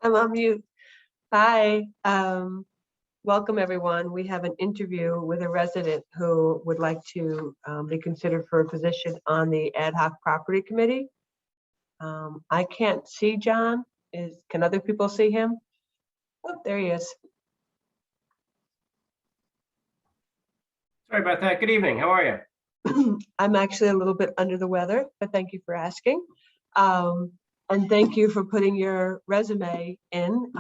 I'm on mute. Hi, welcome everyone. We have an interview with a resident who would like to be considered for a position on the Ad Hoc Property Committee. I can't see John. Can other people see him? Oh, there he is. Sorry about that. Good evening. How are you? I'm actually a little bit under the weather, but thank you for asking. And thank you for putting your resume in.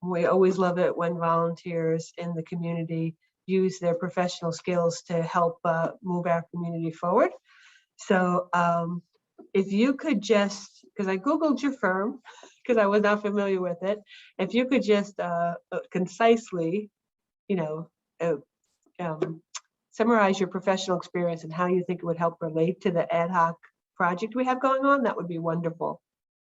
We always love it when volunteers in the community use their professional skills to help move our community forward. So if you could just, because I Googled your firm, because I was not familiar with it, if you could just concisely, summarize your professional experience and how you think it would help relate to the ad hoc project we have going on, that would be wonderful.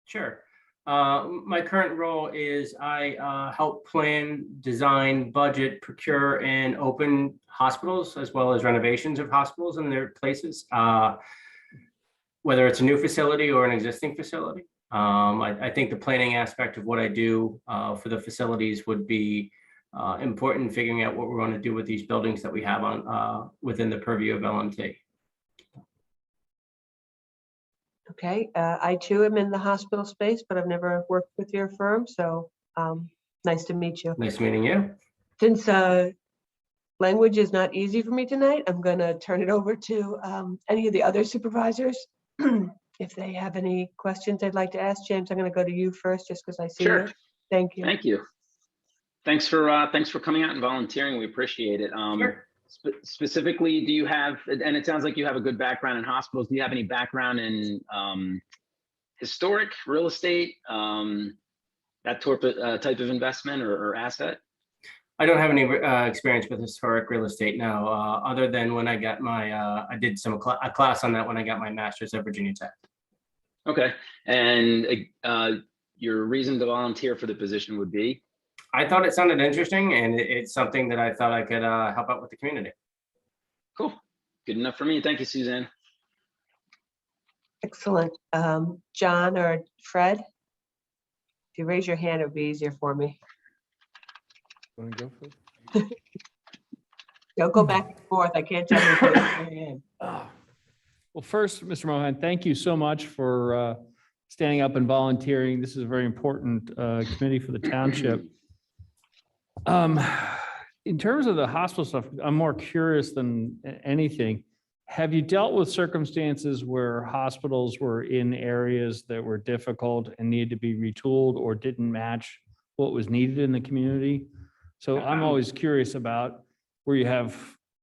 Sure. My current role is I help plan, design, budget, procure, and open hospitals, as well as renovations of hospitals in their places, whether it's a new facility or an existing facility. I think the planning aspect of what I do for the facilities would be important in figuring out what we're going to do with these buildings that we have on within the purview of LMT. Okay, I too am in the hospital space, but I've never worked with your firm, so nice to meet you. Nice meeting you. Since language is not easy for me tonight, I'm going to turn it over to any of the other supervisors. If they have any questions they'd like to ask. James, I'm going to go to you first, just because I see you. Thank you. Thank you. Thanks for coming out and volunteering. We appreciate it. Sure. Specifically, do you have, and it sounds like you have a good background in hospitals, do you have any background in historic real estate, that type of investment or asset? I don't have any experience with historic real estate now, other than when I got my, I did a class on that when I got my master's at Virginia Tech. Okay, and your reason to volunteer for the position would be? I thought it sounded interesting, and it's something that I thought I could help out with the community. Cool, good enough for me. Thank you, Suzanne. Excellent. John or Fred, if you raise your hand, it would be easier for me. Want to go for it? Don't go back and forth. I can't tell you to raise your hand. Well, first, Mr. Mohan, thank you so much for standing up and volunteering. This is a very important committee for the township. In terms of the hospital stuff, I'm more curious than anything. Have you dealt with circumstances where hospitals were in areas that were difficult and needed to be retooled or didn't match what was needed in the community? So I'm always curious about where you have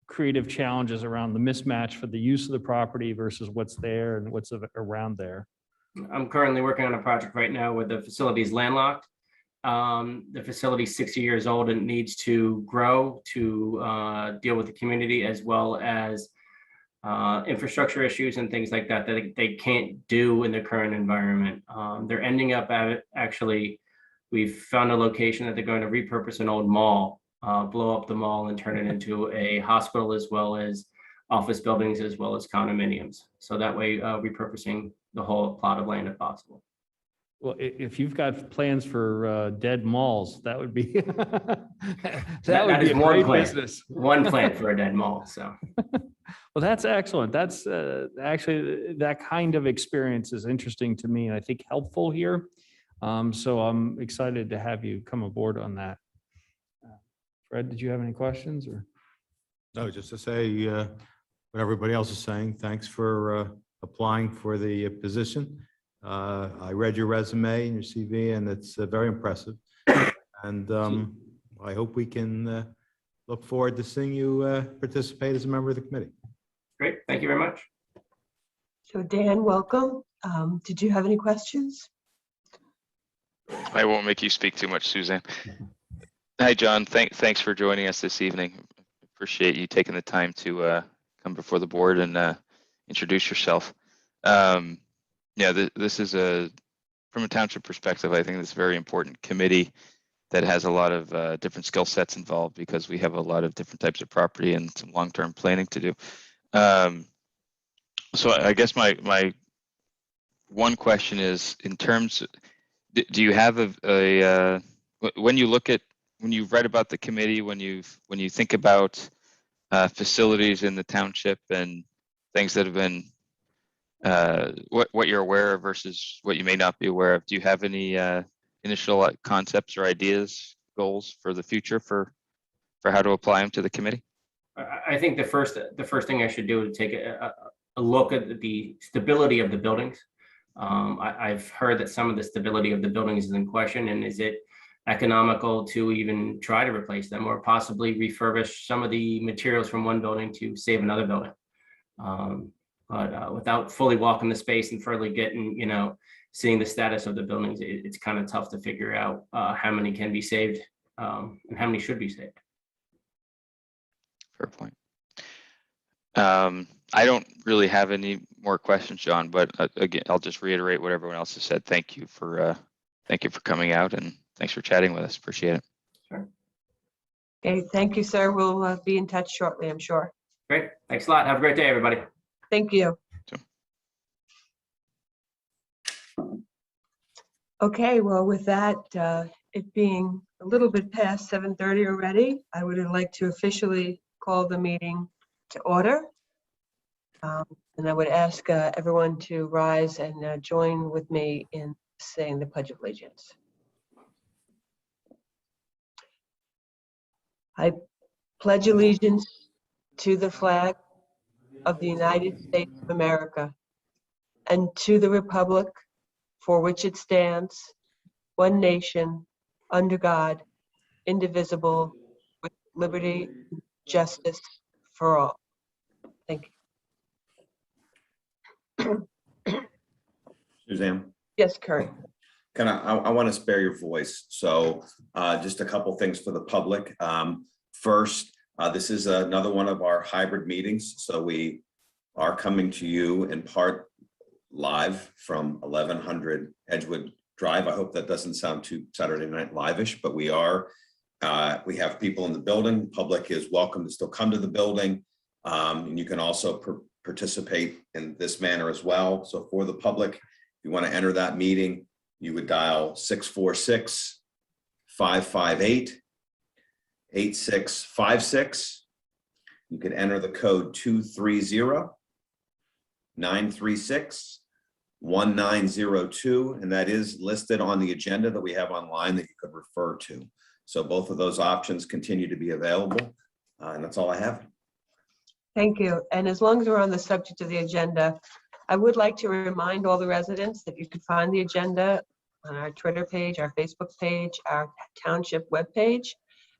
creative challenges around the mismatch for the use of the property versus what's there and what's around there. I'm currently working on a project right now where the facility is landlocked. The facility is 60 years old and needs to grow to deal with the community, as well as infrastructure issues and things like that that they can't do in the current environment. They're ending up at we've found a location that they're going to repurpose an old mall, blow up the mall and turn it into a hospital, as well as office buildings, as well as condominiums. So that way, repurposing the whole plot of land if possible. Well, if you've got plans for dead malls, that would be that would be a great business. One plan for a dead mall. So, well, that's excellent. That's actually that kind of experience is interesting to me, and I think helpful here. So I'm excited to have you come aboard on that. Fred, did you have any questions or? No, just to say what everybody else is saying. Thanks for applying for the position. I read your resume and your CV, and it's very impressive. And I hope we can look forward to seeing you participate as a member of the committee. Great. Thank you very much. So Dan, welcome. Did you have any questions? I won't make you speak too much, Suzanne. Hi, John. Thanks for joining us this evening. Appreciate you taking the time to come before the board and introduce yourself. Yeah, this is from a township perspective, I think this is a very important committee that has a lot of different skill sets involved, because we have a lot of different types of property and some long-term planning to do. So I guess my one question is, in terms, Do you have when you look at, when you've read about the committee, when you think about facilities in the township and things that have been, what you're aware of versus what you may not be aware of, do you have any initial concepts or ideas, goals for the future for how to apply them to the committee? I think the first thing I should do is take a look at the stability of the buildings. I've heard that some of the stability of the buildings is in question, and is it economical to even try to replace them or possibly refurbish some of the materials from one building to save another building? But without fully walking the space and further getting, seeing the status of the buildings, it's kind of tough to figure out how many can be saved and how many should be saved. Fair point. I don't really have any more questions, John, but again, I'll just reiterate what everyone else has said. Thank you for coming out, and thanks for chatting with us. Appreciate it. Sure. Okay, thank you, sir. We'll be in touch shortly, I'm sure. Great. Thanks a lot. Have a great day, everybody. Thank you. Okay, well, with that, it being a little bit past 7:30 already, I would like to officially call the meeting to order. And I would ask everyone to rise and join with me in saying the Pledge of Allegiance. I pledge allegiance to the flag of the United States of America and to the republic for which it stands, one nation, under God, indivisible, with liberty and justice for all. Thank you. Suzanne, Yes, Kurt. I want to spare your voice. So just a couple things for the public. First, this is another one of our hybrid meetings. So we are coming to you in part live from 1100 Edgewood Drive. I hope that doesn't sound too Saturday Night Live-ish, but we have people in the building. Public is welcome to still come to the building. And you can also participate in this manner as well. So for the public, if you want to enter that meeting, you would dial 646-558-8656. You could enter the code 230-936-1902, and that is listed on the agenda that we have online that you could refer to. So both of those options continue to be available, and that's all I have. Thank you. And as long as we're on the subject of the agenda, I would like to remind all the residents that you can find the agenda on our Twitter page, our Facebook page, our township webpage.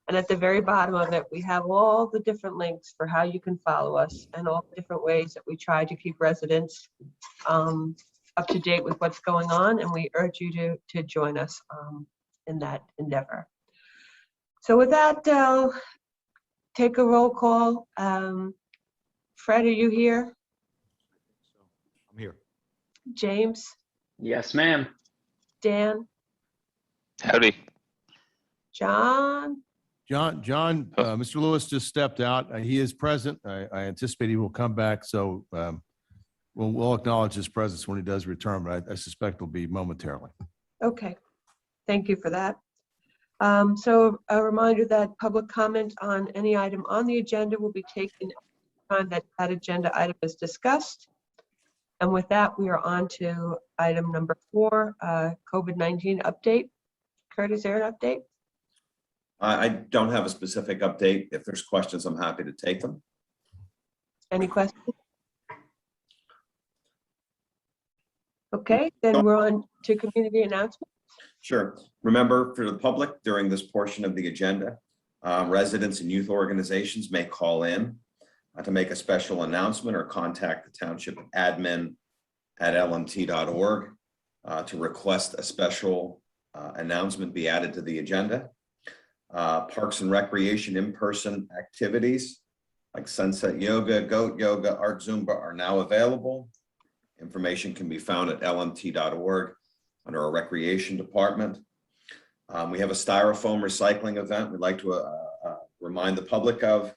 And at the very bottom of it, we have all the different links for how you can follow us and all the different ways that we try to keep residents up to date with what's going on. And we urge you to join us in that endeavor. So with that, take a roll call. Fred, are you here? I'm here. James? Yes, ma'am. Dan? Howdy. John? Mr. Lewis just stepped out. He is present. I anticipate he will come back. So we'll acknowledge his presence when he does return, but I suspect it'll be momentarily. Okay, thank you for that. So a reminder that public comment on any item on the agenda will be taken at the time that agenda item is discussed. And with that, we are on to item number 4, COVID-19 update. Kurt, is there an update? I don't have a specific update. If there's questions, I'm happy to take them. Any questions? Okay, then we're on to community announcements. Sure. Remember, for the public, during this portion of the agenda, residents and youth organizations may call in to make a special announcement or contact the township admin at lmt.org to request a special announcement be added to the agenda. Parks and recreation in-person activities like sunset yoga, goat yoga, art Zumba are now available. Information can be found at lmt.org under our recreation department. We have a styrofoam recycling event we'd like to remind the public of.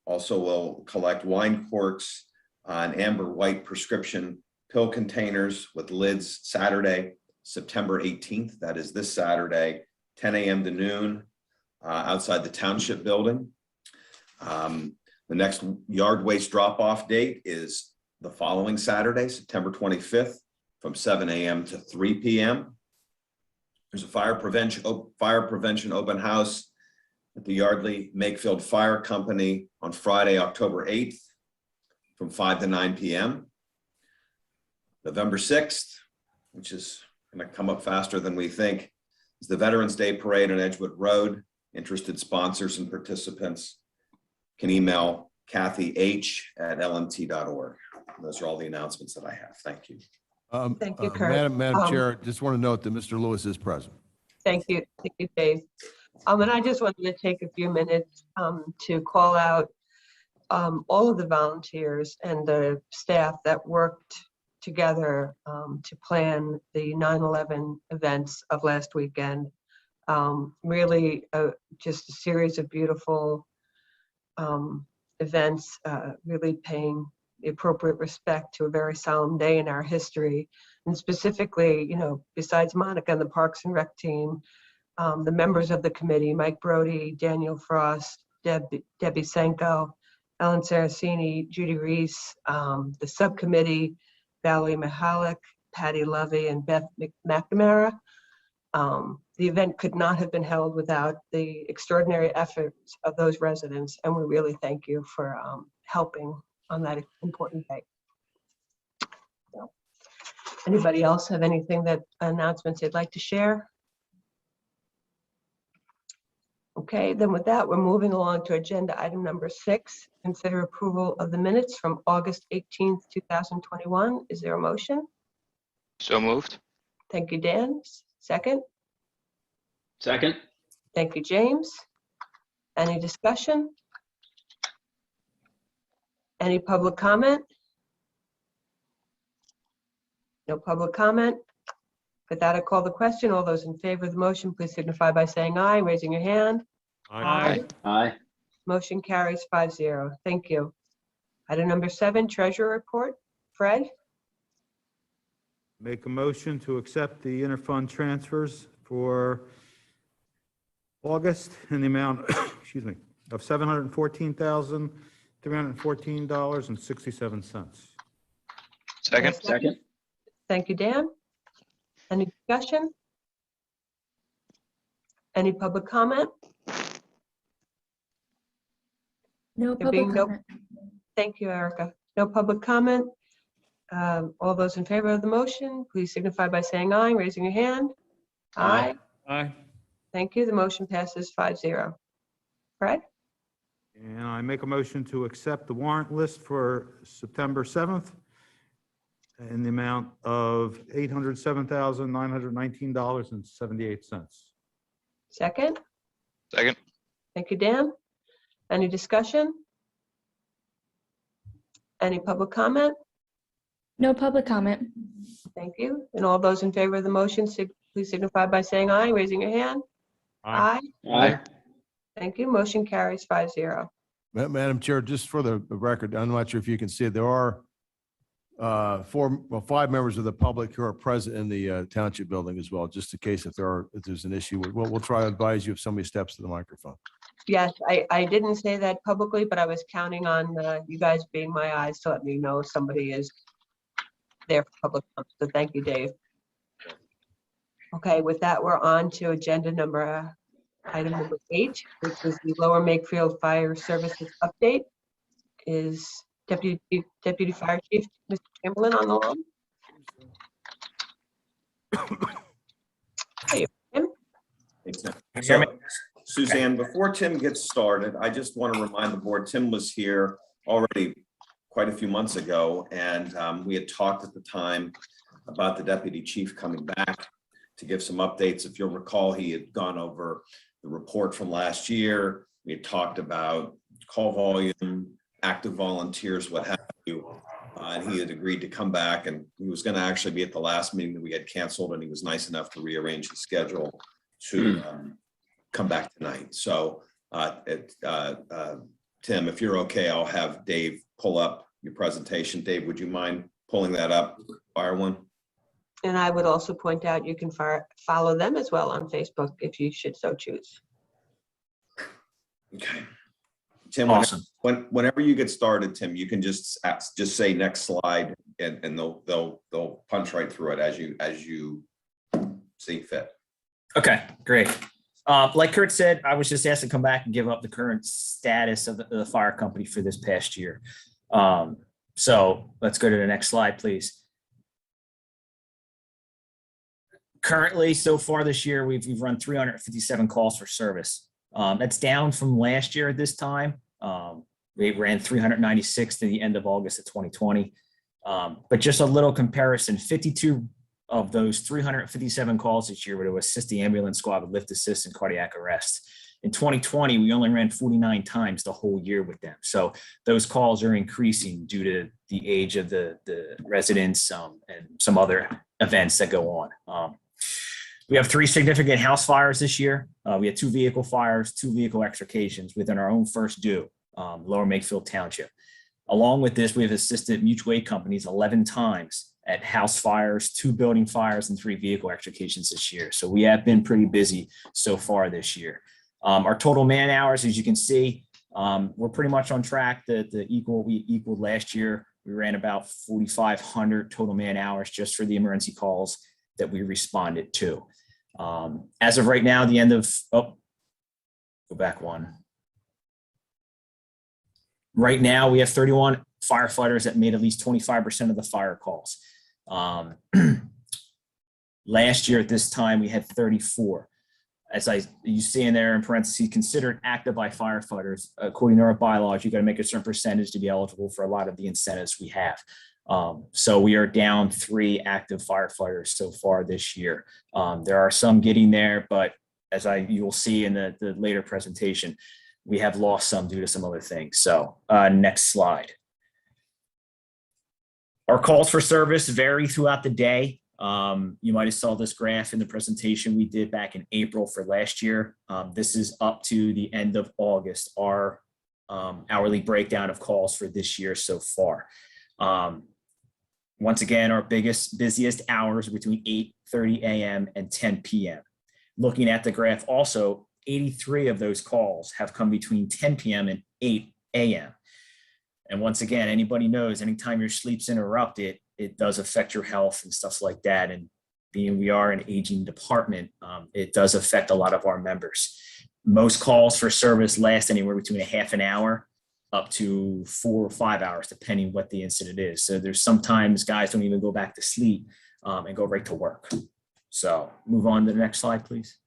Also, we'll collect wine corks and amber white prescription pill containers with lids Saturday, September 18th. That is this Saturday, 10 a.m. to noon, outside the Township building. The next yard waste drop-off date is the following Saturday, September 25th, from 7 a.m. to 3 p.m. There's a fire prevention open house at the Yardley Makefield Fire Company on Friday, October 8th, from 5 to 9 p.m. November 6th, which is going to come up faster than we think, is the Veterans Day Parade on Edgewood Road. Interested sponsors and participants can email kathyh@lmt.org. Those are all the announcements that I have. Thank you. Thank you, Kurt. Madam Chair, just want to note that Mr. Lewis is present. Thank you, Dave. And I just wanted to take a few minutes to call out all of the volunteers and the staff that worked together to plan the 9/11 events of last weekend. Really just a series of beautiful events, really paying the appropriate respect to a very solemn day in our history. And specifically, you know, besides Monica and the Parks and Rec team, the members of the committee, Mike Brody, Daniel Frost, Debbie Senko, Ellen Saracini, Judy Reese, the subcommittee, Valerie Mihalik, Patty Lovey, and Beth McNamara. The event could not have been held without the extraordinary efforts of those residents, and we really thank you for helping on that important day. So, anybody else have anything announcements they'd like to share? Okay, then with that, we're moving along to agenda item number 6, consider approval of the minutes from August 18th, 2021. Is there a motion? So moved. Thank you, Dan. Second? Second. Thank you, James. Any discussion? Any public comment? No public comment. With that, I call the question. All those in favor of the motion, please signify by saying aye, raising your hand. Aye. Aye. Motion carries 5-0. Thank you. Item number 7, treasurer report. Fred? Make a motion to accept the interfund transfers for August in the amount, excuse me, of $714,314.67. Second. Second. Thank you, Dan. Any discussion? Any public comment? No There being public no- comment. Thank you, Erica. No public comment. All those in favor of the motion, please signify by saying aye, raising your hand. Aye. Aye. Thank you. The motion passes 5-0. Fred? And I make a motion to accept the warrant list for September 7th in the amount of $807,919.78. Second? Second. Thank you, Dan. Any discussion? Any public comment? No public comment. Thank you. And all those in favor of the motion, please signify by saying aye, raising your hand. Aye. Aye. Thank you. Motion carries 5-0. Madam Chair, just for the record, I'm not sure if you can see it, there are 5 members of the public who are present in the township building as well, just in case if there's an issue. We'll try to advise you if somebody steps to the microphone. Yes, I didn't say that publicly, but I was counting on you guys being my eyes to let me know if somebody is there for public comment. So thank you, Dave. Okay, with that, we're on to agenda item number 8, which is the Lower Makefield Fire Services update. Is Deputy Fire Chief Mr. Chamberlain on the line? Hey, Tim? So, Suzanne, before Tim gets started, I just want to remind the board, Tim was here already quite a few months ago, and we had talked at the time about the deputy chief coming back to give some updates. If you'll recall, he had gone over the report from last year. We had talked about call volume, active volunteers, what have you. And he had agreed to come back, and he was going to actually be at the last meeting that we had canceled, and he was nice enough to rearrange his schedule to come back tonight. So Tim, if you're okay, I'll have Dave pull up your presentation. Dave, would you mind pulling that up, fire one? And I would also point out you can follow them as well on Facebook if you should so choose. Okay. Tim, Awesome. whenever you get started, Tim, you can just say next slide, and they'll punch right through it as you see fit. Okay, great. Like Kurt said, I was just asked to come back and give up the current status of the fire company for this past year. So let's go to the next slide, please. Currently, so far this year, we've run 357 calls for service. That's down from last year at this time. We ran 396 to the end of August of 2020. But just a little comparison, 52 of those 357 calls this year were to assist the ambulance squad with lift assist and cardiac arrest. In 2020, we only ran 49 times the whole year with them. So those calls are increasing due to the age of the residents and some other events that go on. We have 3 significant house fires this year. We had 2 vehicle fires, 2 vehicle extrications within our own first due, Lower Makefield Township. Along with this, we have assisted mutual aid companies 11 times at house fires, 2 building fires, and 3 vehicle extrications this year. So we have been pretty busy so far this year. Our total man hours, as you can see, we're pretty much on track. We equaled last year. We ran about 4,500 total man hours just for the emergency calls that we responded to. As of right now, the end of, go back one. Right now, we have 31 firefighters that made at least 25% of the fire calls. Last year at this time, we had 34. As you see in there in parentheses, considered active by firefighters. According to our bylaws, you got to make a certain percentage to be eligible for a lot of the incentives we have. So we are down 3 active firefighters so far this year. There are some getting there, but as you will see in the later presentation, we have lost some due to some other things. So next slide. Our calls for service vary throughout the day. You might have saw this graph in the presentation we did back in April for last year. This is up to the end of August, our hourly breakdown of calls for this year so far. Once again, our busiest hours are between 8:30 a.m. and 10 p.m. Looking at the graph also, 83 of those calls have come between 10 p.m. and 8 a.m. And once again, anybody knows anytime your sleep's interrupted, it does affect your health and stuff like that. And being we are an aging department, it does affect a lot of our members. Most calls for service last anywhere between a half an hour up to 4 or 5 hours, depending what the incident is. So there's sometimes guys don't even go back to sleep and go right to work. So move on to the next slide, please.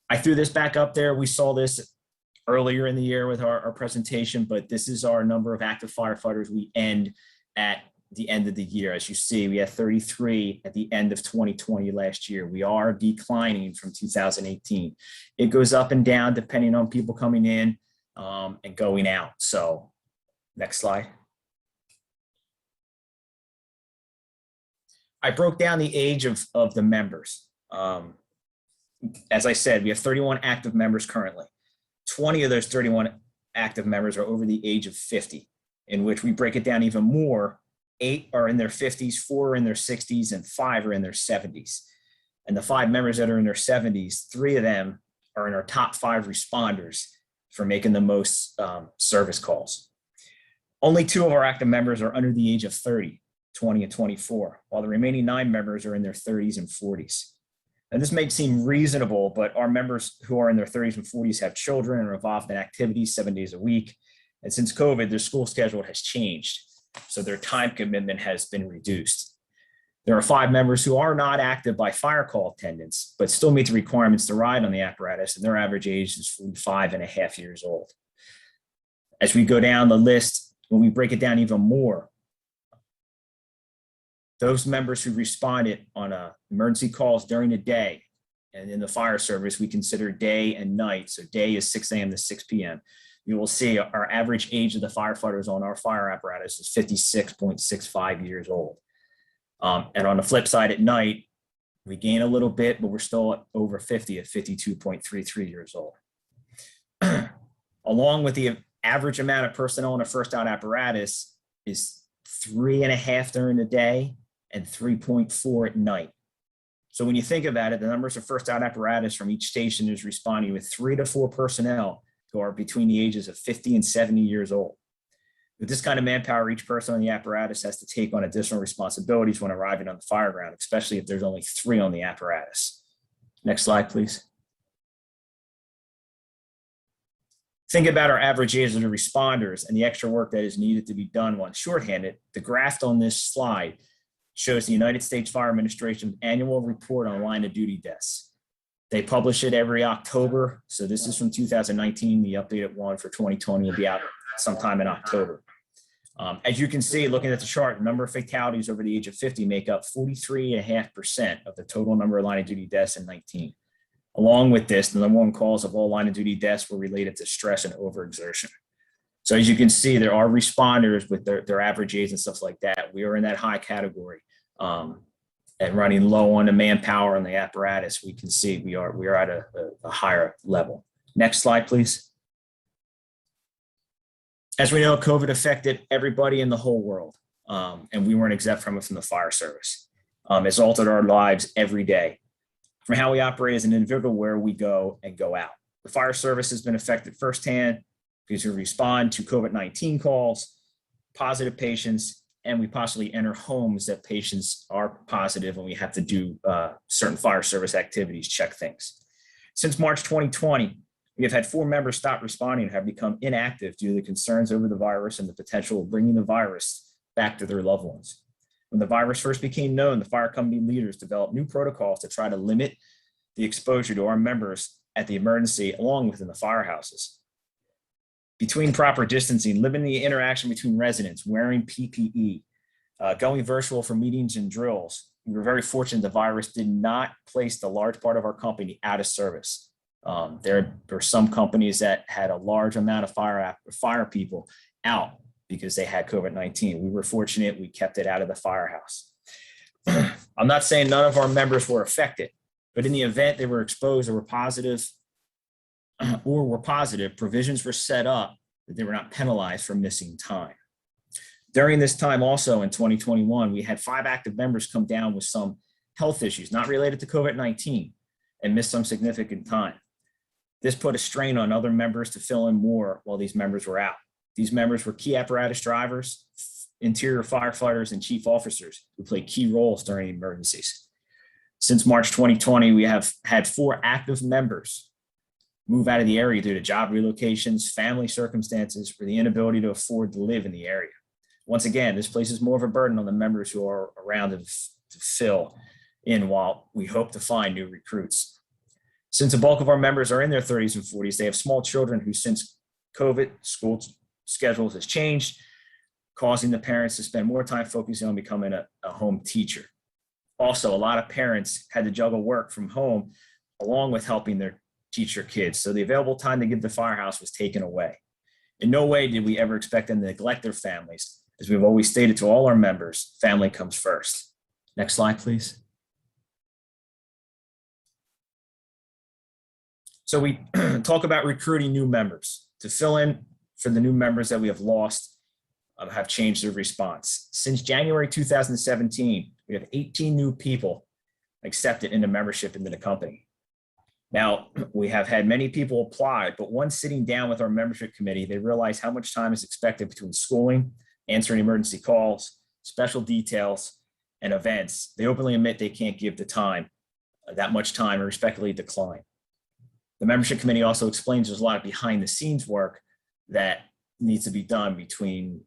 I threw this back up there. We saw this earlier in the year with our presentation, but this is our number of active firefighters we end at the end of the year. As you see, we had 33 at the end of 2020 last year. We are declining from 2018. It goes up and down depending on people coming in and going out. So next slide. I broke down the age of the members. As I said, we have 31 active members currently. 20 of those 31 active members are over the age of 50, in which we break it down even more. 8 are in their 50s, 4 are in their 60s, and 5 are in their 70s. And the 5 members that are in their 70s, 3 of them are in our top 5 responders for making the most service calls. Only 2 of our active members are under the age of 30, 20 and 24, while the remaining 9 members are in their 30s and 40s. And this may seem reasonable, but our members who are in their 30s and 40s have children and are involved in activities 7 days a week. And since COVID, their school schedule has changed, so their time commitment has been reduced. There are 5 members who are not active by fire call attendance, but still meet the requirements to ride on the apparatus, and their average age is 45.5 years old. As we go down the list, when we break it down even more, those members who responded on emergency calls during the day, and in the fire service, we consider day and night. So day is 6 a.m. to 6 p.m. You will see our average age of the firefighters on our fire apparatus is 56.65 years old. And on the flip side, at night, we gain a little bit, but we're still at over 50 at 52.33 years old. Along with the average amount of personnel in a first out apparatus is 3.5 during the day, and 3.4 at night. So when you think about it, the numbers of first out apparatus from each station is responding with 3 to 4 personnel who are between the ages of 50 and 70 years old. With this kind of manpower, each person on the apparatus has to take on additional responsibilities when arriving on the fire ground, especially if there's only 3 on the apparatus. Next slide, please. Think about our average age of the responders and the extra work that is needed to be done once shorthanded. The graph on this slide shows the United States Fire Administration's annual report on line of duty deaths. They publish it every October. So this is from 2019. The updated one for 2020 will be out sometime in October. As you can see, looking at the chart, the number of fatalities over the age of 50 make up 43.5% of the total number of line of duty deaths in 19. Along with this, the number 1 cause of all line of duty deaths were related to stress and overexertion. So as you can see, there are responders with their average age and stuff like that. We are in that high category and running low on the manpower and the apparatus. We can see we are at a higher level. Next slide, please. As we know, COVID affected everybody in the whole world, and we weren't exempt from it from the fire service. It's altered our lives every day, from how we operate as an individual, where we go and go out. The fire service has been affected firsthand because we respond to COVID-19 calls, positive patients, and we possibly enter homes that patients are positive, and we have to do certain fire service activities, check things. Since March 2020, we have had 4 members stop responding and have become inactive due to the concerns over the virus and the potential of bringing the virus back to their loved ones. When the virus first became known, the fire company leaders developed new protocols to try to limit the exposure to our members at the emergency, along within the firehouses. Between proper distancing, limiting the interaction between residents, wearing PPE, going virtual for meetings and drills, we were very fortunate the virus did not place the large part of our company out of service. There were some companies that had a large amount of fire people out because they had COVID-19. We were fortunate we kept it out of the firehouse. I'm not saying none of our members were affected, but in the event they were exposed or were positive, provisions were set up that they were not penalized for missing time. During this time also in 2021, we had 5 active members come down with some health issues not related to COVID-19 and missed some significant time. This put a strain on other members to fill in more while these members were out. These members were key apparatus drivers, interior firefighters, and chief officers who played key roles during emergencies. Since March 2020, we have had 4 active members move out of the area due to job relocations, family circumstances, or the inability to afford to live in the area. Once again, this places more of a burden on the members who are around to fill in while we hope to find new recruits. Since the bulk of our members are in their 30s and 40s, they have small children who, since COVID, school schedules has changed, causing the parents to spend more time focusing on becoming a home teacher. Also, a lot of parents had to juggle work from home along with helping their teacher kids. So the available time to give the firehouse was taken away. In no way did we ever expect them to neglect their families. As we've always stated to all our members, family comes first. Next slide, please. So we talk about recruiting new members to fill in for the new members that we have lost, have changed their response. Since January 2017, we have 18 new people accepted into membership into the company. Now, we have had many people apply, but once sitting down with our membership committee, they realize how much time is expected between schooling, answering emergency calls, special details, and events. They openly admit they can't give the time, that much time, and respectfully decline. The membership committee also explains there's a lot of behind the scenes work that needs to be done between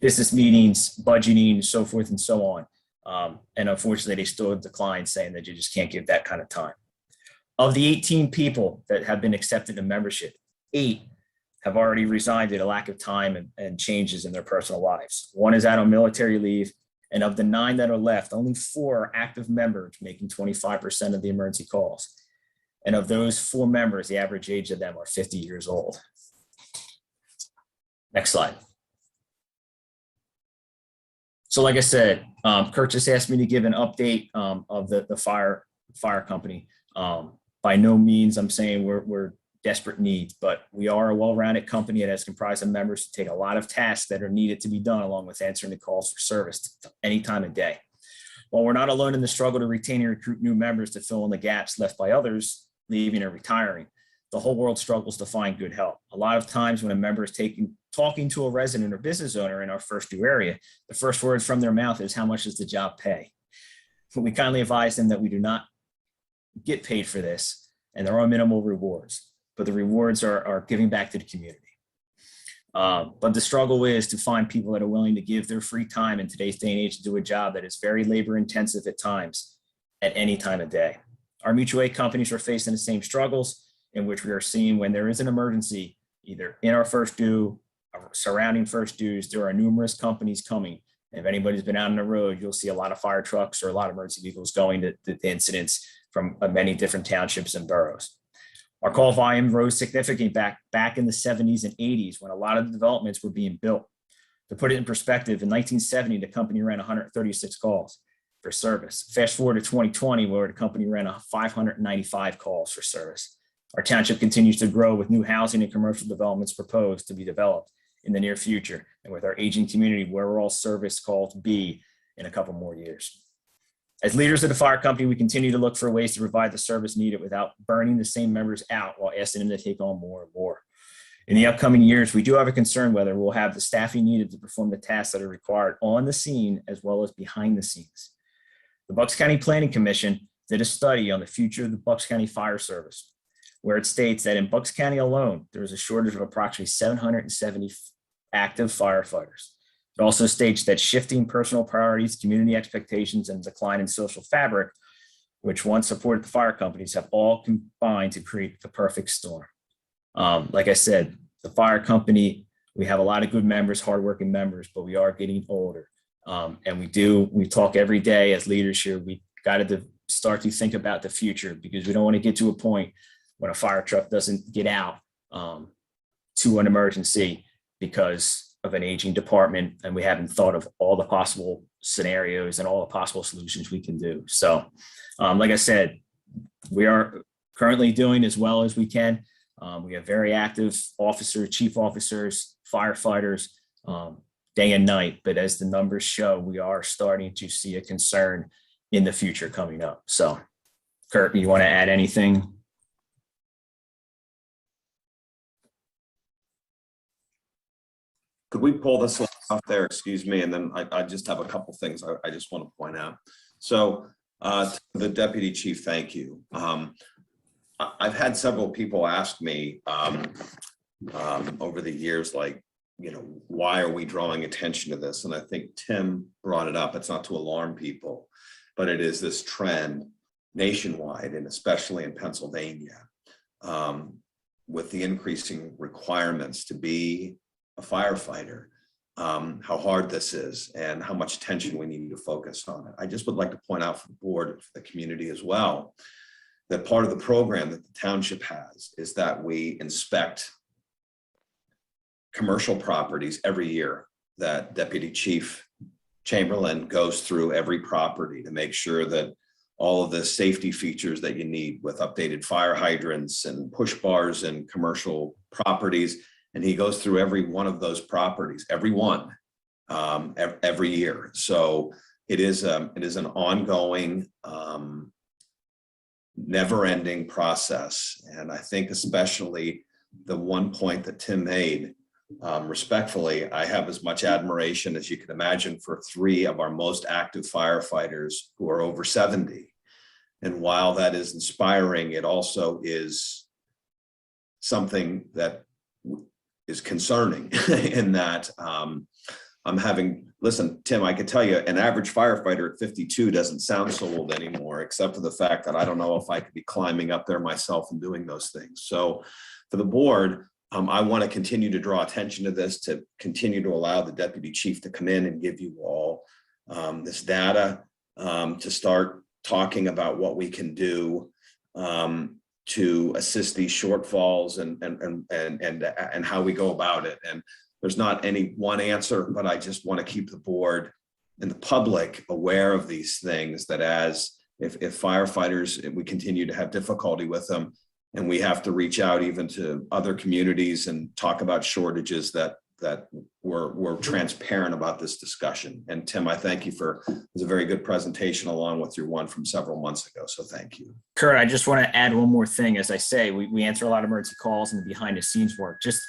business meetings, budgeting, so forth and so on. And unfortunately, they still decline, saying that you just can't give that kind of time. Of the 18 people that have been accepted to membership, 8 have already resigned due to lack of time and changes in their personal lives. 1 is out on military leave, and of the 9 that are left, only 4 are active members, making 25% of the emergency calls. And of those 4 members, the average age of them are 50 years old. Next slide. So like I said, Kurt just asked me to give an update of the fire company. By no means I'm saying we're desperate needs, but we are a well-rounded company that has comprised of members to take a lot of tasks that are needed to be done, along with answering the calls for service any time of day. While we're not alone in the struggle to retain and recruit new members to fill in the gaps left by others leaving or retiring, the whole world struggles to find good help. A lot of times when a member is talking to a resident or business owner in our first due area, the first word from their mouth is, how much does the job pay? We kindly advise them that we do not get paid for this, and there are minimal rewards, but the rewards are giving back to the community. But the struggle is to find people that are willing to give their free time in today's day and age to do a job that is very labor intensive at times, at any time of day. Our mutual aid companies are facing the same struggles, in which we are seeing when there is an emergency, either in our first due, or surrounding first dues, there are numerous companies coming. And if anybody's been out on the road, you'll see a lot of fire trucks or a lot of emergency vehicles going to incidents from many different townships and boroughs. Our call volume rose significantly back in the 70s and 80s when a lot of the developments were being built. To put it in perspective, in 1970, the company ran 136 calls for service. Fast forward to 2020, where the company ran 595 calls for service. Our township continues to grow with new housing and commercial developments proposed to be developed in the near future, and with our aging community, where we're all service called to be in a couple more years. As leaders of the fire company, we continue to look for ways to provide the service needed without burning the same members out while asking them to take on more and more. In the upcoming years, we do have a concern whether we'll have the staffing needed to perform the tasks that are required on the scene as well as behind the scenes. The Bucks County Planning Commission did a study on the future of the Bucks County Fire Service, where it states that in Bucks County alone, there is a shortage of approximately 770 active firefighters. It also states that shifting personal priorities, community expectations, and decline in social fabric, which once supported the fire companies, have all combined to create the perfect storm. Like I said, the fire company, we have a lot of good members, hardworking members, but we are getting older. And we talk every day as leaders here, we got to start to think about the future, because we don't want to get to a point when a fire truck doesn't get out to an emergency because of an aging department, and we haven't thought of all the possible scenarios and all the possible solutions we can do. So, like I said, we are currently doing as well as we can. We have very active officers, chief officers, firefighters, day and night. But as the numbers show, we are starting to see a concern in the future coming up. So, Kurt, you want to add anything? Could we pull this off there, excuse me, and then I just have a couple things I just want to point out. So to the deputy chief, thank you. I've had several people ask me over the years, like, you know, why are we drawing attention to this? And I think Tim brought it up. It's not to alarm people, but it is this trend nationwide, and especially in Pennsylvania, with the increasing requirements to be a firefighter, how hard this is and how much attention we need to focus on it. I just would like to point out for the board, for the community as well, that part of the program that the township has is that we inspect commercial properties every year. That Deputy Chief Chamberlain goes through every property to make sure that all of the safety features that you need with updated fire hydrants and push bars and commercial properties. And he goes through every one of those properties, every one, every year. So it is an ongoing, never-ending process. And I think especially the one point that Tim made, respectfully, I have as much admiration as you can imagine for 3 of our most active firefighters who are over 70. And while that is inspiring, it also is something that is concerning in that listen, Tim, I could tell you an average firefighter at 52 doesn't sound so old anymore, except for the fact that I don't know if I could be climbing up there myself and doing those things. So for the board, I want to continue to draw attention to this, to continue to allow the deputy chief to come in and give you all this data, to start talking about what we can do to assist these shortfalls and how we go about it. And there's not any one answer, but I just want to keep the board and the public aware of these things, that if firefighters, if we continue to have difficulty with them, And we have to reach out even to other communities and talk about shortages that we're transparent about this discussion. And Tim, I thank you for, it was a very good presentation along with your one from several months ago. So thank you. Kurt, I just want to add one more thing. As I say, we answer a lot of emergency calls and the behind the scenes work. Just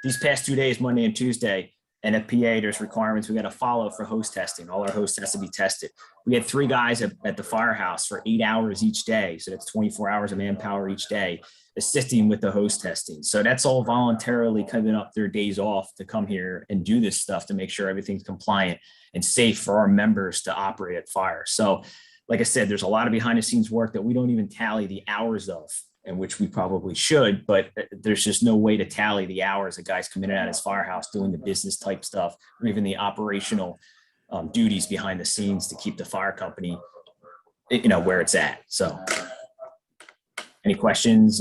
these past 2 days, Monday and Tuesday, NFPA, there's requirements we got to follow for host testing. All our hosts has to be tested. We had 3 guys at the firehouse for 8 hours each day. So that's 24 hours of manpower each day, assisting with the host testing. So that's all voluntarily coming up their days off to come here and do this stuff to make sure everything's compliant and safe for our members to operate at fire. So like I said, there's a lot of behind the scenes work that we don't even tally the hours of, and which we probably should, but there's just no way to tally the hours that guys come in and out of his firehouse doing the business type stuff, or even the operational duties behind the scenes to keep the fire company, where it's at. So any questions,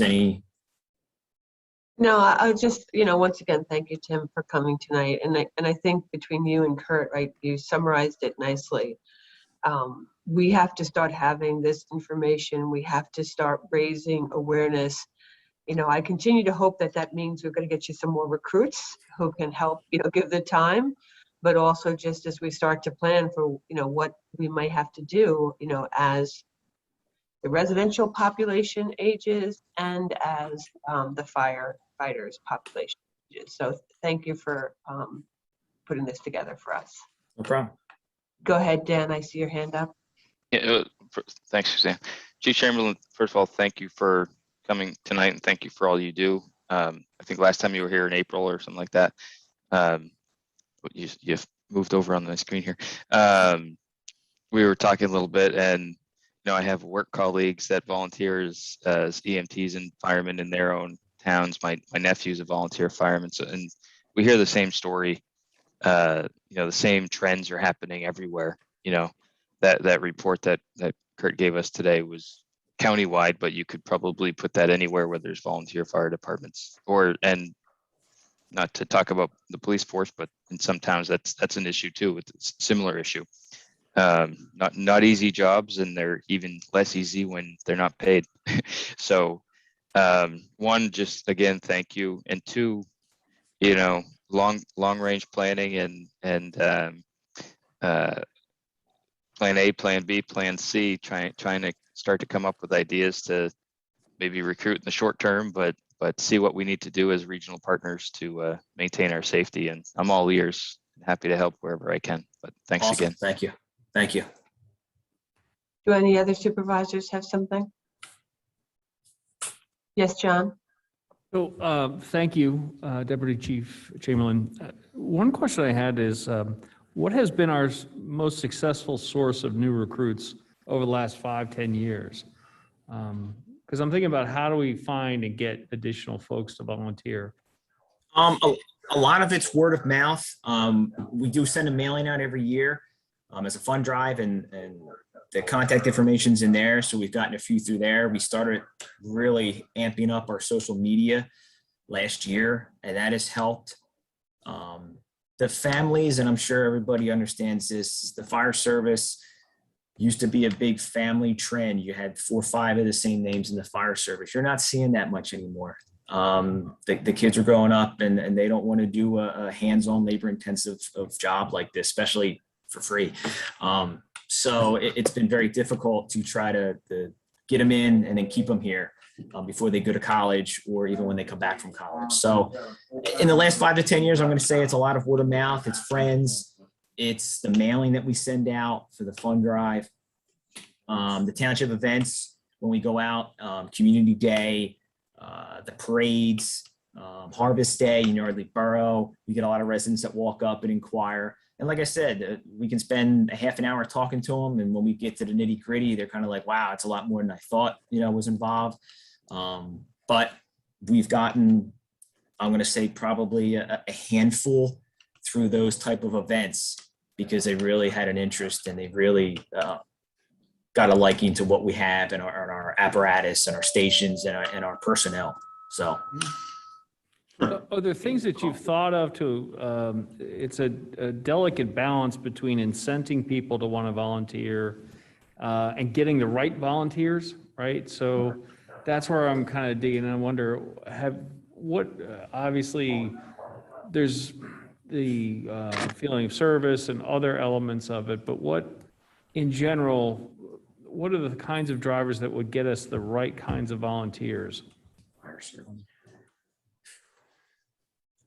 No, I just, once again, thank you, Tim, for coming tonight. And I think between you and Kurt, right, you summarized it nicely. We have to start having this information. We have to start raising awareness. I continue to hope that means we're going to get you some more recruits who can help, give the time, but also just as we start to plan for, what we might have to do, as the residential population ages and as the firefighters population ages. So thank you for putting this together for us. No problem. Go ahead, Dan. I see your hand up. Yeah, thanks, Suzanne. Chief Chamberlain, first of all, thank you for coming tonight and thank you for all you do. I think last time you were here in April or something like that. You've moved over on the screen here. We were talking a little bit, and I have work colleagues that volunteer as EMTs and firemen in their own towns. My nephew's a volunteer fireman, and we hear the same story. The same trends are happening everywhere. That report that Kurt gave us today was countywide, but you could probably put that anywhere where there's volunteer fire departments, and not to talk about the police force, but in some towns that's an issue too. It's a similar issue. Not easy jobs, and they're even less easy when they're not paid. So one, just again, thank you. And two, long range planning and plan A, plan B, plan C, trying to start to come up with ideas to maybe recruit in the short term, but see what we need to do as regional partners to maintain our safety. And I'm all ears, happy to help wherever I can. But thanks Awesome. again. Thank you. Thank you. Do any other supervisors have something? Yes, John? So thank you, Deputy Chief Chamberlain. One question I had is, what has been our most successful source of new recruits over the last 5-10 years? Because I'm thinking about how do we find and get additional folks to volunteer? A lot of it's word of mouth. We do send a mailing out every year as a fund drive, and the contact information's in there. So we've gotten a few through there. We started really amping up our social media last year, and that has helped. The families, and I'm sure everybody understands this, the fire service used to be a big family trend. You had 4 or 5 of the same names in the fire service. You're not seeing that much anymore. The kids are growing up and they don't want to do a hands-on labor intensive job like this, especially for free. So it's been very difficult to try to get them in and then keep them here before they go to college or even when they come back from college. So in the last 5 to 10 years, I'm going to say it's a lot of word of mouth. It's friends. It's the mailing that we send out for the fund drive. The township events, when we go out, community day, the parades, Harvest Day in Yardley Borough. We get a lot of residents that walk up and inquire. And like I said, we can spend a half an hour talking to them. And when we get to the nitty gritty, they're kind of like, wow, it's a lot more than I thought, was involved. But we've gotten, I'm going to say probably a handful through those type of events because they really had an interest and they really got a liking to what we have in our apparatus and our stations and our personnel. So. Are there things that you've thought of to, it's a delicate balance between incenting people to want to volunteer and getting the right volunteers, right? So that's where I'm kind of digging. I wonder, obviously, there's the feeling of service and other elements of it, but in general, what are the kinds of drivers that would get us the right kinds of volunteers?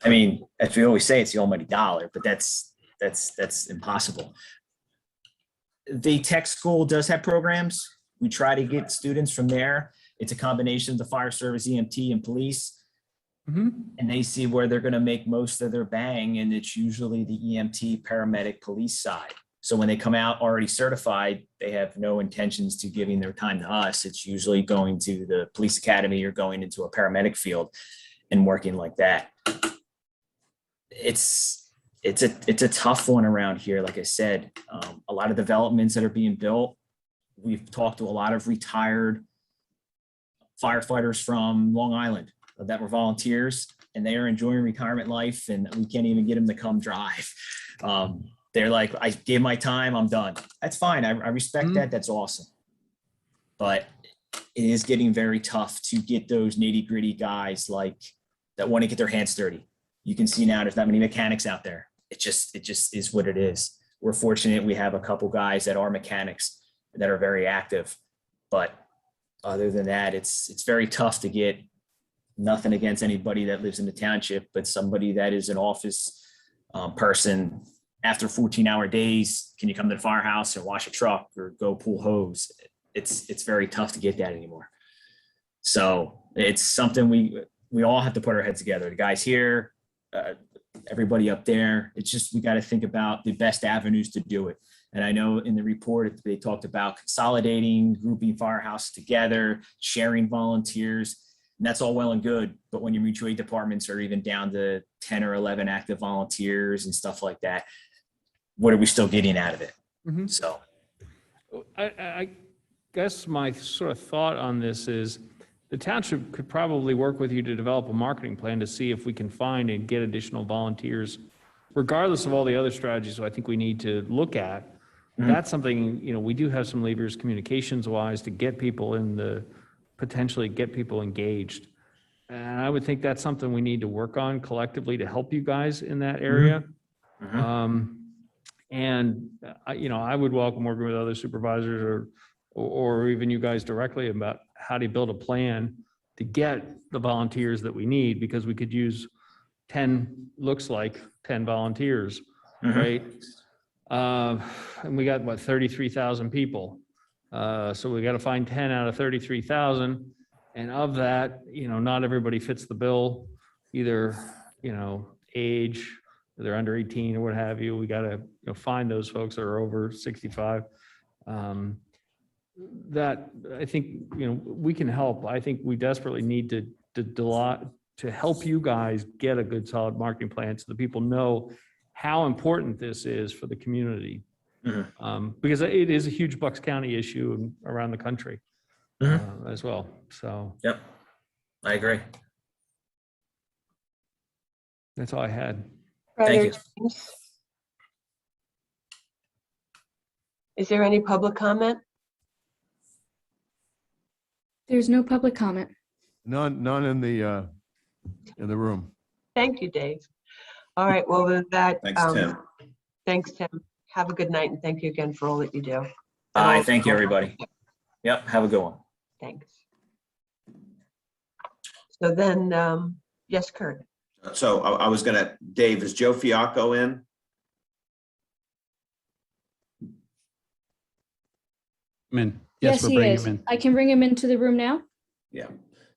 I mean, as we always say, it's the almighty dollar, but that's impossible. The tech school does have programs. We try to get students from there. It's a combination of the fire service, EMT, and police. And they see where they're going to make most of their bang, and it's usually the EMT, paramedic, police side. So when they come out already certified, they have no intentions to giving their time to us. It's usually going to the police academy or going into a paramedic field and working like that. It's a tough one around here. Like I said, a lot of developments that are being built. We've talked to a lot of retired firefighters from Long Island that were volunteers, and they are enjoying retirement life, and we can't even get them to come drive. They're like, I gave my time, I'm done. That's fine. I respect that. That's awesome. But it is getting very tough to get those nitty gritty guys like that want to get their hands dirty. You can see now there's not many mechanics out there. It just is what it is. We're fortunate we have a couple guys that are mechanics that are very active, but other than that, it's very tough to get. Nothing against anybody that lives in the township, but somebody that is an office person after 14-hour days, can you come to the firehouse and wash a truck or go pull hose? It's very tough to get that anymore. So it's something we all have to put our heads together. The guys here, everybody up there. It's just, we got to think about the best avenues to do it. And I know in the report, they talked about consolidating, grouping firehouse together, sharing volunteers. And that's all well and good. But when your mutual aid departments are even down to 10 or 11 active volunteers and stuff like that, what are we still getting out of it? So I guess my sort of thought on this is the township could probably work with you to develop a marketing plan to see if we can find and get additional volunteers, regardless of all the other strategies I think we need to look at. That's something, we do have some levers communications wise to get people potentially get people engaged. And I would think that's something we need to work on collectively to help you guys in that area. I would welcome working with other supervisors or even you guys directly about how do you build a plan to get the volunteers that we need, because we could use 10 volunteers, right? And we got 33,000 people. So we got to find 10 out of 33,000. And of that, not everybody fits the bill, either, age, they're under 18 or what have you. We got to find those folks that are over 65. That I think, we can help. I think we desperately need to help you guys get a good solid marketing plan so that people know how important this is for the community. Because it is a huge Bucks County issue around the country as well. So, yep, I agree. That's all I had. Thank you. James? Is there any public comment? There's no public comment. None in the room. Thank you, Dave. All right, well, with that. Thanks, Tim. Thanks, Tim. Have a good night, and thank you again for all that you do. All right, thank you, everybody. Yep, have a good one. Thanks. So then, yes, Kurt. So I was gonna, Dave, is Joe Fiacco in? Yes, he is. I can bring him into the room now. Yeah.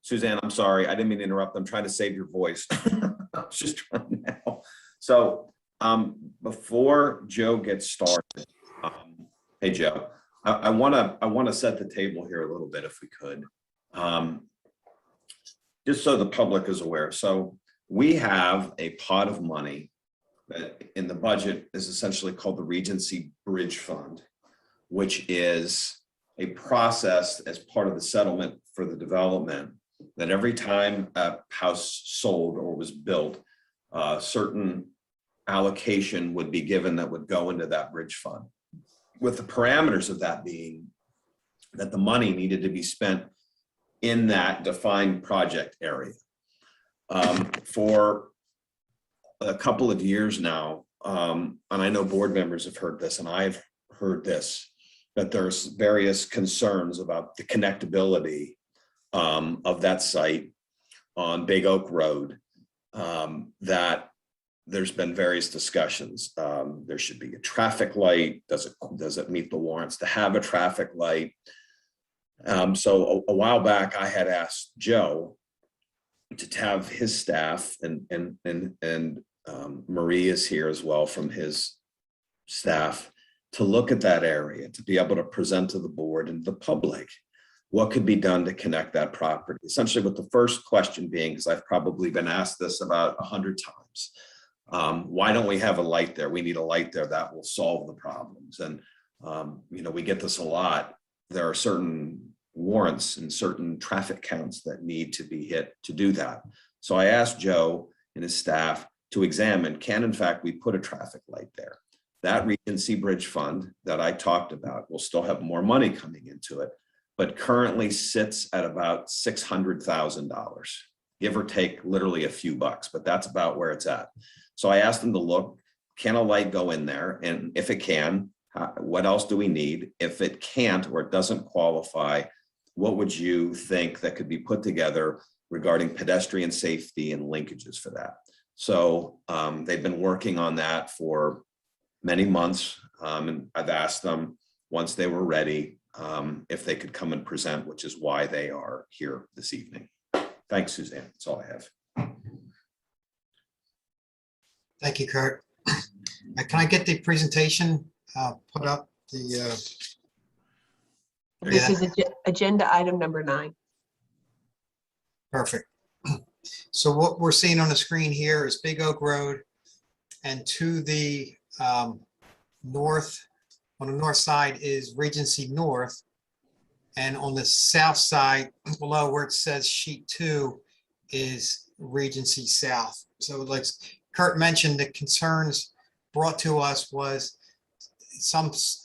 Suzanne, I'm sorry. I didn't mean to interrupt. I'm trying to save your voice. I was just trying now. So before Joe gets started, hey, Joe, I want to set the table here a little bit if we could, just so the public is aware. So we have a pot of money that in the budget is essentially called the Regency Bridge Fund, which is a process as part of the settlement for the development that every time a house sold or was built, a certain allocation would be given that would go into that bridge fund, with the parameters of that being that the money needed to be spent in that defined project area. For a couple of years now, and I know board members have heard this, and I've heard this, that there's various concerns about the connectability of that site on Big Oak Road, that there's been various discussions. There should be a traffic light. Does it meet the warrants to have a traffic light? So a while back, I had asked Joe to have his staff, and Marie is here as well from his staff, to look at that area, to be able to present to the board and the public what could be done to connect that property. Essentially, with the first question being, because I've probably been asked this about 100 times, why don't we have a light there? We need a light there that will solve the problems. And we get this a lot. There are certain warrants and certain traffic counts that need to be hit to do that. So I asked Joe and his staff to examine, can in fact we put a traffic light there? That Regency Bridge Fund that I talked about will still have more money coming into it, but currently sits at about $600,000, give or take literally a few bucks, but that's about where it's at. So I asked them to look, can a light go in there? And if it can, what else do we need? If it can't or it doesn't qualify, what would you think that could be put together regarding pedestrian safety and linkages for that? So they've been working on that for many months. And I've asked them once they were ready, if they could come and present, which is why they are here this evening. Thanks, Suzanne. That's all I have. Thank you, Kurt. Can I get the presentation put up? This is agenda item number 9. Perfect. So what we're seeing on the screen here is Big Oak Road, and to the north, on the north side is Regency North, and on the south side below where it says sheet 2 is Regency South. So like Kurt mentioned, the concerns brought to us was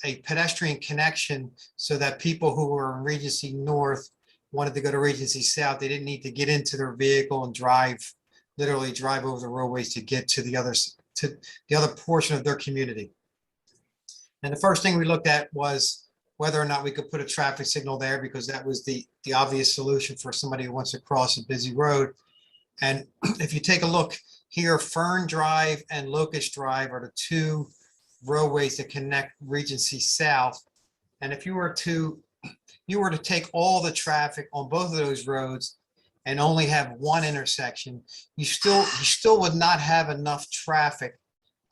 a pedestrian connection so that people who were in Regency North wanted to go to Regency South. They didn't need to get into their vehicle and literally drive over the roadways to get to the other portion of their community. And the first thing we looked at was whether or not we could put a traffic signal there, because that was the obvious solution for somebody who wants to cross a busy road. And if you take a look here, Fern Drive and Locust Drive are the 2 roadways that connect Regency South. And if you were to take all the traffic on both of those roads and only have one intersection, you still would not have enough traffic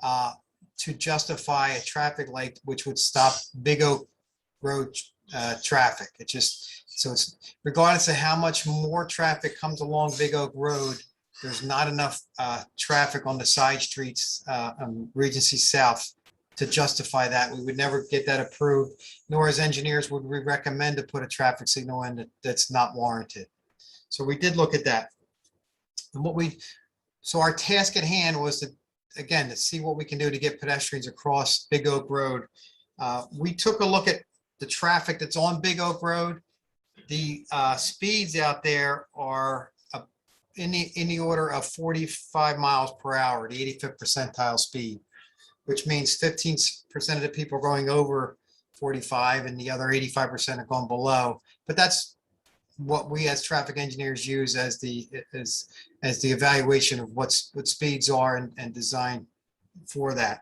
to justify a traffic light, which would stop Big Oak Road traffic. It's regardless of how much more traffic comes along Big Oak Road, there's not enough traffic on the side streets on Regency South to justify that. We would never get that approved, nor as engineers would we recommend to put a traffic signal in that's not warranted. So we did look at that. And so our task at hand was to see what we can do to get pedestrians across Big Oak Road. We took a look at the traffic that's on Big Oak Road. The speeds out there are in the order of 45 miles per hour, the 85th percentile speed, which means 15% of the people are going over 45 and the other 85% are going below. But that's what we as traffic engineers use as the evaluation of what speeds are and design for that.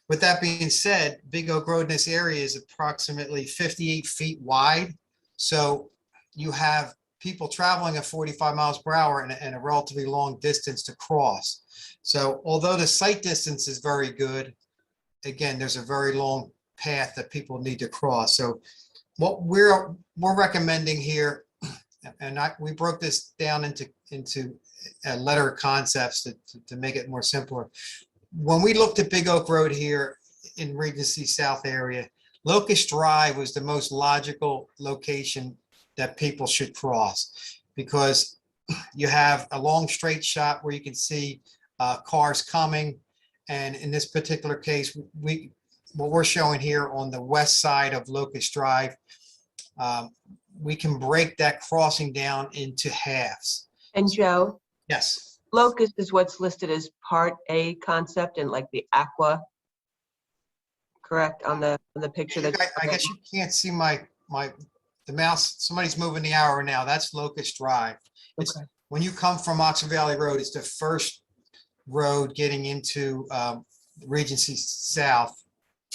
With that being said, Big Oak Road in this area is approximately 58 feet wide. So you have people traveling at 45 miles per hour and a relatively long distance to cross. So although the sight distance is very good, again, there's a very long path that people need to cross. So what we're recommending here, and we broke this down into a letter of concepts to make it more simpler. When we looked at Big Oak Road here in Regency South area, Locust Drive was the most logical location that people should cross, because you have a long straight shot where you can see cars coming. And in this particular case, what we're showing here on the west side of Locust Drive, we can break that crossing down into halves. And Joe, Yes. Locust is what's listed as Part A concept and like the aqua, correct, on the picture that. I guess you can't see the mouse. Somebody's moving the arrow now. That's Locust Drive. It's Okay. when you come from Oxford Valley Road, it's the first road getting into Regency South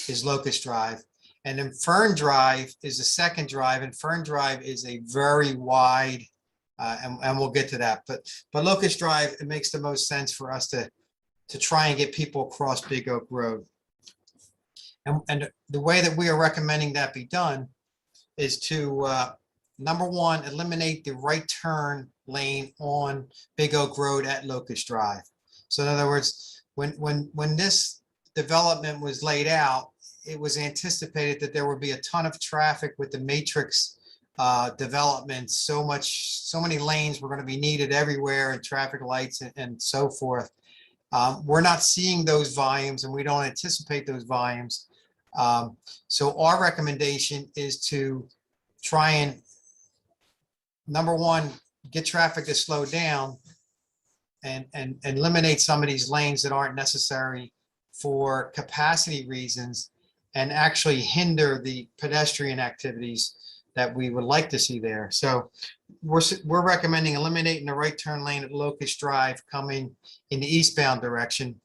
is Locust Drive. And then Fern Drive is the second drive, and Fern Drive is a very wide, and we'll get to that. But Locust Drive, it makes the most sense for us to try and get people across Big Oak Road. And the way that we are recommending that be done is to, number one, eliminate the right turn lane on Big Oak Road at Locust Drive. So in other words, when this development was laid out, it was anticipated that there would be a ton of traffic with the matrix development. So many lanes were going to be needed everywhere, and traffic lights and so forth. We're not seeing those volumes, and we don't anticipate those volumes. So our recommendation is to try and, number one, get traffic to slow down and eliminate some of these lanes that aren't necessary for capacity reasons, and actually hinder the pedestrian activities that we would like to see there. So we're recommending eliminating the right turn lane at Locust Drive coming in the eastbound direction.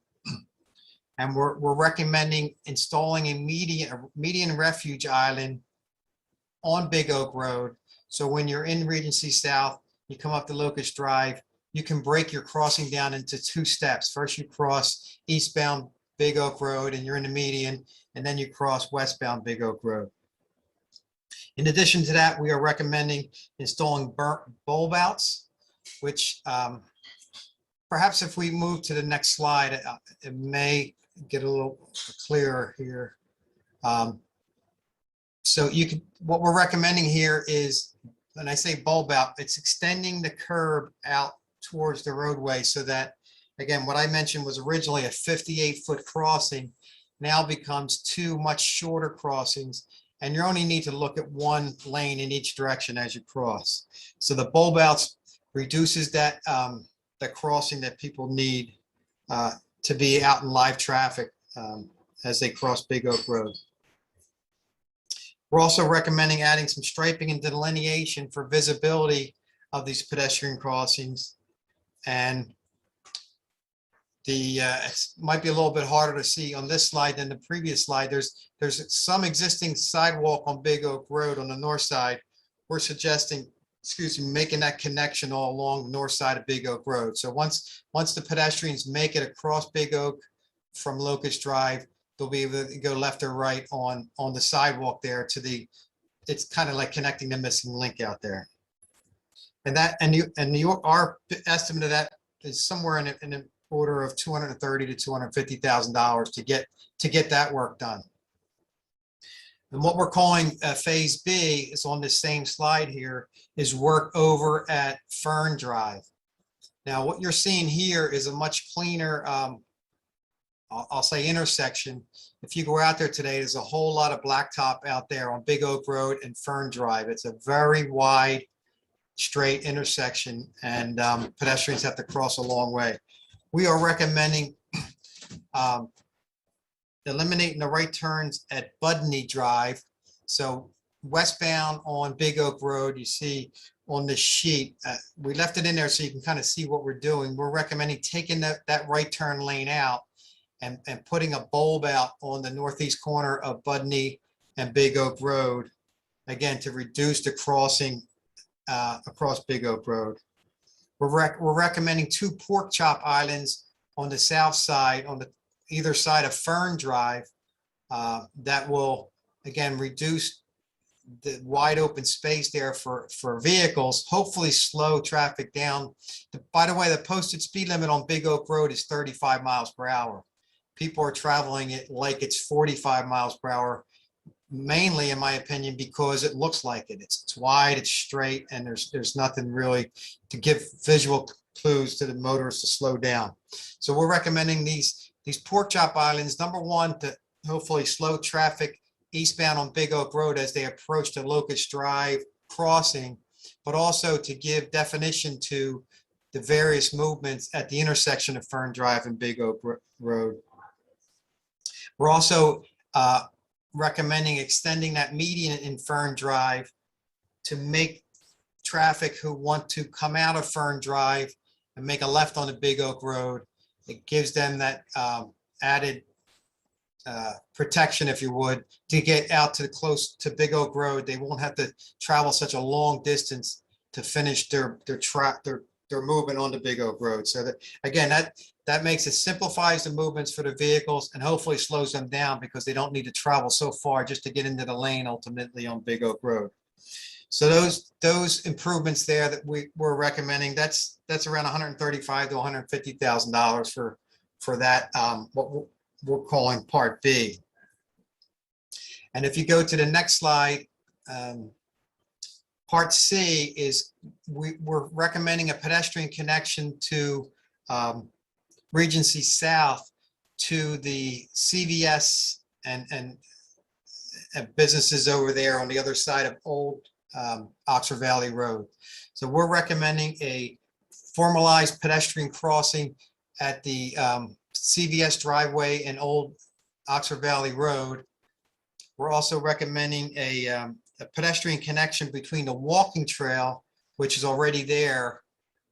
And we're recommending installing a median refuge island on Big Oak Road. So when you're in Regency South, you come up to Locust Drive, you can break your crossing down into two steps. First, you cross eastbound Big Oak Road and you're in the median, and then you cross westbound Big Oak Road. In addition to that, we are recommending installing bulb outs, which perhaps if we move to the next slide, it may get a little clearer here. So what we're recommending here is, when I say bulb out, it's extending the curb out towards the roadway so that, again, what I mentioned was originally a 58-foot crossing now becomes two much shorter crossings, and you only need to look at one lane in each direction as you cross. So the bulb outs reduces that the crossing that people need to be out in live traffic as they cross Big Oak Road. We're also recommending adding some striping and delineation for visibility of these pedestrian crossings. And it might be a little bit harder to see on this slide than the previous slide. There's some existing sidewalk on Big Oak Road on the north side. We're suggesting, making that connection all along the north side of Big Oak Road. So once the pedestrians make it across Big Oak from Locust Drive, they'll be able to go left or right on the sidewalk there to it's kind of like connecting the missing link out there. And our estimate of that is somewhere in the order of $230,000 to $250,000 to get that work done. And what we're calling Phase B is on this same slide here, is work over at Fern Drive. Now, what you're seeing here is a much cleaner, I'll say, intersection. If you go out there today, there's a whole lot of blacktop out there on Big Oak Road and Fern Drive. It's a very wide, straight intersection, and pedestrians have to cross a long way. We are recommending eliminating the right turns at Budney Drive. So westbound on Big Oak Road, you see on the sheet, we left it in there so you can kind of see what we're doing. We're recommending taking that right turn lane out and putting a bulb out on the northeast corner of Budney and Big Oak Road, again, to reduce the crossing across Big Oak Road. We're recommending two pork chop islands on the south side, on either side of Fern Drive, that will, again, reduce the wide open space there for vehicles, hopefully slow traffic down. By the way, the posted speed limit on Big Oak Road is 35 miles per hour. People are traveling it like it's 45 miles per hour, mainly, in my opinion, because it looks like it. It's wide, it's straight, and there's nothing really to give visual clues to the motorists to slow down. So we're recommending these pork chop islands, number one, to hopefully slow traffic eastbound on Big Oak Road as they approach the Locust Drive crossing, but also to give definition to the various movements at the intersection of Fern Drive and Big Oak Road. We're also recommending extending that median in Fern Drive to make traffic who want to come out of Fern Drive and make a left on the Big Oak Road. It gives them that added protection, if you would, to get out to close to Big Oak Road. They won't have to travel such a long distance to finish their movement on the Big Oak Road. So that, again, that makes it simplifies the movements for the vehicles and hopefully slows them down because they don't need to travel so far just to get into the lane ultimately on Big Oak Road. So those improvements there that we're recommending, that's around $135,000 to $150,000 for that, what we're calling Part B. And if you go to the next slide, Part C is we're recommending a pedestrian connection to Regency South to the CVS and businesses over there on the other side of Old Oxford Valley Road. So we're recommending a formalized pedestrian crossing at the CVS driveway and Old Oxford Valley Road. We're also recommending a pedestrian connection between the walking trail, which is already there,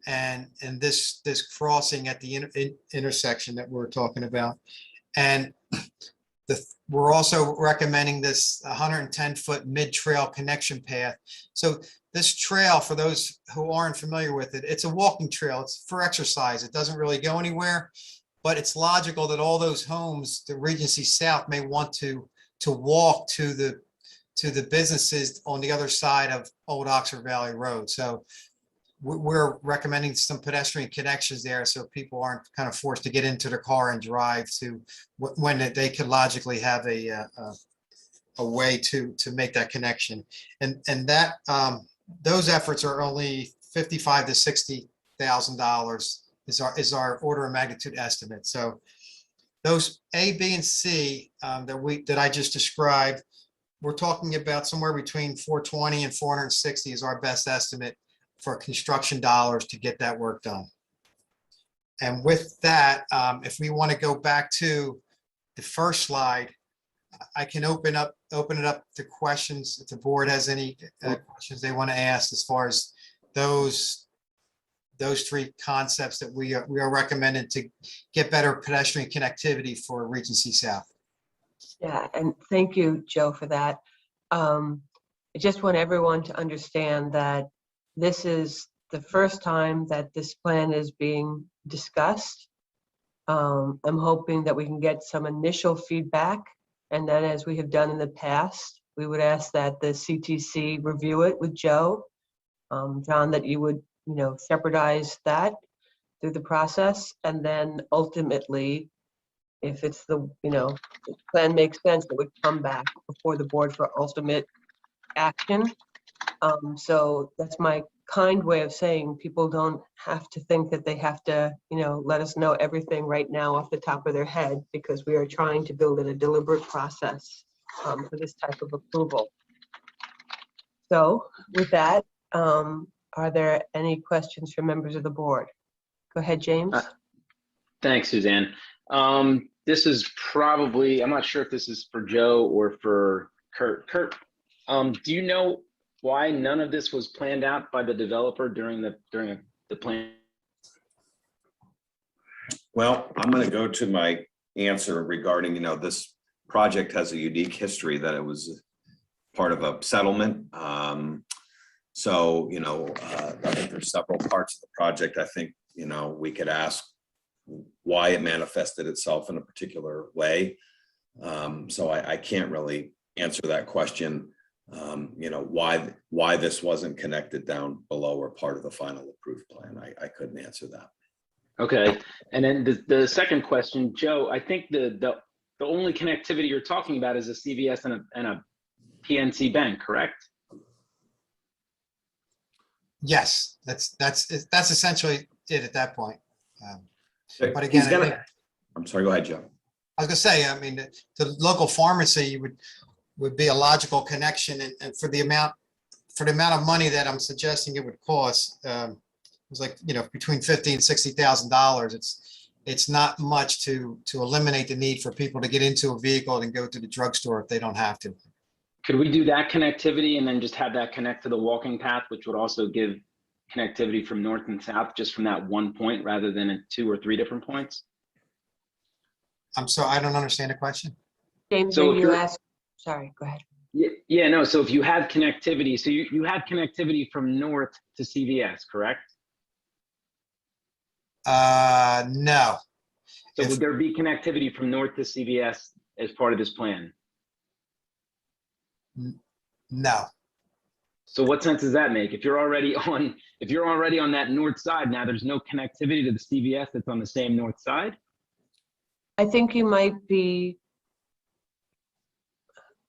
and this crossing at the intersection that we're talking about. And we're also recommending this 110-foot mid-trail connection path. So this trail, for those who aren't familiar with it, it's a walking trail. It's for exercise. It doesn't really go anywhere, but it's logical that all those homes, the Regency South, may want to walk to the businesses on the other side of Old Oxford Valley Road. So we're recommending some pedestrian connections there so people aren't kind of forced to get into their car and drive to when they could logically have a way to make that connection. And that those efforts are only $55,000 to $60,000 is our order of magnitude estimate. So those A, B, and C that I just described, we're talking about somewhere between 420 and 460 is our best estimate for construction dollars to get that work done. And with that, if we want to go back to the first slide, I can open it up to questions if the board has any questions they want to ask as far as those three concepts that we are recommending to get better pedestrian connectivity for Regency South. Yeah, and thank you, Joe, for that. I just want everyone to understand that this is the first time that this plan is being discussed. I'm hoping that we can get some initial feedback, and then as we have done in the past, we would ask that the CTC review it with Joe. John, that you would, shepherdize that through the process, and then ultimately, if it's the plan makes sense, it would come back before the board for ultimate action. So that's my kind way of saying people don't have to think that they have to, let us know everything right now off the top of their head, because we are trying to build in a deliberate process for this type of approval. So with that, are there any questions from members of the board? Go ahead, James. Thanks, Suzanne. This is probably, I'm not sure if this is for Joe or for Kurt. Kurt, do you know why none of this was planned out by the developer during the plan? Well, I'm going to go to my answer regarding, this project has a unique history that it was part of a settlement. So, I think there's several parts of the project. I think, we could ask why it manifested itself in a particular way. So I can't really answer that question. Why this wasn't connected down below or part of the final approved plan. I couldn't answer that. Okay. And then the second question, Joe, I think the only connectivity you're talking about is a CVS and a PNC Bank, correct? Yes, that's essentially it at that point. But again, I'm sorry, go ahead, Joe. I was gonna say, the local pharmacy would be a logical connection, and for the amount of money that I'm suggesting it would cost, it's like, between $50,000 and $60,000. It's not much to eliminate the need for people to get into a vehicle and go to the drugstore if they don't have to. Could we do that connectivity and then just have that connect to the walking path, which would also give connectivity from north and south just from that one point rather than at 2 or 3 different points? I'm sorry, I don't understand the question. James, So when if you you're- ask, sorry, go ahead. Yeah, no, so if you have connectivity, so you have connectivity from north to CVS, correct? No, So If- would there be connectivity from north to CVS as part of this plan? no. So what sense does that make? If you're already on that north side, now there's no connectivity to the CVS that's on the same north side? I think you might be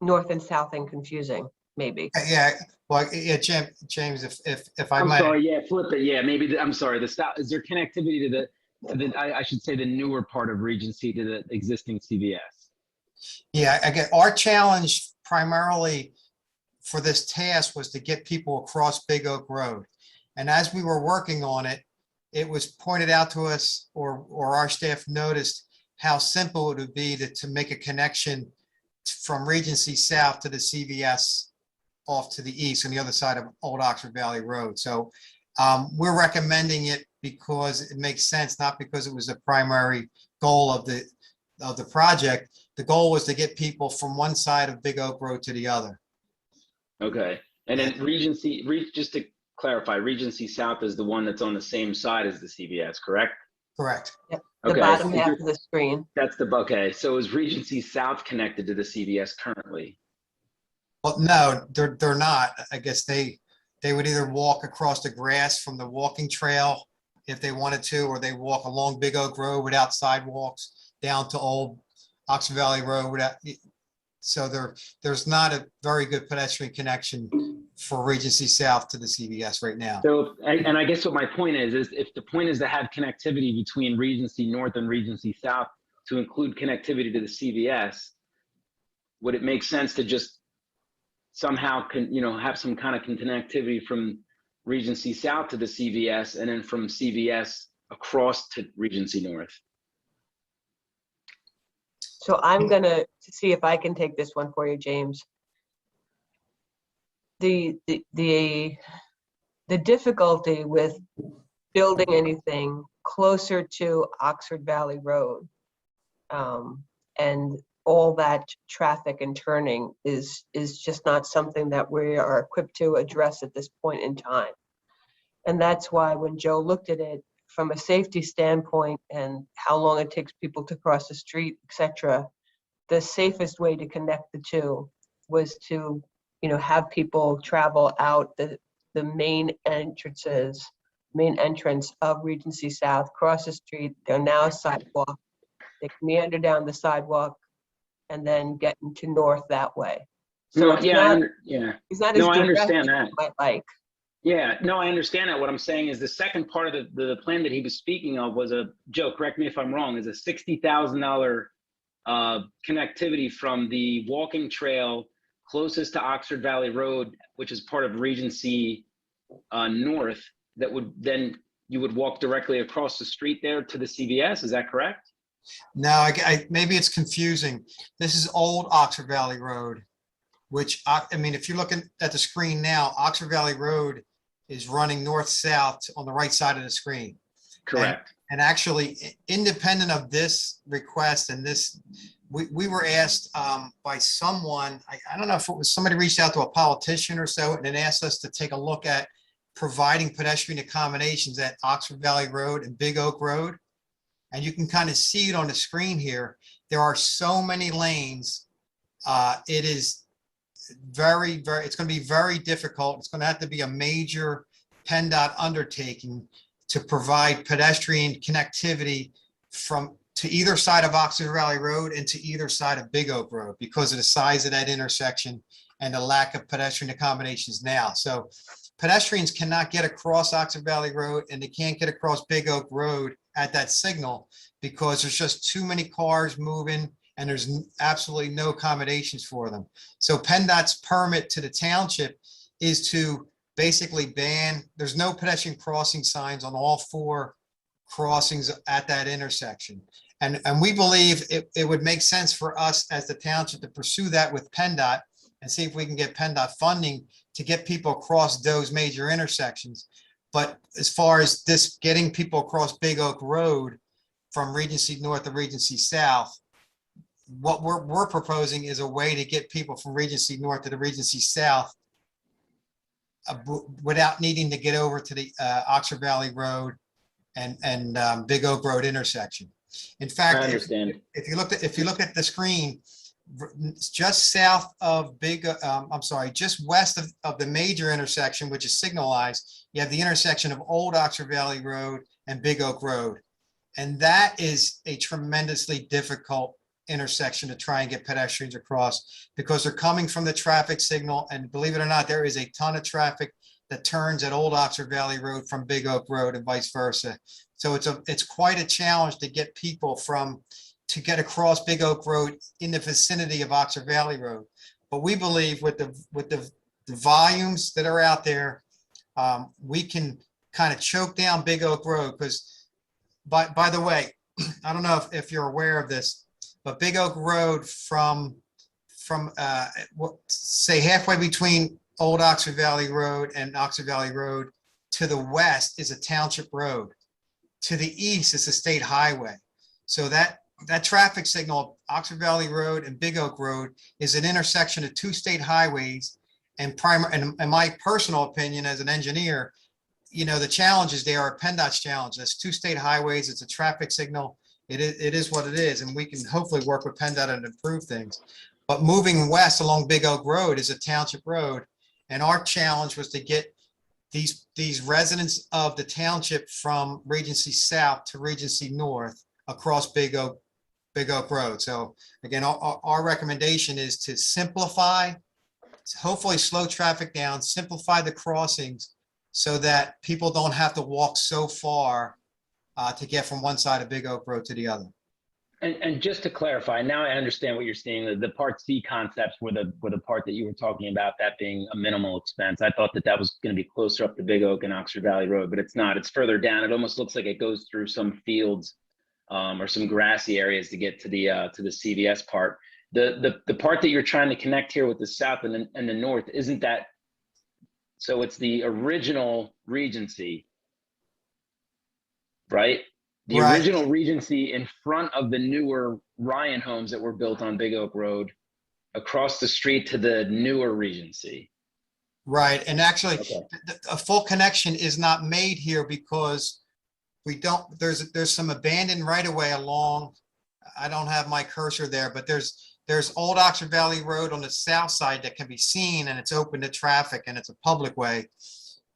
north and south and confusing, maybe. Yeah, well, yeah, James, if I I'm might. sorry, yeah, flip it. Yeah, maybe, I'm sorry, the south, is there connectivity to I should say the newer part of Regency to the existing CVS? Yeah, again, our challenge primarily for this task was to get people across Big Oak Road. And as we were working on it, it was pointed out to us, or our staff noticed how simple it would be to make a connection from Regency South to the CVS off to the east on the other side of Old Oxford Valley Road. So we're recommending it because it makes sense, not because it was a primary goal of the project. The goal was to get people from one side of Big Oak Road to the other. Okay, and then Regency, just to clarify, Regency South is the one that's on the same side as the CVS, correct? Correct. Yep. The Okay, bottom so half of the screen. That's okay. So is Regency South connected to the CVS currently? Well, no, they're not. I guess they would either walk across the grass from the walking trail if they wanted to, or they walk along Big Oak Road without sidewalks down to Old Oxford Valley Road without. So there's not a very good pedestrian connection for Regency South to the CVS right now. So, and I guess what my point is if the point is to have connectivity between Regency North and Regency South to include connectivity to the CVS, would it make sense to just somehow have some kind of connectivity from Regency South to the CVS and then from CVS across to Regency North? So I'm gonna see if I can take this one for you, James. The difficulty with building anything closer to Oxford Valley Road and all that traffic and turning is just not something that we are equipped to address at this point in time. And that's why when Joe looked at it from a safety standpoint and how long it takes people to cross the street, etc., the safest way to connect the two was to, have people travel out the main entrance of Regency South, cross the street. They're now a sidewalk. They meander down the sidewalk and then get into north that way. So No, it's yeah, it's not no, as I direct understand as that. you might like. Yeah, no, I understand that. What I'm saying is the second part of the plan that he was speaking of was Joe, correct me if I'm wrong, is a $60,000 connectivity from the walking trail closest to Oxford Valley Road, which is part of Regency North, that would then you would walk directly across the street there to the CVS. Is that correct? No, maybe it's confusing. This is Old Oxford Valley Road, which I mean, if you're looking at the screen now, Oxford Valley Road is running north-south on the right side of the screen. Correct. And actually, independent of this request and this, we were asked by someone, I don't know if it was somebody reached out to a politician or so, and then asked us to take a look at providing pedestrian accommodations at Oxford Valley Road and Big Oak Road. And you can kind of see it on the screen here. There are so many lanes. It is very, it's going to be very difficult. It's going to have to be a major PennDOT undertaking to provide pedestrian connectivity to either side of Oxford Valley Road and to either side of Big Oak Road because of the size of that intersection and the lack of pedestrian accommodations now. So pedestrians cannot get across Oxford Valley Road and they can't get across Big Oak Road at that signal because there's just too many cars moving and there's absolutely no accommodations for them. So PennDOT's permit to the township is to basically ban, there's no pedestrian crossing signs on all 4 crossings at that intersection. And we believe it would make sense for us as the township to pursue that with PennDOT and see if we can get PennDOT funding to get people across those major intersections. But as far as this getting people across Big Oak Road from Regency North to Regency South, what we're proposing is a way to get people from Regency North to the Regency South without needing to get over to the Oxford Valley Road and Big Oak Road intersection. In fact, I understand. if you look at the screen, just south of just west of the major intersection, which is signalized, you have the intersection of Old Oxford Valley Road and Big Oak Road. And that is a tremendously difficult intersection to try and get pedestrians across because they're coming from the traffic signal. And believe it or not, there is a ton of traffic that turns at Old Oxford Valley Road from Big Oak Road and vice versa. So it's quite a challenge to get people to get across Big Oak Road in the vicinity of Oxford Valley Road. But we believe with the volumes that are out there, we can kind of choke down Big Oak Road because, by the way, I don't know if you're aware of this, but Big Oak Road from say halfway between Old Oxford Valley Road and Oxford Valley Road to the west is a township road. To the east is a state highway. So that traffic signal, Oxford Valley Road and Big Oak Road, is an intersection of 2 state highways. And my personal opinion as an engineer, the challenges there are PennDOT's challenge. There's 2 state highways. It's a traffic signal. It is what it is. And we can hopefully work with PennDOT and improve things. But moving west along Big Oak Road is a township road. And our challenge was to get these residents of the township from Regency South to Regency North across Big Oak Road. So again, our recommendation is to simplify, hopefully slow traffic down, simplify the crossings so that people don't have to walk so far to get from one side of Big Oak Road to the other. And just to clarify, now I understand what you're saying. The Part C concepts were the part that you were talking about, that being a minimal expense. I thought that was going to be closer up to Big Oak and Oxford Valley Road, but it's not. It's further down. It almost looks like it goes through some fields or some grassy areas to get to the CVS part. The part that you're trying to connect here with the south and the north, isn't that? So it's the original Regency, right? The original Regency in front of the newer Ryan homes that were built on Big Oak Road, across the street to the newer Regency. Right, and actually, a full connection is not made here because there's some abandoned right-of-way along, I don't have my cursor there, but there's Old Oxford Valley Road on the south side that can be seen, and it's open to traffic, and it's a public way.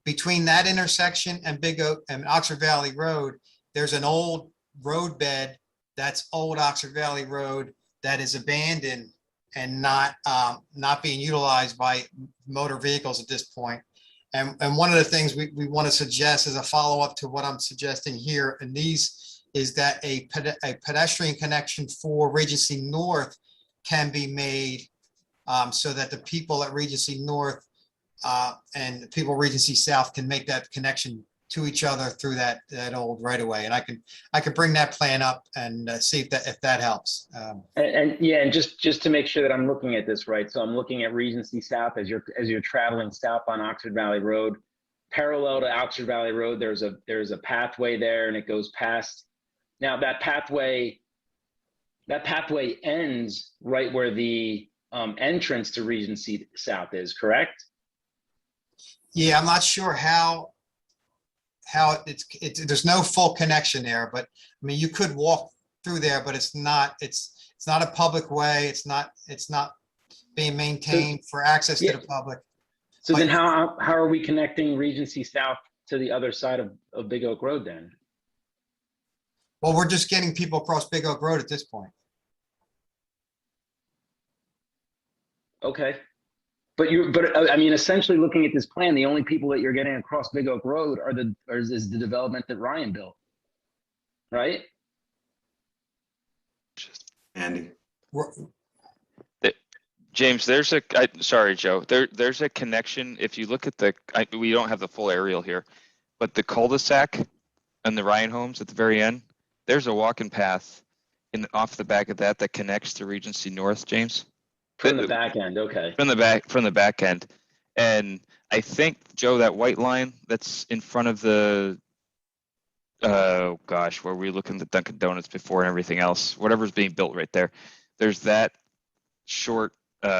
Between that intersection and Big Oak and Oxford Valley Road, there's an old roadbed that's Old Oxford Valley Road that is abandoned and not being utilized by motor vehicles at this point. And one of the things we want to suggest as a follow-up to what I'm suggesting here, and these is that a pedestrian connection for Regency North can be made so that the people at Regency North and the people Regency South can make that connection to each other through that old right of way. And I could bring that plan up and see if that helps. And just to make sure that I'm looking at this right. So I'm looking at Regency South as you're traveling south on Oxford Valley Road, parallel to Oxford Valley Road. There's a pathway there, and it goes past. Now that pathway ends right where the entrance to Regency South is, correct? Yeah, I'm not sure how there's no full connection there, but I mean, you could walk through there, but it's not a public way. It's not being maintained for access to the public. So then how are we connecting Regency South to the other side of Big Oak Road then? Well, we're just getting people across Big Oak Road at this point. Okay. But I mean, essentially looking at this plan, the only people that you're getting across Big Oak Road is the development that Ryan built, right? Andy. James, sorry, Joe, there's a connection. If you look at we don't have the full aerial here, but the cul-de-sac and the Ryan homes at the very end, there's a walking path off the back of that connects to Regency North, James. From the back end, okay. From the back end. And I think, Joe, that white line that's in front of the, where we look at the Dunkin' Donuts before and everything else, whatever's being built right there, there's that short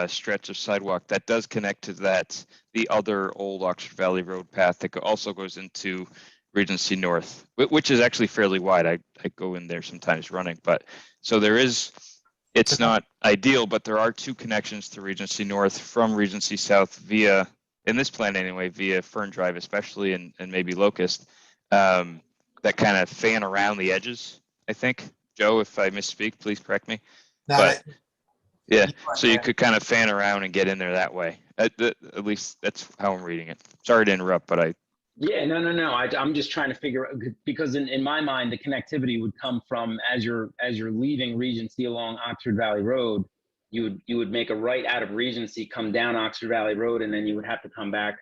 stretch of sidewalk that does connect to the other old Oxford Valley Road path that also goes into Regency North, which is actually fairly wide. I go in there sometimes running, but so it's not ideal, but there are two connections to Regency North from Regency South via, in this plan anyway, via Fern Drive especially, and maybe Locust, that kind of fan around the edges, I think. Joe, if I misspeak, please correct me. No, But yeah, so you could kind of fan around and get in there that way. At least that's how I'm reading it. Sorry to interrupt, but Yeah, no. I'm just trying to figure out, because in my mind, the connectivity would come from as you're leaving Regency along Oxford Valley Road, you would make a right out of Regency, come down Oxford Valley Road, and then you would have to come back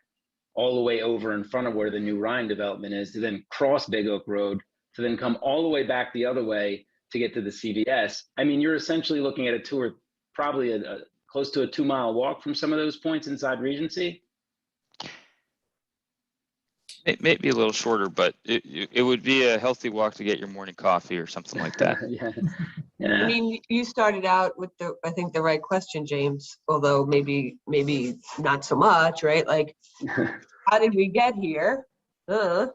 all the way over in front of where the new Ryan development is, to then cross Big Oak Road, to then come all the way back the other way to get to the CVS. I mean, you're essentially looking at probably a close to a 2-mile walk from some of those points inside Regency. it may be a little shorter, but it would be a healthy walk to get your morning coffee or something like that. Yeah. I mean, you started out with I think the right question, James, although maybe not so much, right? Like, how did we get here? But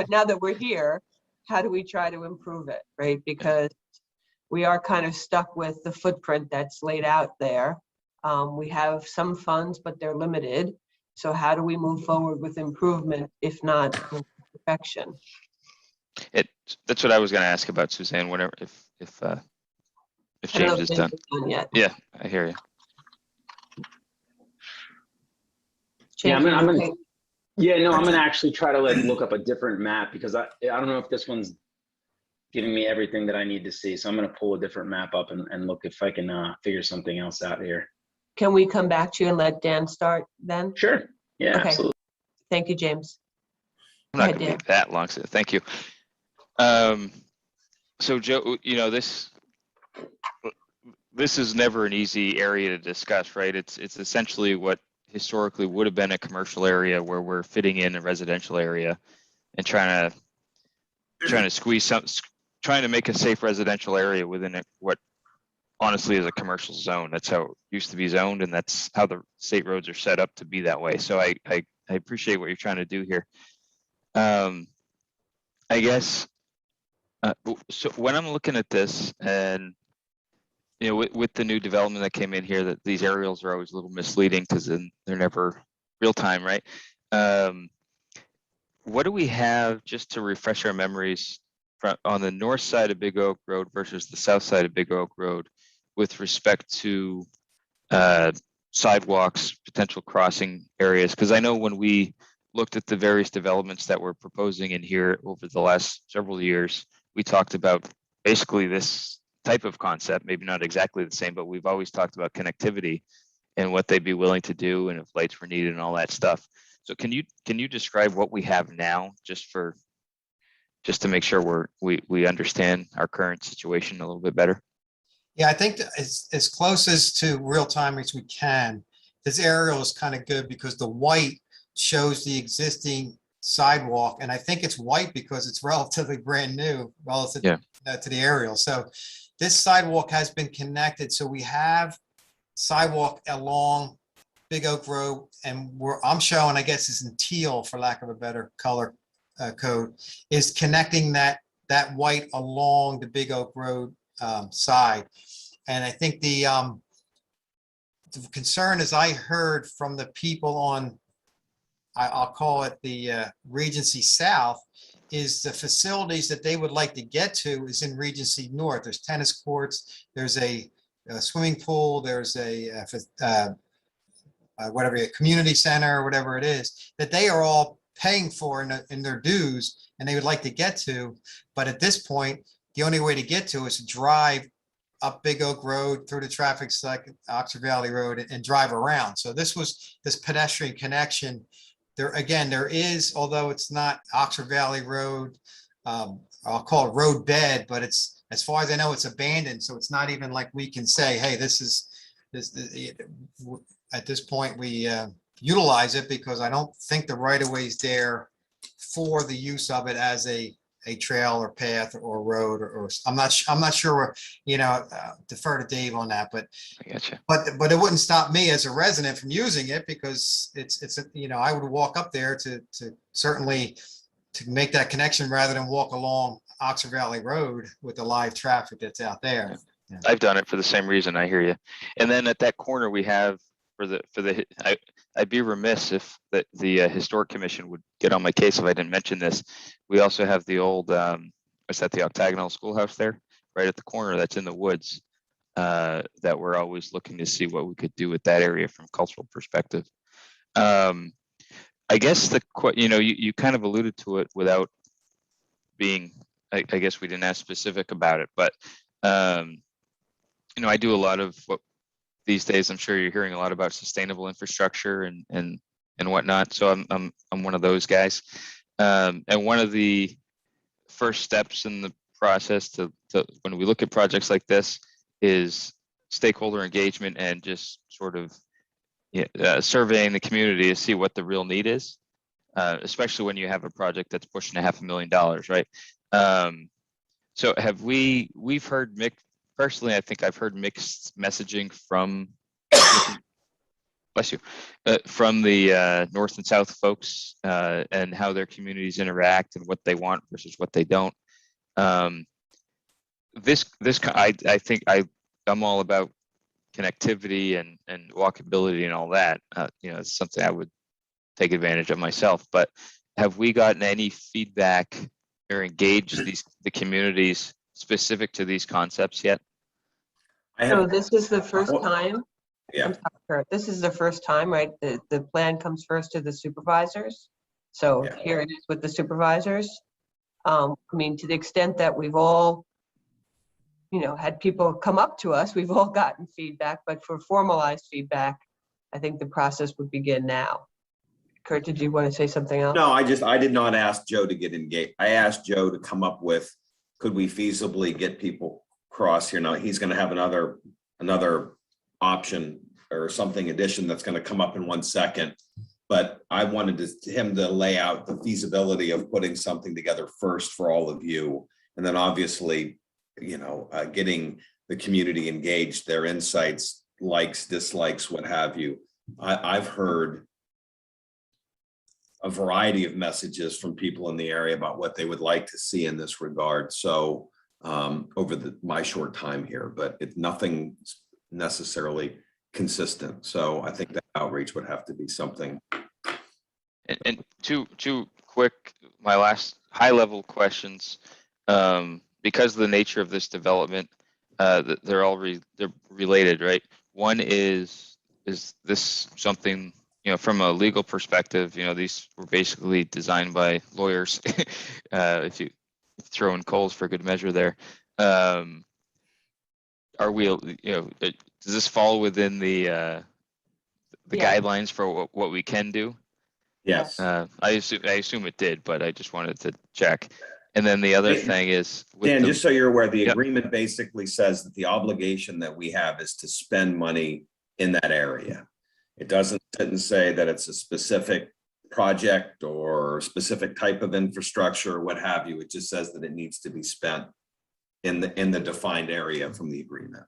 now that we're here, how do we try to improve it, right? Because we are kind of stuck with the footprint that's laid out there. We have some funds, but they're limited. So how do we move forward with improvement, if not perfection? That's what I was going to ask about, Suzanne. Whenever, if James is done. Yet. Yeah, I hear you. Yeah, I'm gonna actually try to look up a different map, because I don't know if this one's giving me everything that I need to see. So I'm gonna pull a different map up and look if I can figure something else out here. Can we come back to you and let Dan start then? Sure. Yeah, okay. Absolutely. Thank you, James. I'm not going to be that long, so thank you. So Joe, this is never an easy area to discuss, right? It's essentially what historically would have been a commercial area where we're fitting in a residential area and trying to squeeze trying to make a safe residential area within it, what honestly is a commercial zone. That's how it used to be zoned, and that's how the state roads are set up to be that way. So I appreciate what you're trying to do here. I guess, so when I'm looking at this, and with the new development that came in here, that these aerials are always a little misleading because then they're never real time, right? What do we have, just to refresh our memories, on the north side of Big Oak Road versus the south side of Big Oak Road with respect to sidewalks, potential crossing areas? Because I know when we looked at the various developments that we're proposing in here over the last several years, we talked about basically this type of concept, maybe not exactly the same, but we've always talked about connectivity and what they'd be willing to do and if lights were needed and all that stuff. So can you describe what we have now, just to make sure we understand our current situation a little bit better? Yeah, I think as close as to real time as we can. This aerial is kind of good because the white shows the existing sidewalk, and I think it's white because it's relatively brand new relative to the aerial. So this sidewalk has been connected. So we have sidewalk along Big Oak Road, and I'm showing, I guess it's in teal for lack of a better color code, is connecting that white along the Big Oak Road side. And I think the concern, as I heard from the people on, I'll call it the Regency South, is the facilities that they would like to get to is in Regency North. There's tennis courts, there's a swimming pool, there's a community center or whatever it is, that they are all paying for in their dues, and they would like to get to. But at this point, the only way to get to is to drive up Big Oak Road through the traffic cycle, Oxford Valley Road, and drive around. So this pedestrian connection. There again, there is, although it's not Oxford Valley Road, I'll call it road bed, but it's, as far as I know, it's abandoned. So it's not even like we can say, hey, this at this point, we utilize it because I don't think the right of way is there for the use of it as a trail or path or road, or I'm not sure, defer to Dave on that, but I gotcha. but it wouldn't stop me as a resident from using it because it's I would walk up there to certainly to make that connection rather than walk along Oxford Valley Road with the live traffic that's out there. Yeah. I've done it for the same reason. I hear you. And then at that corner we have I'd be remiss if the Historic Commission would get on my case if I didn't mention this. We also have the old, what's that, the octagonal schoolhouse there, right at the corner that's in the woods, that we're always looking to see what we could do with that area from a cultural perspective. I guess you kind of alluded to it without being, I guess we didn't ask specific about it, but I do a lot of what these days, I'm sure you're hearing a lot about sustainable infrastructure and whatnot. So I'm one of those guys. And one of the first steps in the process to when we look at projects like this is stakeholder engagement and just sort of surveying the community to see what the real need is, especially when you have a project that's pushing $500,000, right? So we've heard personally, I think I've heard mixed messaging from, bless you, from the North and South folks and how their communities interact and what they want versus what they don't. I think I'm all about connectivity and walkability and all that. It's something I would take advantage of myself. But have we gotten any feedback or engaged the communities specific to these concepts yet? So this is the first time. Yeah. I'm sorry, Kurt, this is the first time, right? The plan comes first to the supervisors. So Yeah. here it is with the supervisors. To the extent that we've all, had people come up to us, we've all gotten feedback, but for formalized feedback, I think the process would begin now. Kurt, did you want to say something else? No, I did not ask Joe to get engaged. I asked Joe to come up with, could we feasibly get people across here? Now he's going to have another option or something addition that's going to come up in 1 second. But I wanted him to lay out the feasibility of putting something together first for all of you. And then obviously, getting the community engaged, their insights, likes, dislikes, what have you. I've heard a variety of messages from people in the area about what they would like to see in this regard. So over my short time here, but nothing necessarily consistent. So I think that outreach would have to be something. And two quick, my last high level questions, because of the nature of this development, they're related, right? One is this something, from a legal perspective, these were basically designed by lawyers, if you throw in coals for good measure there. Are we, does this fall within the guidelines for what we can do? Yes. I assume it did, but I just wanted to check. And then the other thing is, Dan, just so you're aware, the agreement basically says that the obligation that we have is to spend money in that area. It doesn't sit and say that it's a specific project or specific type of infrastructure or what have you. It just says that it needs to be spent in the defined area from the agreement.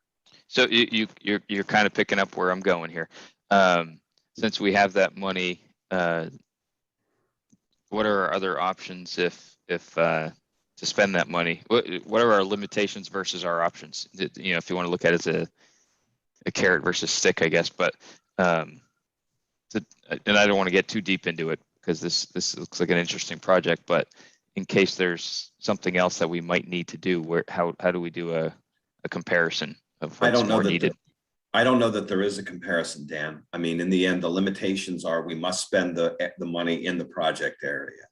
So you're kind of picking up where I'm going here. Since we have that money, what are our other options if to spend that money? What are our limitations versus our options? If you want to look at it as a carrot versus stick, I guess. But and I don't want to get too deep into it because this looks like an interesting project. But in case there's something else that we might need to do, how do we do a comparison of what's more needed? I don't know that there is a comparison, Dan. I mean, in the end, the limitations are we must spend the money in the project area.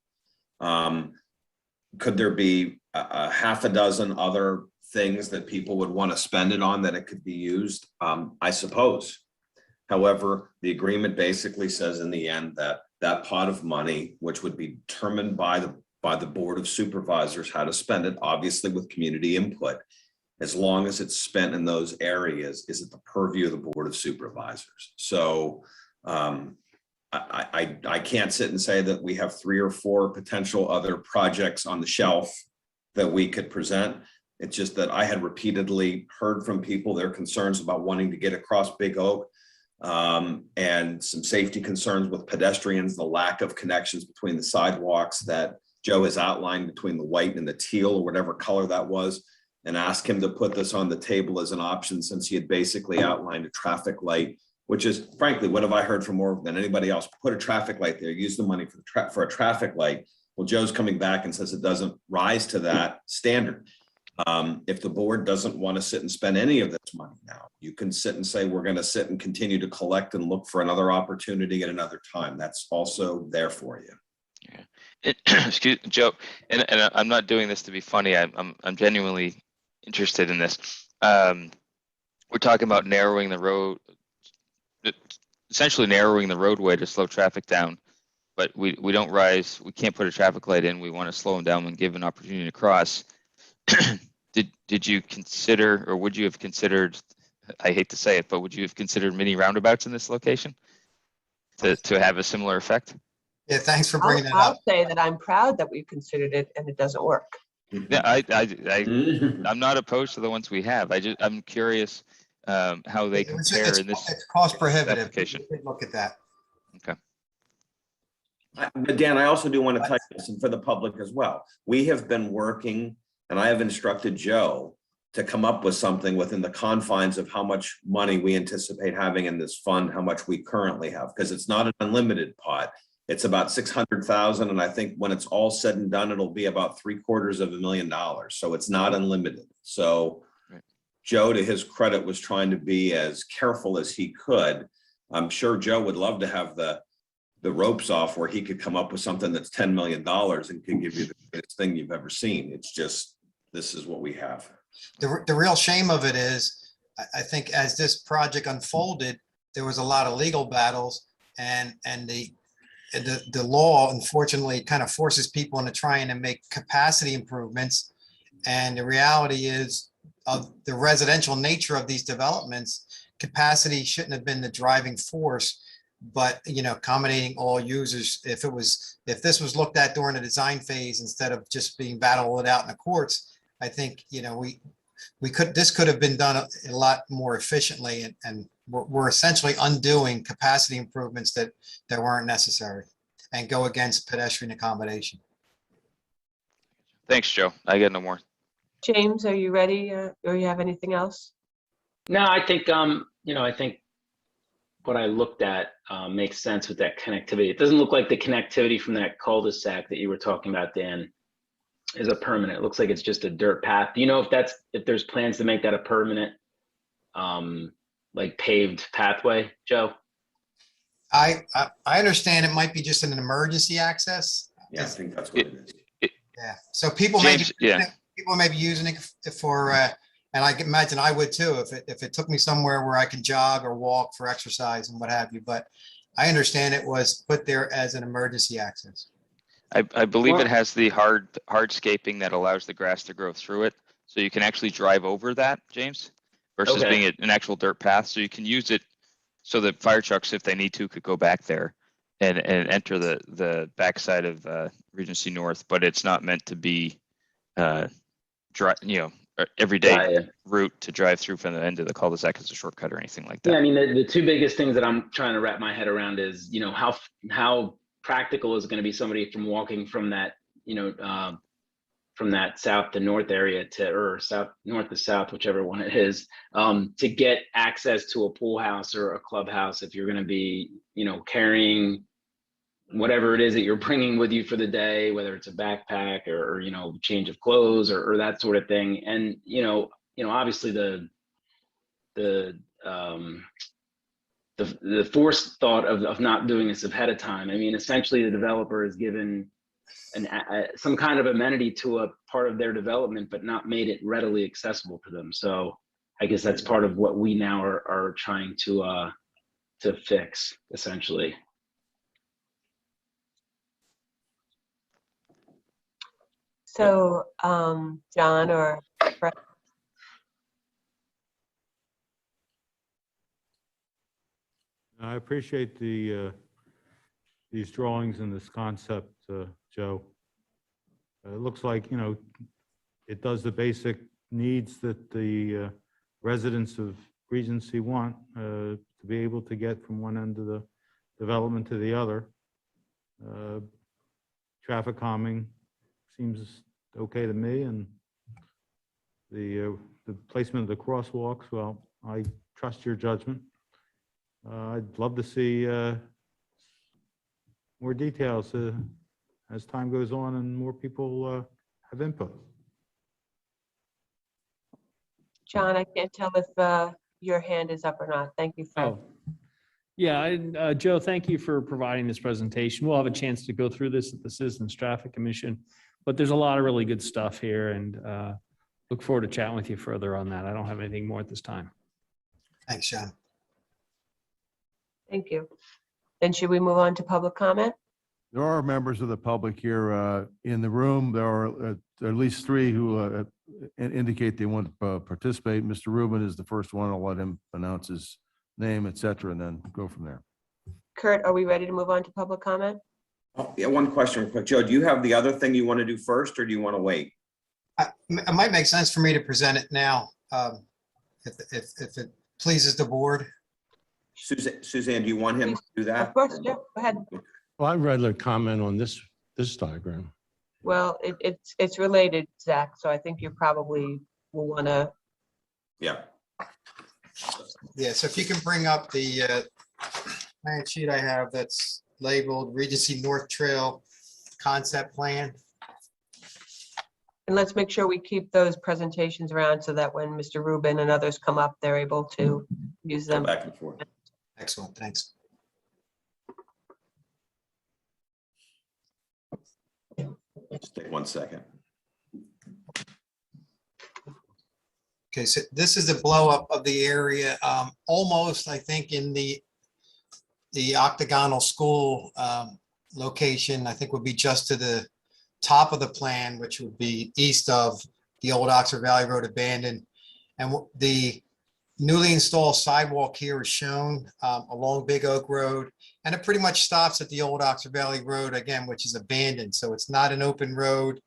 Could there be a half a dozen other things that people would want to spend it on that it could be used, I suppose. However, the agreement basically says in the end that that pot of money, which would be determined by the Board of Supervisors how to spend it, obviously with community input, as long as it's spent in those areas, is at the purview of the Board of Supervisors. So I can't sit and say that we have 3 or 4 potential other projects on the shelf that we could present. It's just that I had repeatedly heard from people their concerns about wanting to get across Big Oak, and some safety concerns with pedestrians, the lack of connections between the sidewalks that Joe has outlined between the white and the teal or whatever color that was, and ask him to put this on the table as an option since he had basically outlined a traffic light, which is frankly, what have I heard from more than anybody else? Put a traffic light there, use the money for a traffic light. Well, Joe's coming back and says it doesn't rise to that standard. If the board doesn't want to sit and spend any of this money now, you can sit and say, we're going to sit and continue to collect and look for another opportunity at another time. That's also there for you. Yeah. Excuse Joe, and I'm not doing this to be funny. I'm genuinely interested in this. We're talking about narrowing the road, essentially narrowing the roadway to slow traffic down, but we don't rise. We can't put a traffic light in. We want to slow them down and give an opportunity to cross. Did you consider, or would you have considered, I hate to say it, but would you have considered mini roundabouts in this location to have a similar effect? Yeah, thanks for bringing that I'll up. say that I'm proud that we've considered it and it doesn't work. Yeah, I'm not opposed to the ones we have. I'm curious how they compare in this. It's cost prohibitive. application. We could look at that. Okay. But Dan, I also do want to touch this, and for the public as well. We have been working, and I have instructed Joe to come up with something within the confines of how much money we anticipate having in this fund, how much we currently have, because it's not an unlimited pot. It's about 600,000, and I think when it's all said and done, it'll be about $750,000. So it's not unlimited. So right. Joe, to his credit, was trying to be as careful as he could. I'm sure Joe would love to have the ropes off where he could come up with something that's $10 million and could give you the greatest thing you've ever seen. It's just, this is what we have. The real shame of it is, I think as this project unfolded, there was a lot of legal battles, and the law unfortunately kind of forces people into trying to make capacity improvements. And the reality is, of the residential nature of these developments, capacity shouldn't have been the driving force, but accommodating all users. If this was looked at during the design phase instead of just being battled out in the courts, I think this could have been done a lot more efficiently, and we're essentially undoing capacity improvements that weren't necessary and go against pedestrian accommodation. Thanks, Joe. I get no more. James, are you ready, or you have anything else? No, I think I think what I looked at makes sense with that connectivity. It doesn't look like the connectivity from that cul-de-sac that you were talking about, Dan, is a permanent. It looks like it's just a dirt path. Do you know if there's plans to make that a permanent, like paved pathway, Joe? I understand it might be just an emergency access. Yeah, I think that's what it is. Yeah. So people James, may be using it for, and I can imagine I would too, if it took me somewhere where I can jog or walk for exercise and what have you. But I understand it was put there as an emergency access. I believe it has the hardscaping that allows the grass to grow through it. So you can actually drive over that, James, versus being an actual dirt path. So you can use it so that fire trucks, if they need to, could go back there and enter the backside of Regency North, but it's not meant to be everyday route to drive through from the end of the cul-de-sac as a shortcut or anything like that. Yeah, I mean, the two biggest things that I'm trying to wrap my head around is, how practical is going to be somebody from walking from that, from that south to north area or north to south, whichever one it is, to get access to a pool house or a clubhouse if you're going to be, carrying whatever it is that you're bringing with you for the day, whether it's a backpack or change of clothes or that sort of thing. And obviously the forced thought of not doing this ahead of time. I mean, essentially the developer is given some kind of amenity to a part of their development, but not made it readily accessible to them. So I guess that's part of what we now are trying to fix, essentially. So, John or Brett? I appreciate these drawings and this concept, Joe. It looks like, it does the basic needs that the residents of Regency want to be able to get from one end of the development to the other. Traffic calming seems okay to me, and the placement of the crosswalks, well, I trust your judgment. I'd love to see more details as time goes on and more people have input. John, I can't tell if your hand is up or not. Thank you, Fred. Oh, yeah, Joe, thank you for providing this presentation. We'll have a chance to go through this at the Citizens Traffic Commission, but there's a lot of really good stuff here, and look forward to chatting with you further on that. I don't have anything more at this time. Thanks, John. Thank you. Then should we move on to public comment? There are members of the public here in the room. There are at least three who indicate they want to participate. Mr. Rubin is the first one. I'll let him announce his name, et cetera, and then go from there. Kurt, are we ready to move on to public comment? Oh, yeah, one question real quick. Joe, do you have the other thing you want to do first, or do you want to wait? It might make sense for me to present it now, if it pleases the board. Suzanne, do you want him to do that? Of course, yeah, go ahead. Well, I'd rather comment on this diagram. Well, it's related, Zach, so I think you probably will want to. Yeah. Yeah, so if you can bring up the plan sheet I have that's labeled Regency North Trail Concept Plan. And let's make sure we keep those presentations around so that when Mr. Rubin and others come up, they're able to use Go them. back and forth. Excellent, thanks. Just take 1 second. Okay, so this is a blow up of the area, almost, I think, in the octagonal school location, I think would be just to the top of the plan, which would be east of the old Oxford Valley Road abandoned. And the newly installed sidewalk here is shown along Big Oak Road, and it pretty much stops at the old Oxford Valley Road again, which is abandoned. So it's not an open road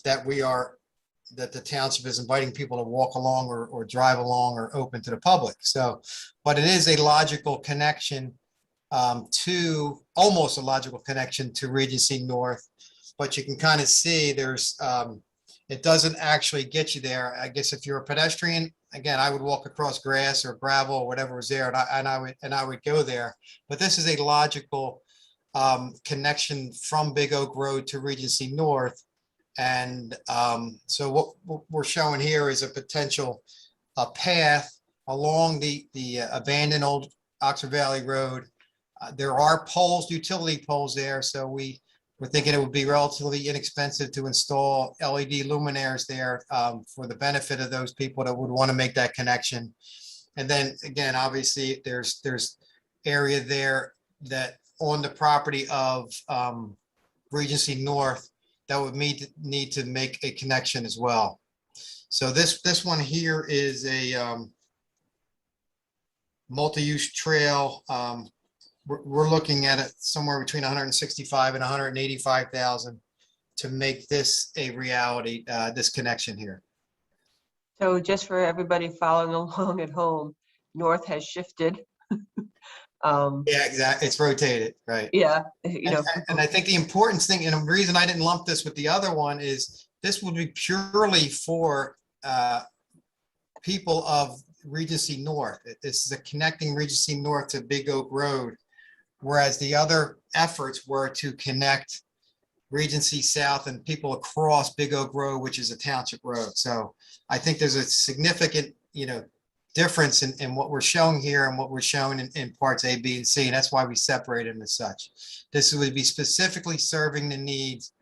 that the township is inviting people to walk along or drive along or open to the public. So, but it is a logical connection to, almost a logical connection to Regency North. But you can kind of see there's, it doesn't actually get you there. I guess if you're a pedestrian, again, I would walk across grass or gravel or whatever was there, and I would go there. But this is a logical connection from Big Oak Road to Regency North. And so what we're showing here is a potential path along the abandoned old Oxford Valley Road. There are poles, utility poles there, so we're thinking it would be relatively inexpensive to install LED luminaires there for the benefit of those people that would want to make that connection. And then again, obviously, there's area there that on the property of Regency North that would need to make a connection as well. So this one here is a multi-use trail. We're looking at it somewhere between 165 and 185,000 to make this a reality, this connection here. So just for everybody following along at home, North has shifted. Yeah, exactly. It's rotated, right? Yeah, and I think the important thing, and the reason I didn't lump this with the other one, is this would be purely for people of Regency North. This is a connecting Regency North to Big Oak Road, whereas the other efforts were to connect Regency South and people across Big Oak Road, which is a township road. So I think there's a significant, difference in what we're showing here and what we're showing in parts A, B, and C. And that's why we separate them as such. This would be specifically serving the needs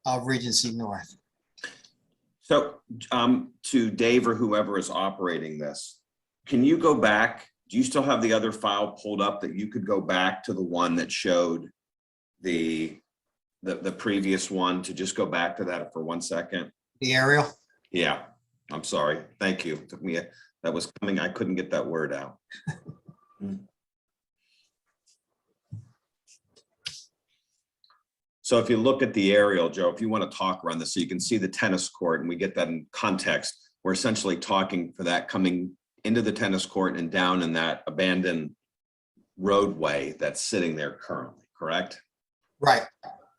of Regency North. So to Dave or whoever is operating this, can you go back? Do you still have the other file pulled up that you could go back to the one that showed the previous one, to just go back to that for 1 second? The aerial? Yeah, I'm sorry. Thank you. Took me, that was coming. I couldn't get that word out. So if you look at the aerial, Joe, if you want to talk around this, so you can see the tennis court and we get that in context, we're essentially talking for that coming into the tennis court and down in that abandoned roadway that's sitting there currently, correct? Right,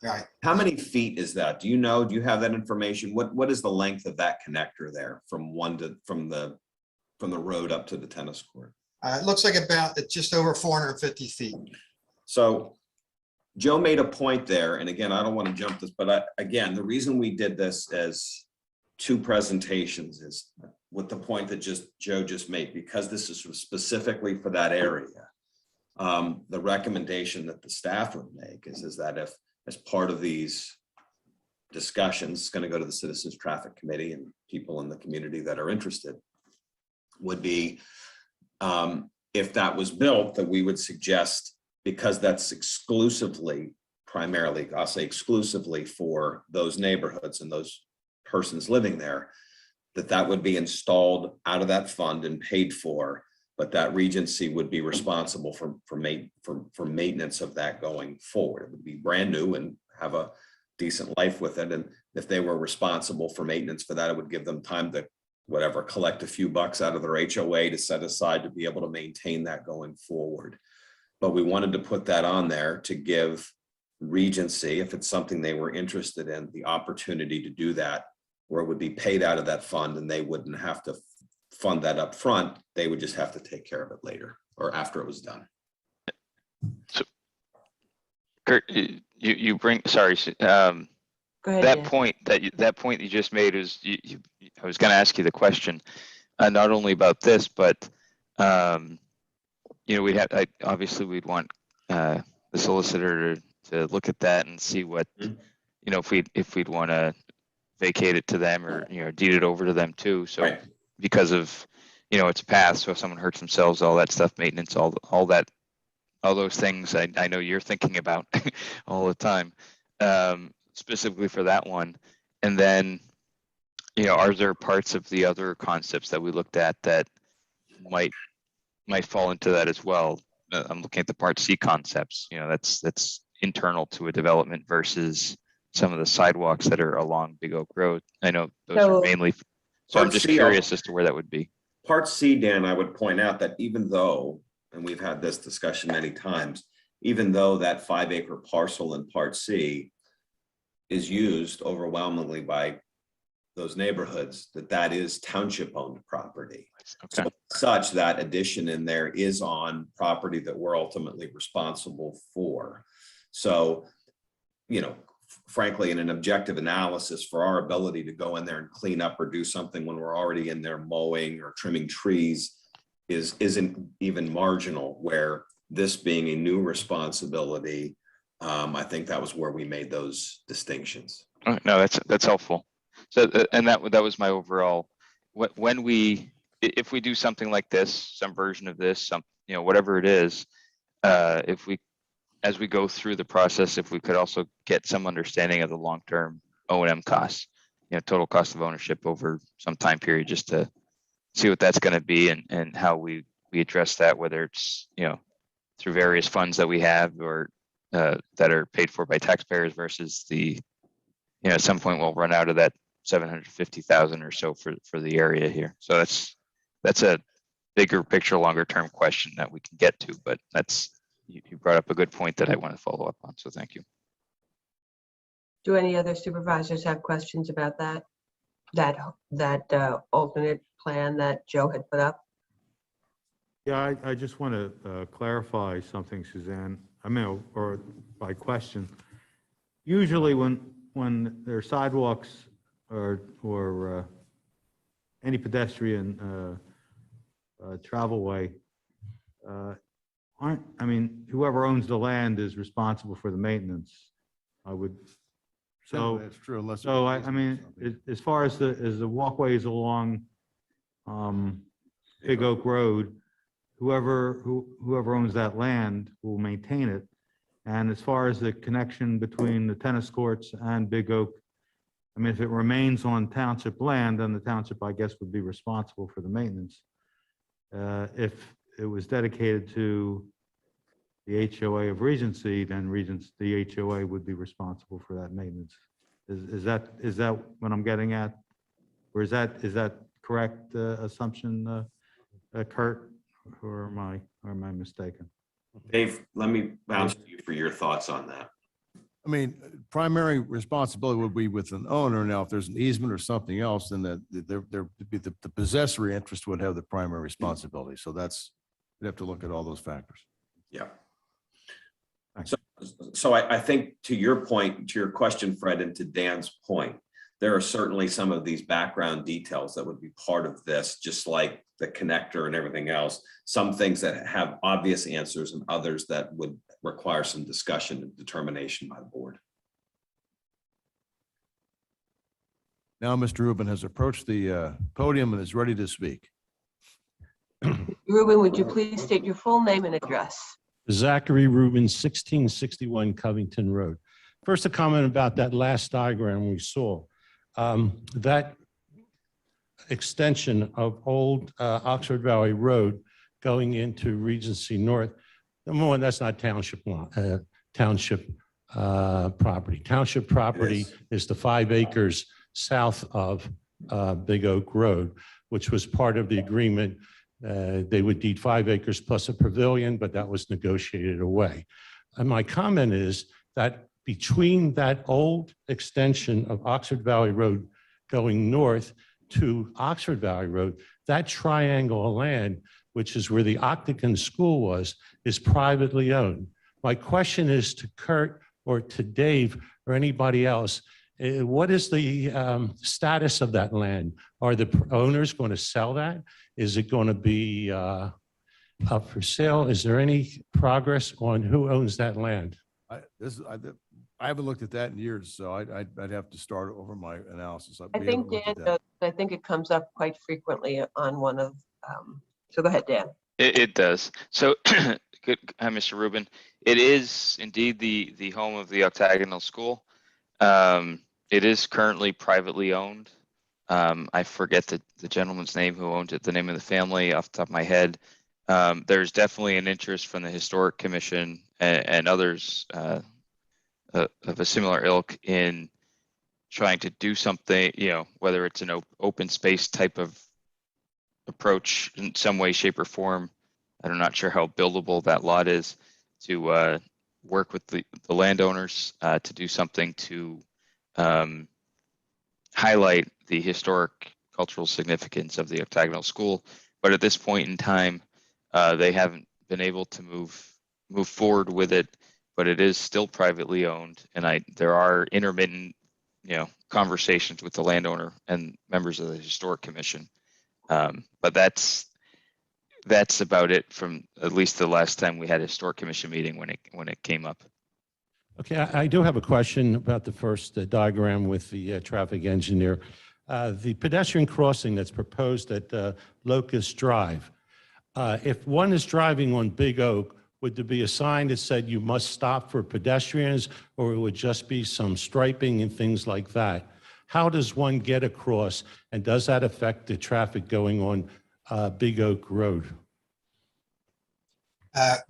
right. How many feet is that? Do you know? Do you have that information? What is the length of that connector there from the road up to the tennis court? It looks like it's just over 450 feet. So Joe made a point there, and again, I don't want to jump this, but again, the reason we did this as 2 presentations is with the point that Joe just made, because this is specifically for that area. The recommendation that the staff would make is that if, as part of these discussions, it's going to go to the Citizens Traffic Committee and people in the community that are interested, would be if that was built, that we would suggest, because that's primarily, I'll say exclusively for those neighborhoods and those persons living there, that would be installed out of that fund and paid for, but that Regency would be responsible for maintenance of that going forward. It would be brand new and have a decent life with it. And if they were responsible for maintenance for that, it would give them time to collect a few bucks out of their HOA to set aside to be able to maintain that going forward. But we wanted to put that on there to give Regency, if it's something they were interested in, the opportunity to do that, where it would be paid out of that fund and they wouldn't have to fund that up front. They would just have to take care of it later or after it was done. So, Kurt, you bring, sorry, Go ahead, that Dan. point you just made is, I was going to ask you the question, not only about this, but obviously we'd want the solicitor to look at that and see what, if we'd want to vacate it to them or, deed it over to them too. So Right. Because of, it's a path. So if someone hurts themselves, all that stuff, maintenance, all those things I know you're thinking about all the time, specifically for that one. And then, are there parts of the other concepts that we looked at that might fall into that as well? I'm looking at the Part C concepts, that's internal to a development versus some of the sidewalks that are along Big Oak Road. I know those are mainly, so I'm just curious as to where that would be. Part C, Dan, I would point out that even though, and we've had this discussion many times, even though that 5-acre parcel in Part C is used overwhelmingly by those neighborhoods, that is township owned property. Okay. So such that addition in there is on property that we're ultimately responsible for. So, frankly, in an objective analysis, for our ability to go in there and clean up or do something when we're already in there mowing or trimming trees isn't even marginal, where this being a new responsibility, I think that was where we made those distinctions. No, that's helpful. So, and that was my overall, if we do something like this, some version of this, whatever it is, as we go through the process, if we could also get some understanding of the long-term O&M costs, total cost of ownership over some time period, just to see what that's going to be and how we address that, whether it's, through various funds that we have or that are paid for by taxpayers versus the, at some point we'll run out of that 750,000 or so for the area here. So that's a bigger picture, longer term question that we can get to, but you brought up a good point that I want to follow up on. So thank you. Do any other supervisors have questions about that alternate plan that Joe had put up? Yeah, I just want to clarify something, Suzanne. Or by question. Usually when there are sidewalks or any pedestrian travelway, whoever owns the land is responsible for the maintenance. I would So, That's true, unless. so I mean, as far as the walkways along Big Oak Road, whoever owns that land will maintain it. And as far as the connection between the tennis courts and Big Oak, I mean, if it remains on township land, then the township, I guess, would be responsible for the maintenance. If it was dedicated to the HOA of Regency, then the HOA would be responsible for that maintenance. Is that what I'm getting at? Or is that correct assumption, Kurt? Or am I mistaken? Dave, let me bounce to you for your thoughts on that. I mean, primary responsibility would be with an owner. Now, if there's an easement or something else, then the possessory interest would have the primary responsibility. So you'd have to look at all those factors. Yeah. So I think to your point, to your question, Fred, and to Dan's point, there are certainly some of these background details that would be part of this, just like the connector and everything else. Some things that have obvious answers and others that would require some discussion and determination by the board. Now, Mr. Rubin has approached the podium and is ready to speak. Ruben, would you please state your full name and address? Zachary Rubin, 1661 Covington Road. First, a comment about that last diagram we saw. That extension of old Oxford Valley Road going into Regency North, number one, that's not township property. Township property is the 5 acres south of Big Oak Road, which was part of the agreement. They would deed 5 acres plus a pavilion, but that was negotiated away. And my comment is that between that old extension of Oxford Valley Road going north to Oxford Valley Road, that triangle of land, which is where the Octagon School was, is privately owned. My question is to Kurt or to Dave or anybody else, what is the status of that land? Are the owners going to sell that? Is it going to be up for sale? Is there any progress on who owns that land? I haven't looked at that in years, so I'd have to start over my analysis. I think Dan does. I think it comes up quite frequently on one of, so go ahead, Dan. It does. So, good, hi, Mr. Rubin. It is indeed the home of the Octagonal School. It is currently privately owned. I forget the gentleman's name who owns it, the name of the family off the top of my head. There's definitely an interest from the Historic Commission and others of a similar ilk in trying to do something, whether it's an open space type of approach in some way, shape, or form. I'm not sure how buildable that lot is, to work with the landowners to do something to highlight the historic cultural significance of the Octagonal School. But at this point in time, they haven't been able to move forward with it, but it is still privately owned. And there are intermittent, conversations with the landowner and members of the Historic Commission. But that's about it from at least the last time we had a Historic Commission meeting when it came up. Okay, I do have a question about the first diagram with the traffic engineer. The pedestrian crossing that's proposed at Locust Drive. If one is driving on Big Oak, would there be a sign that said you must stop for pedestrians, or it would just be some striping and things like that? How does one get across, and does that affect the traffic going on Big Oak Road?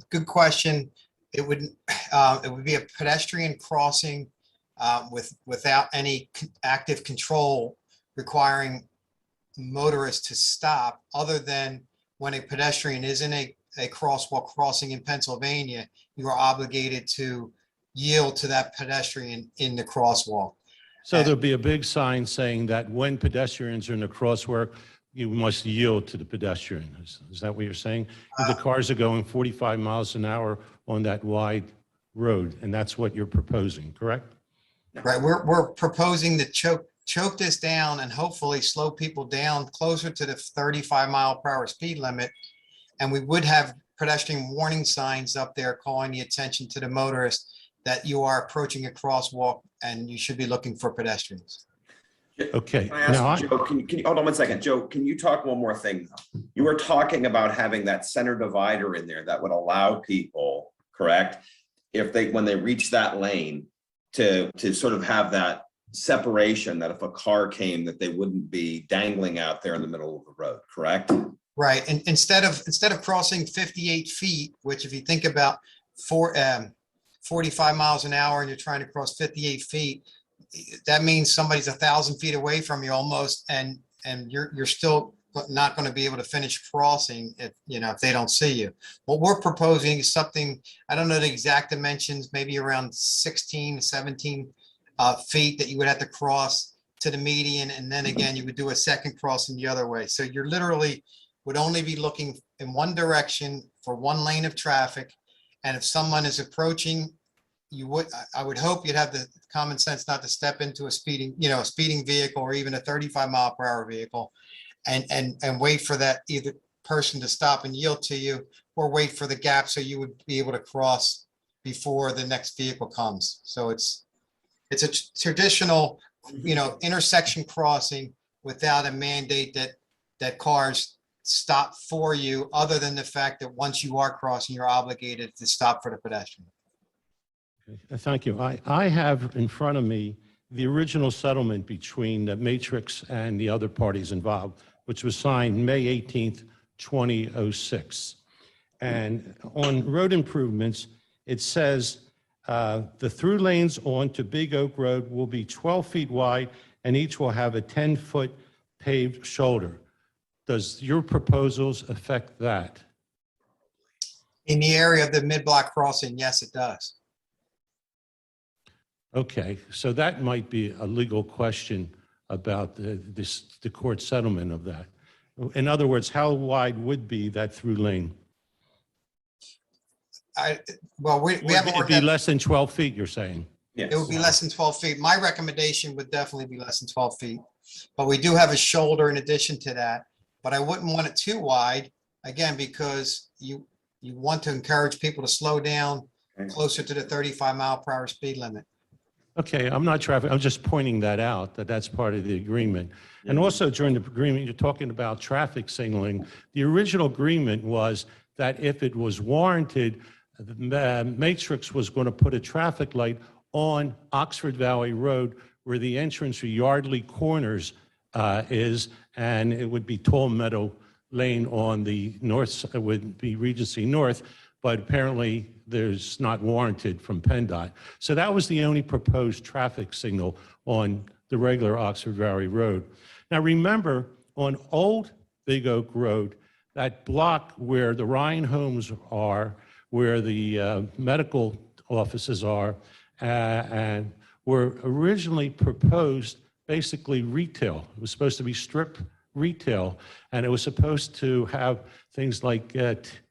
Good question. It would be a pedestrian crossing without any active control requiring motorists to stop, other than when a pedestrian is in a crosswalk crossing in Pennsylvania, you are obligated to yield to that pedestrian in the crosswalk. So there'll be a big sign saying that when pedestrians are in the crosswalk, you must yield to the pedestrian. Is that what you're saying? The cars are going 45 miles an hour on that wide road, and that's what you're proposing, correct? Right. We're proposing to choke this down and hopefully slow people down closer to the 35-mile-per-hour speed limit. And we would have pedestrian warning signs up there calling the attention to the motorists that you are approaching a crosswalk and you should be looking for pedestrians. Okay. Can I Now, ask, Joe, can you, hold on one second, Joe, can you talk one more thing? You were talking about having that center divider in there that would allow people, correct? If they, when they reach that lane, to sort of have that separation, that if a car came, that they wouldn't be dangling out there in the middle of the road, correct? Right, and instead of crossing 58 feet, which if you think about 45 miles an hour and you're trying to cross 58 feet, that means somebody's 1,000 feet away from you almost, and you're still not going to be able to finish crossing if they don't see you. What we're proposing is something, I don't know the exact dimensions, maybe around 16, 17 feet that you would have to cross to the median, and then again you would do a second crossing the other way. So you're literally would only be looking in one direction for one lane of traffic, and if someone is approaching, I would hope you'd have the common sense not to step into a speeding vehicle or even a 35-mile-per-hour vehicle and wait for that either person to stop and yield to you, or wait for the gap so you would be able to cross before the next vehicle comes. So it's a traditional, intersection crossing without a mandate that cars stop for you, other than the fact that once you are crossing, you're obligated to stop for the pedestrian. thank you. I have in front of me the original settlement between the Matrix and the other parties involved, which was signed May 18th, 2006. And on road improvements, it says the through lanes onto Big Oak Road will be 12 feet wide and each will have a 10-foot paved shoulder. Does your proposals affect that? In the area of the mid-block crossing, yes, it does. Okay, so that might be a legal question about the court settlement of that. In other words, how wide would be that through lane? We haven't It'd be less than 12 feet, you're saying? Yes. It would be less than 12 feet. My recommendation would definitely be less than 12 feet. But we do have a shoulder in addition to that. But I wouldn't want it too wide, again, because you want to encourage people to slow down closer to the 35-mile-per-hour speed limit. Okay, I'm not traffic, I'm just pointing that out, that's part of the agreement. And also during the agreement, you're talking about traffic signaling. The original agreement was that if it was warranted, the Matrix was going to put a traffic light on Oxford Valley Road where the entrance for Yardley Corners is, and it would be Tall Meadow Lane on the north, it would be Regency North, but apparently there's not warranted from PennDOT. So that was the only proposed traffic signal on the regular Oxford Valley Road. Now remember, on Old Big Oak Road, that block where the Ryan homes are, where the medical offices are, and were originally proposed basically retail. It was supposed to be strip retail, and it was supposed to have things like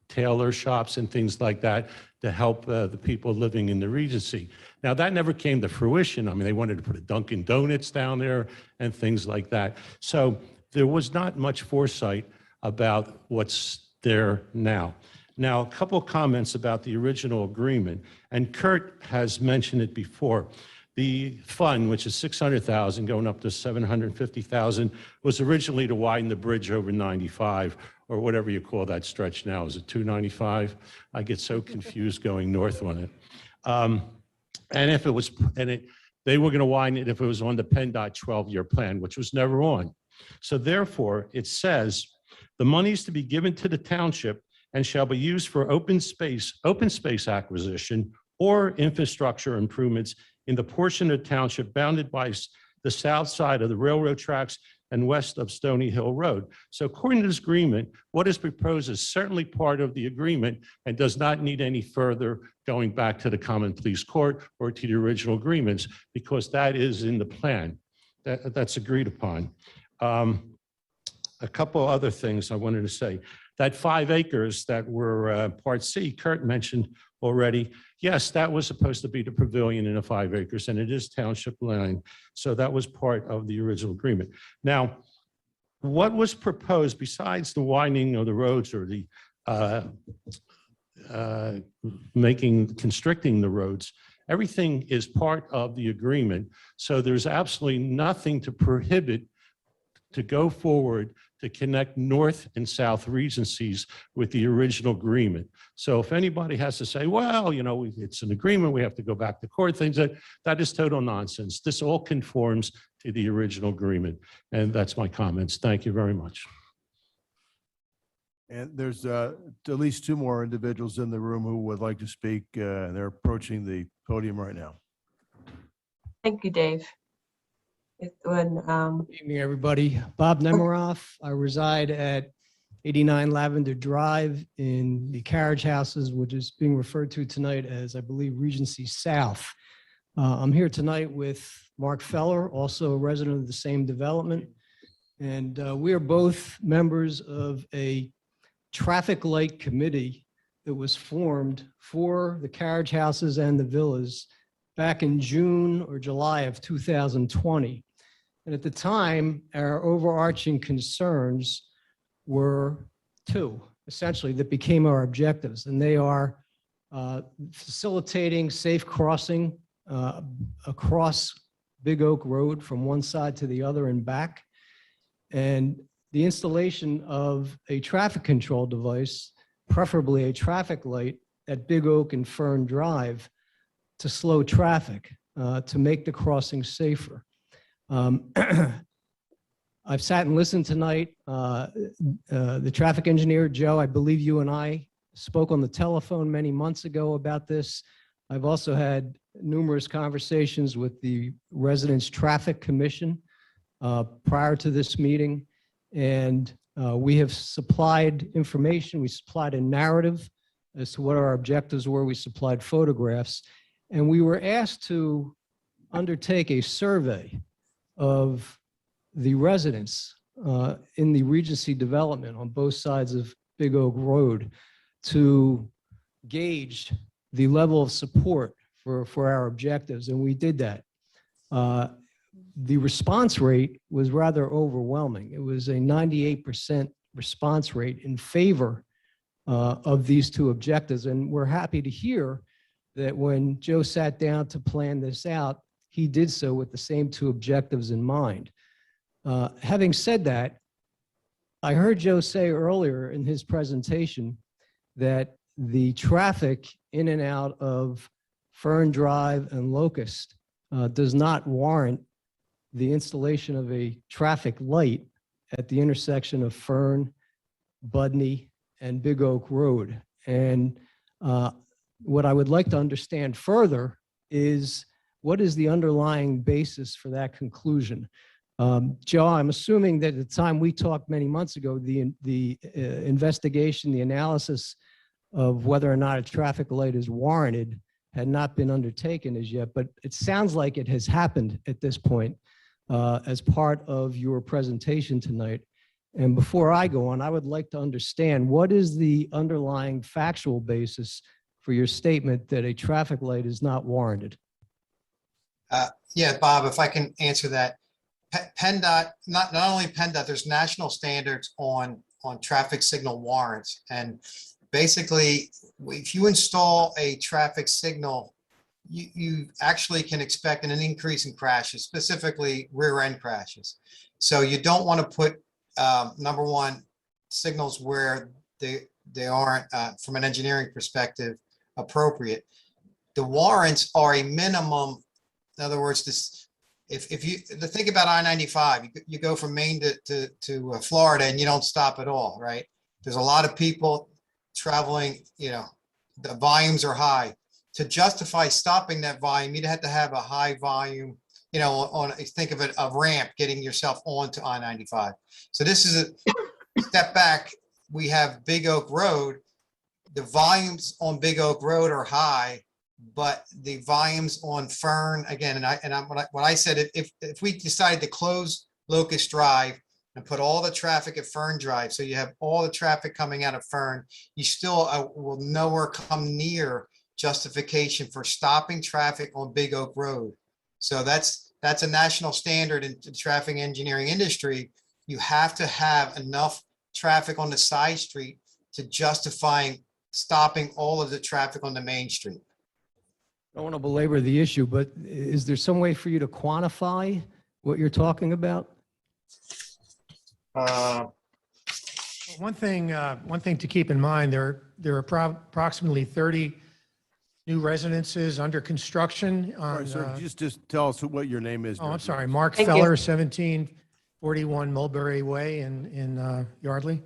tailor shops and things like that to help the people living in the Regency. Now, that never came to fruition. I mean, they wanted to put a Dunkin' Donuts down there and things like that. So there was not much foresight about what's there now. Now, a couple of comments about the original agreement, and Kurt has mentioned it before. The fund, which is $600,000 going up to $750,000, was originally to widen the bridge over 95, or whatever you call that stretch now. Is it 295? I get so confused going north on it. And if it was, they were going to widen it if it was on the PennDOT 12-year plan, which was never on. So therefore, it says the money is to be given to the township and shall be used for open space acquisition or infrastructure improvements in the portion of the township bounded by the south side of the railroad tracks and west of Stony Hill Road. So according to this agreement, what is proposed is certainly part of the agreement and does not need any further going back to the Common Pleas Court or to the original agreements, because that is in the plan. That's agreed upon. A couple other things I wanted to say. That 5 acres that were Part C, Kurt mentioned already. Yes, that was supposed to be the pavilion in the 5 acres, and it is township land. So that was part of the original agreement. Now, what was proposed besides the widening of the roads or the constricting the roads Everything is part of the agreement. So there's absolutely nothing to prohibit to go forward to connect North and South Regencies with the original agreement. So if anybody has to say, well, it's an agreement, we have to go back to court, things that is total nonsense. This all conforms to the original agreement. And that's my comments. Thank you very much. And there's at least two more individuals in the room who would like to speak. They're approaching the podium right now. Thank you, Dave. Good evening, everybody. Bob Nemiroff. I reside at 89 Lavender Drive in the carriage houses, which is being referred to tonight as, I believe, Regency South. I'm here tonight with Mark Feller, also a resident of the same development. And we are both members of a traffic light committee that was formed for the carriage houses and the villas back in June or July of 2020. And at the time, our overarching concerns were two, essentially, that became our objectives. And they are facilitating safe crossing across Big Oak Road from one side to the other and back, and the installation of a traffic control device, preferably a traffic light at Big Oak and Fern Drive to slow traffic, to make the crossing safer. I've sat and listened tonight. The traffic engineer, Joe, I believe you and I spoke on the telephone many months ago about this. I've also had numerous conversations with the Residents Traffic Commission prior to this meeting. And we have supplied information. We supplied a narrative as to what our objectives were. We supplied photographs. And we were asked to undertake a survey of the residents in the Regency development on both sides of Big Oak Road to gauge the level of support for our objectives, and we did that. The response rate was rather overwhelming. It was a 98% response rate in favor of these two objectives, and we're happy to hear that when Joe sat down to plan this out, he did so with the same two objectives in mind. Having said that, I heard Joe say earlier in his presentation that the traffic in and out of Fern Drive and Locust does not warrant the installation of a traffic light at the intersection of Fern, Budney, and Big Oak Road. And what I would like to understand further is what is the underlying basis for that conclusion? Joe, I'm assuming that at the time we talked many months ago, the investigation, the analysis of whether or not a traffic light is warranted had not been undertaken as yet, but it sounds like it has happened at this point as part of your presentation tonight. And before I go on, I would like to understand what is the underlying factual basis for your statement that a traffic light is not warranted? Yeah, Bob, if I can answer that. PennDOT, not only PennDOT, there's national standards on traffic signal warrants. And basically, if you install a traffic signal, you actually can expect an increase in crashes, specifically rear end crashes. So you don't want to put, number one, signals where they aren't, from an engineering perspective, appropriate. The warrants are a minimum. In other words, if you think about I-95, you go from Maine to Florida and you don't stop at all, right? There's a lot of people traveling, the volumes are high. To justify stopping that volume, you'd have to have a high volume, think of it, a ramp getting yourself onto I-95. So this is a step back. We have Big Oak Road. The volumes on Big Oak Road are high, but the volumes on Fern, again, what I said, if we decided to close Locust Drive and put all the traffic at Fern Drive, so you have all the traffic coming out of Fern, you still will nowhere come near justification for stopping traffic on Big Oak Road. So that's a national standard in the traffic engineering industry. You have to have enough traffic on the side street to justifying stopping all of the traffic on the main street. don't want to belabor the issue, but is there some way for you to quantify what you're talking about? One thing to keep in mind, there are approximately 30 new residences under construction Sorry, on, sir, just tell us what your name is. oh, I'm sorry, Mark Thank you. Feller, 1741 Mulberry Way in Yardley.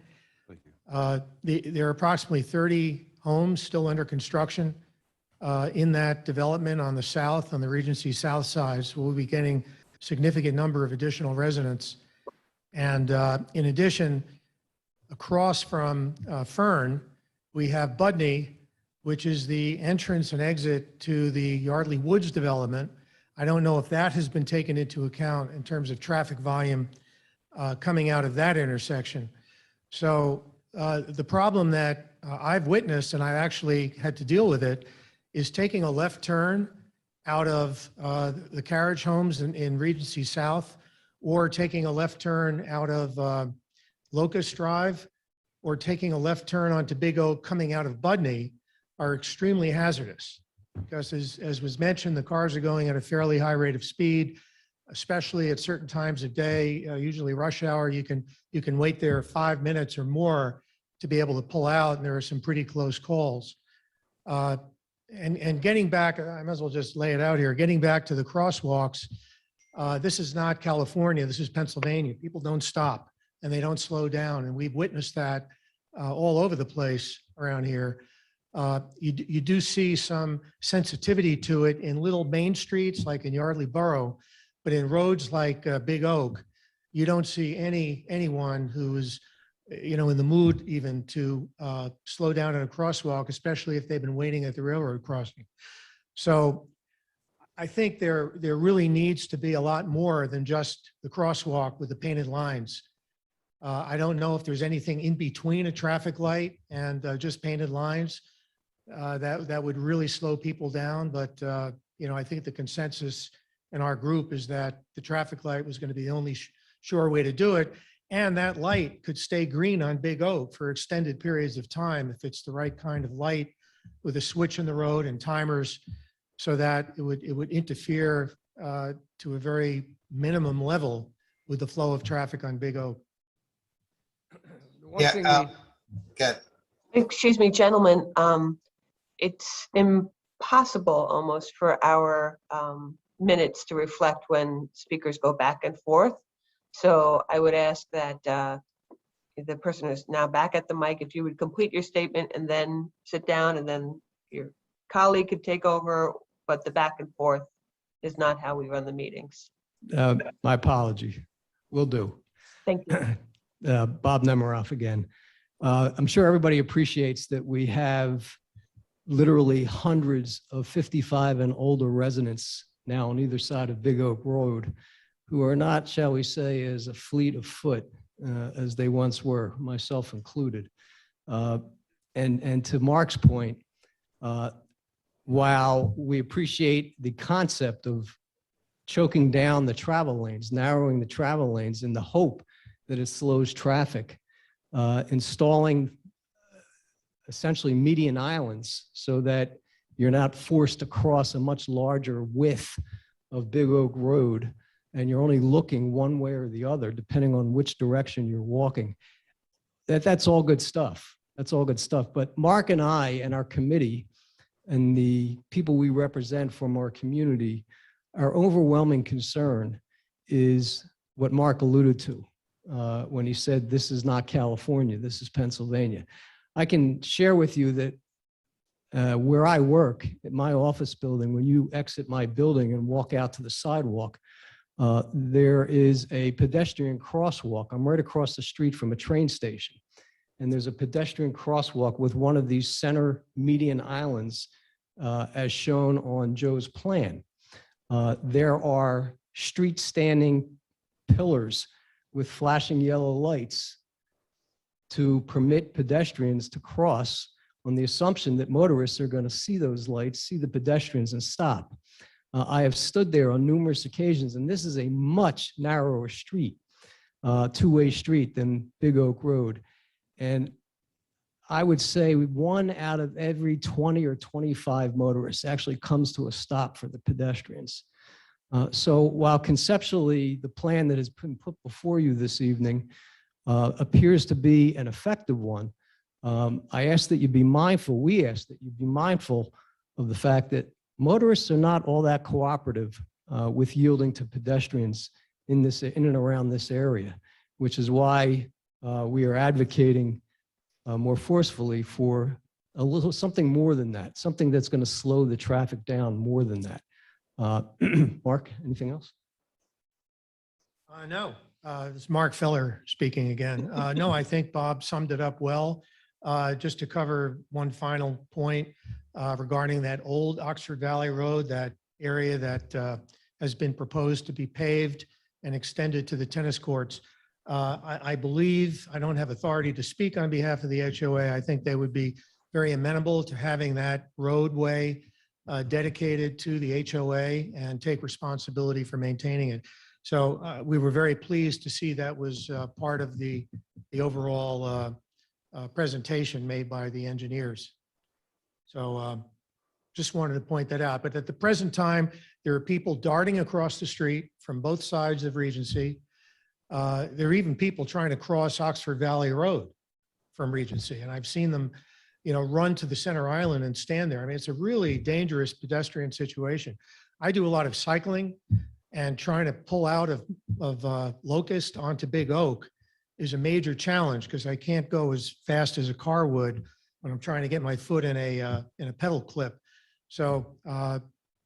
Thank you. There are approximately 30 homes still under construction in that development on the south, on the Regency south side. So we'll be getting a significant number of additional residents. And in addition, across from Fern, we have Budney, which is the entrance and exit to the Yardley Woods development. I don't know if that has been taken into account in terms of traffic volume coming out of that intersection. So the problem that I've witnessed, and I actually had to deal with it, is taking a left turn out of the carriage homes in Regency South, or taking a left turn out of Locust Drive, or taking a left turn onto Big Oak coming out of Budney, are extremely hazardous. Because as was mentioned, the cars are going at a fairly high rate of speed, especially at certain times of day, usually rush hour. You can wait there 5 minutes or more to be able to pull out, and there are some pretty close calls. And getting back, I might as well just lay it out here, getting back to the crosswalks, this is not California, this is Pennsylvania. People don't stop and they don't slow down, and we've witnessed that all over the place around here. You do see some sensitivity to it in little main streets like in Yardley Borough, but in roads like Big Oak, you don't see anyone who is, in the mood even to slow down in a crosswalk, especially if they've been waiting at the railroad crossing. So I think there really needs to be a lot more than just the crosswalk with the painted lines. I don't know if there's anything in between a traffic light and just painted lines that would really slow people down. But, I think the consensus in our group is that the traffic light was going to be the only sure way to do it. And that light could stay green on Big Oak for extended periods of time if it's the right kind of light with a switch in the road and timers, so that it would interfere to a very minimum level with the flow of traffic on Big Oak. Yeah, good. Excuse me, gentlemen, it's impossible almost for our minutes to reflect when speakers go back and forth. So I would ask that the person who's now back at the mic, if you would complete your statement and then sit down, and then your colleague could take over, but the back and forth is not how we run the meetings. My apology. Will do. Thank you. Bob Nemiroff again. I'm sure everybody appreciates that we have literally hundreds of 55 and older residents now on either side of Big Oak Road who are not, shall we say, as a fleet of foot as they once were, myself included. And to Mark's point, while we appreciate the concept of choking down the travel lanes, narrowing the travel lanes in the hope that it slows traffic, installing essentially median islands so that you're not forced to cross a much larger width of Big Oak Road, and you're only looking one way or the other, depending on which direction you're walking. That's all good stuff. That's all good stuff. But Mark and I and our committee and the people we represent from our community, our overwhelming concern is what Mark alluded to when he said, this is not California, this is Pennsylvania. I can share with you that where I work at my office building, when you exit my building and walk out to the sidewalk, there is a pedestrian crosswalk. I'm right across the street from a train station. And there's a pedestrian crosswalk with one of these center median islands as shown on Joe's plan. There are street standing pillars with flashing yellow lights to permit pedestrians to cross on the assumption that motorists are going to see those lights, see the pedestrians, and stop. I have stood there on numerous occasions, and this is a much narrower street, two-way street than Big Oak Road. And I would say 1 out of every 20 or 25 motorists actually comes to a stop for the pedestrians. So while conceptually the plan that has been put before you this evening appears to be an effective one, I ask that you be mindful, we ask that you be mindful of the fact that motorists are not all that cooperative with yielding to pedestrians in and around this area, which is why we are advocating more forcefully for something more than that, something that's going to slow the traffic down more than that. Mark, anything else? No, this is Mark Feller speaking again. No, I think Bob summed it up well. Just to cover one final point regarding that old Oxford Valley Road, that area that has been proposed to be paved and extended to the tennis courts. I believe, I don't have authority to speak on behalf of the HOA. I think they would be very amenable to having that roadway dedicated to the HOA and take responsibility for maintaining it. So we were very pleased to see that was part of the overall presentation made by the engineers. So just wanted to point that out. But at the present time, there are people darting across the street from both sides of Regency. There are even people trying to cross Oxford Valley Road from Regency. And I've seen them, run to the center island and stand there. I mean, it's a really dangerous pedestrian situation. I do a lot of cycling, and trying to pull out of Locust onto Big Oak is a major challenge because I can't go as fast as a car would when I'm trying to get my foot in a pedal clip. So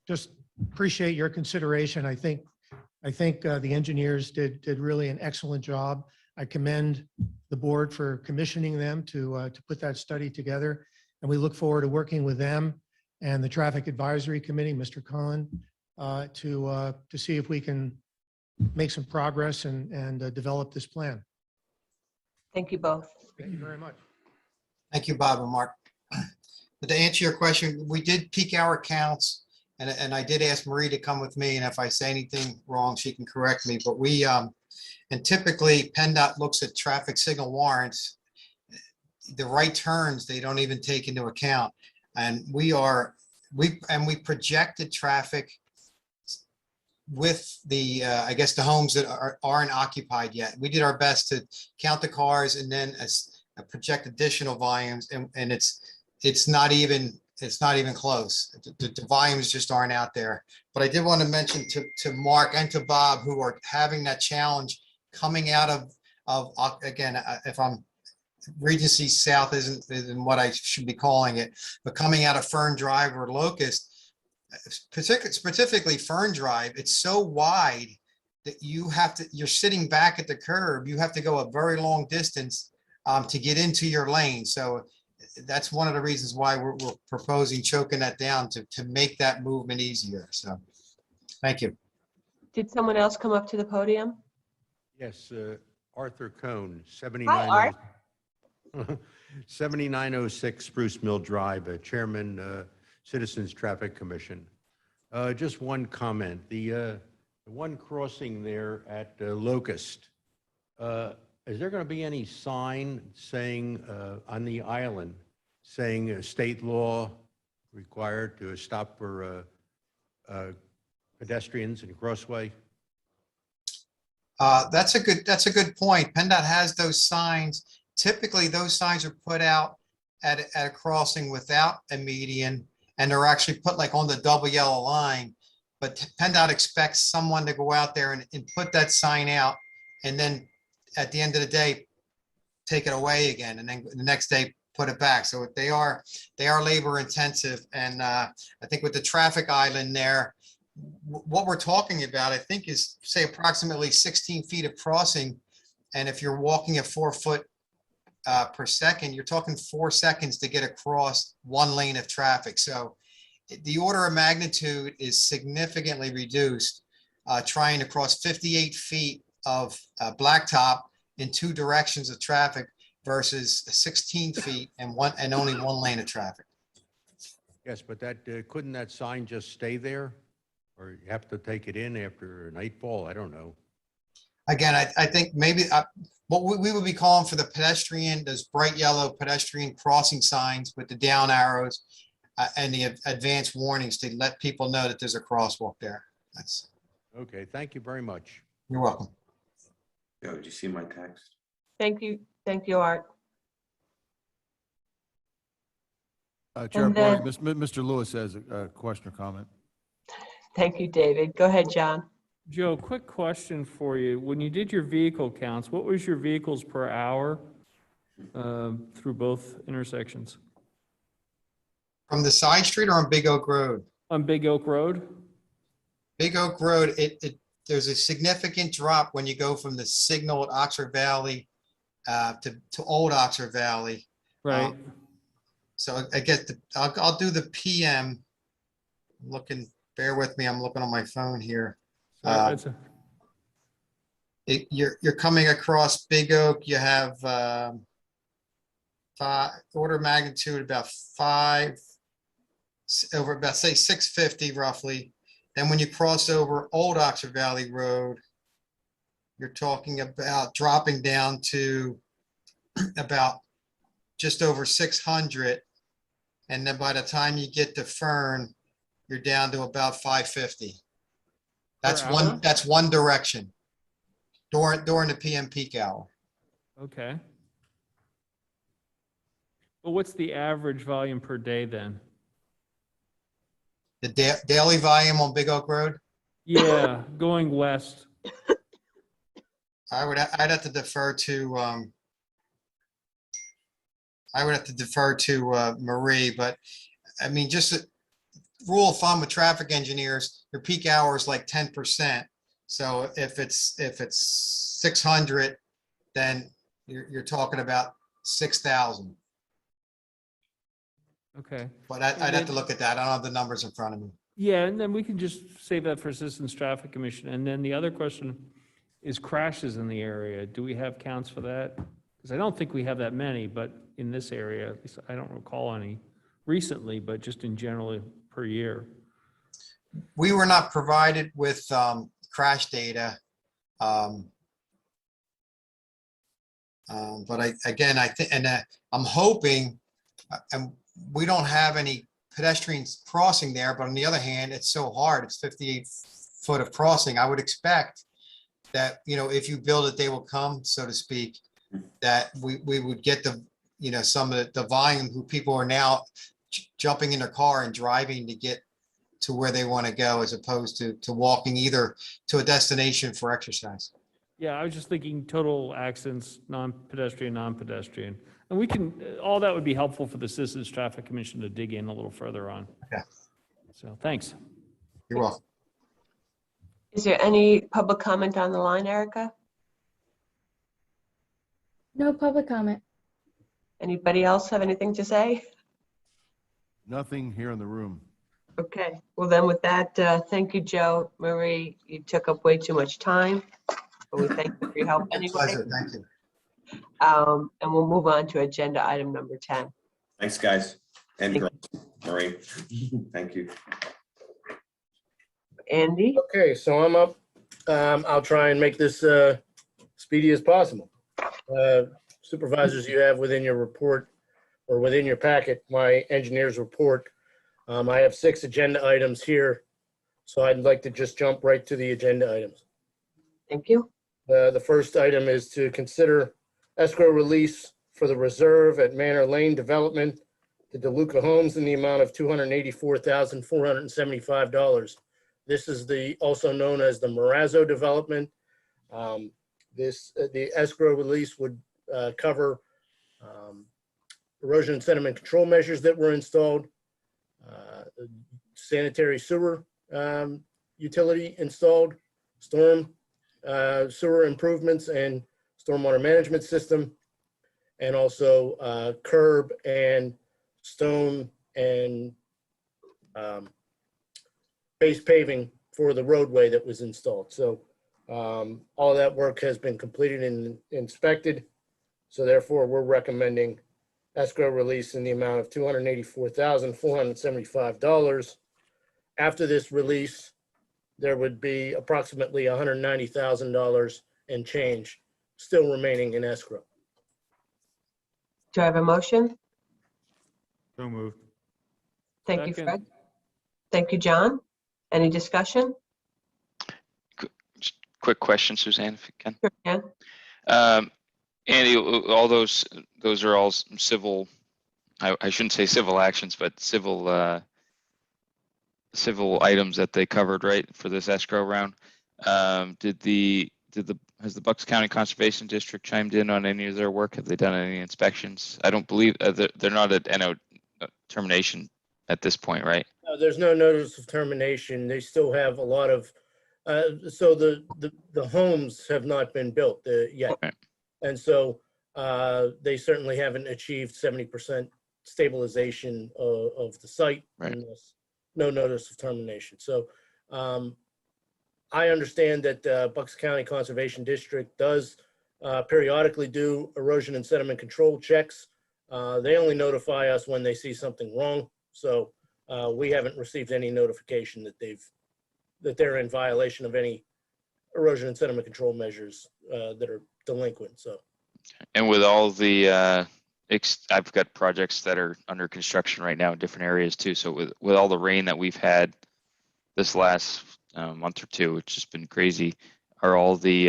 just appreciate your consideration. I think the engineers did really an excellent job. I commend the board for commissioning them to put that study together, and we look forward to working with them and the Traffic Advisory Committee, Mr. Cohen, to see if we can make some progress and develop this plan. Thank you both. Thank you very much. Thank you, Bob and Mark. But to answer your question, we did peak hour counts, and I did ask Marie to come with me, and if I say anything wrong, she can correct me. But we, and typically PennDOT looks at traffic signal warrants. The right turns, they don't even take into account. And we projected traffic with the, I guess, the homes that aren't occupied yet. We did our best to count the cars and then project additional volumes, and it's not even close. The volumes just aren't out there. But I did want to mention to Mark and to Bob, who are having that challenge coming out of again, if I'm Regency South isn't what I should be calling it, but coming out of Fern Drive or Locust, specifically Fern Drive, it's so wide that you're sitting back at the curb. You have to go a very long distance to get into your lane. So that's one of the reasons why we're proposing choking that down to make that movement easier. So thank you. Did someone else come up to the podium? Yes, Arthur Cohn, Hi, Art. 7906 Spruce Mill Drive, Chairman, Citizens Traffic Commission. Just one comment. The one crossing there at Locust, is there going to be any sign saying on the island saying state law required to stop for pedestrians and crossway? That's a good point. PennDOT has those signs. Typically, those signs are put out at a crossing without a median, and they're actually put like on the double yellow line. But PennDOT expects someone to go out there and put that sign out, and then at the end of the day, take it away again, and then the next day put it back. So they are labor intensive, and I think with the traffic island there, what we're talking about, I think, is say approximately 16 feet of crossing, and if you're walking at 4 foot per second, you're talking 4 seconds to get across one lane of traffic. So the order of magnitude is significantly reduced, trying to cross 58 feet of blacktop in 2 directions of traffic versus 16 feet and only one lane of traffic. Yes, but couldn't that sign just stay there? Or you have to take it in after nightfall? I don't know. Again, I think maybe what we would be calling for the pedestrian, those bright yellow pedestrian crossing signs with the down arrows and the advanced warnings to let people know that there's a crosswalk there. That's, Okay, thank you very much. you're welcome. Yo, did you see my text? Thank you. Thank you, Art. Chair And Barr, then- Mr. Lewis has a question or comment. Thank you, David. Go ahead, John. Joe, quick question for you. When you did your vehicle counts, what was your vehicles per hour through both intersections? From the side street or on Big Oak Road? On Big Oak Road? Big Oak Road, there's a significant drop when you go from the signal at Oxford Valley to Old Oxford Valley. Right. So I get I'll do the PM. Looking, bear with me, I'm looking on my phone here. You're coming across Big Oak, you have order of magnitude about 5 over about say 650 roughly. Then when you cross over Old Oxford Valley Road, you're talking about dropping down to about just over 600. And then by the time you get to Fern, you're down to about 550. That's one direction during the PM peak hour. Okay. But what's the average volume per day then? The daily volume on Big Oak Road? Yeah, going west. I'd have to defer to Marie, but I mean, just a rule of thumb with traffic engineers, your peak hour is like 10%. So if it's 600, then you're talking about 6,000. Okay. But I'd have to look at that. I don't have the numbers in front of me. Yeah, and then we can just save that for Assistance Traffic Commission. And then the other question is crashes in the area. Do we have counts for that? Because I don't think we have that many, but in this area, at least I don't recall any recently, but just in general per year. We were not provided with crash data. But I think, and I'm hoping, and we don't have any pedestrians crossing there, but on the other hand, it's so hard. It's 58 foot of crossing. I would expect that, if you build it, they will come, so to speak, that we would get some of the volume who people are now jumping in their car and driving to get to where they want to go, as opposed to walking either to a destination for exercise. Yeah, I was just thinking total accidents, non-pedestrian. And we can, all that would be helpful for the Citizens Traffic Commission to dig in a little further on. Okay. So thanks. You're welcome. Is there any public comment on the line, Erica? No public comment. Anybody else have anything to say? Nothing here in the room. Okay, well then with that, thank you, Joe. Marie, you took up way too much time, but we thank you for your help anyway. Pleasure, thank you. And we'll move on to agenda item number 10. Thanks, guys. And girls, Marie, thank you. Andy? Okay, so I'm up. I'll try and make this speedy as possible. Supervisors, you have within your report or within your packet, my engineer's report. I have 6 agenda items here, so I'd like to just jump right to the agenda items. Thank you. The first item is to consider escrow release for the reserve at Manor Lane Development to DeLuca Homes in the amount of $284,475. This is also known as the Marazzo Development. The escrow release would cover erosion and sediment control measures that were installed, sanitary sewer utility installed, storm sewer improvements and stormwater management system, and also curb and stone and base paving for the roadway that was installed. So all of that work has been completed and inspected. So therefore, we're recommending escrow release in the amount of $284,475. After this release, there would be approximately $190,000 and change still remaining in escrow. Do I have a motion? So moved. Thank you, Second. Fred. Thank you, John. Any discussion? Just quick question, Suzanne, if you can. Sure can. Andy, all those are all civil, I shouldn't say civil actions, but civil items that they covered, right, for this escrow round. Has the Bucks County Conservation District chimed in on any of their work? Have they done any inspections? I don't believe they're not at termination at this point, right? No, there's no notice of termination. They still have a lot of, so the homes have not been built yet. Right. And so they certainly haven't achieved 70% stabilization of the site. Right. And there's no notice of termination. So I understand that Bucks County Conservation District does periodically do erosion and sediment control checks. They only notify us when they see something wrong. So we haven't received any notification that they're in violation of any erosion and sediment control measures that are delinquent. So, and with all the I've got projects that are under construction right now in different areas too. So with all the rain that we've had this last month or two, it's just been crazy. Are all the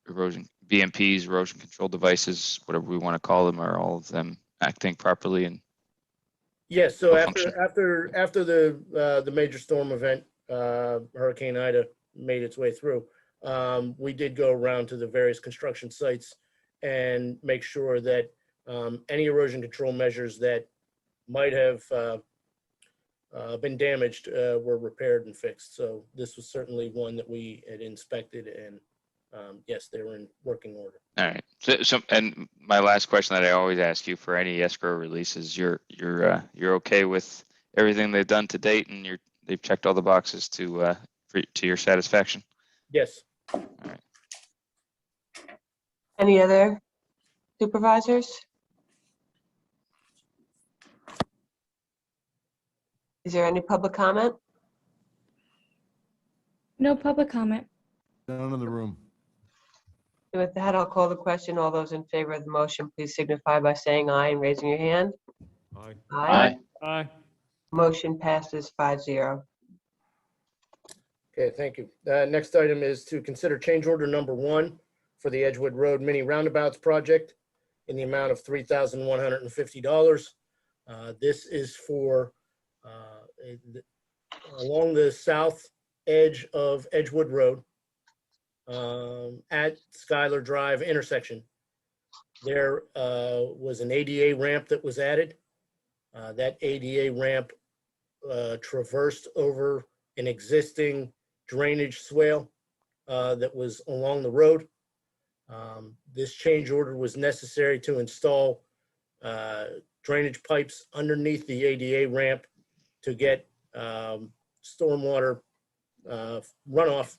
erosion BMPs, erosion control devices, whatever we want to call them, are all of them acting properly? And yes. So function? after the major storm event, Hurricane Ida made its way through, we did go around to the various construction sites and make sure that any erosion control measures that might have been damaged were repaired and fixed. So this was certainly one that we had inspected, and yes, they were in working order. All right. So and my last question that I always ask you for any escrow releases, you're okay with everything they've done to date, and they've checked all the boxes to your satisfaction? Yes. All right. Any other supervisors? Is there any public comment? No public comment. None in the room. With that, I'll call the question. All those in favor of the motion, please signify by saying aye and raising your hand. Aye. Aye. Aye. Motion passes 5-0. Okay, thank you. Next item is to consider change order number 1 for the Edgewood Road Mini Roundabouts project in the amount of $3,150. This is for along the south edge of Edgewood Road at Schuyler Drive intersection. There was an ADA ramp that was added. That ADA ramp traversed over an existing drainage swale that was along the road. This change order was necessary to install drainage pipes underneath the ADA ramp to get stormwater runoff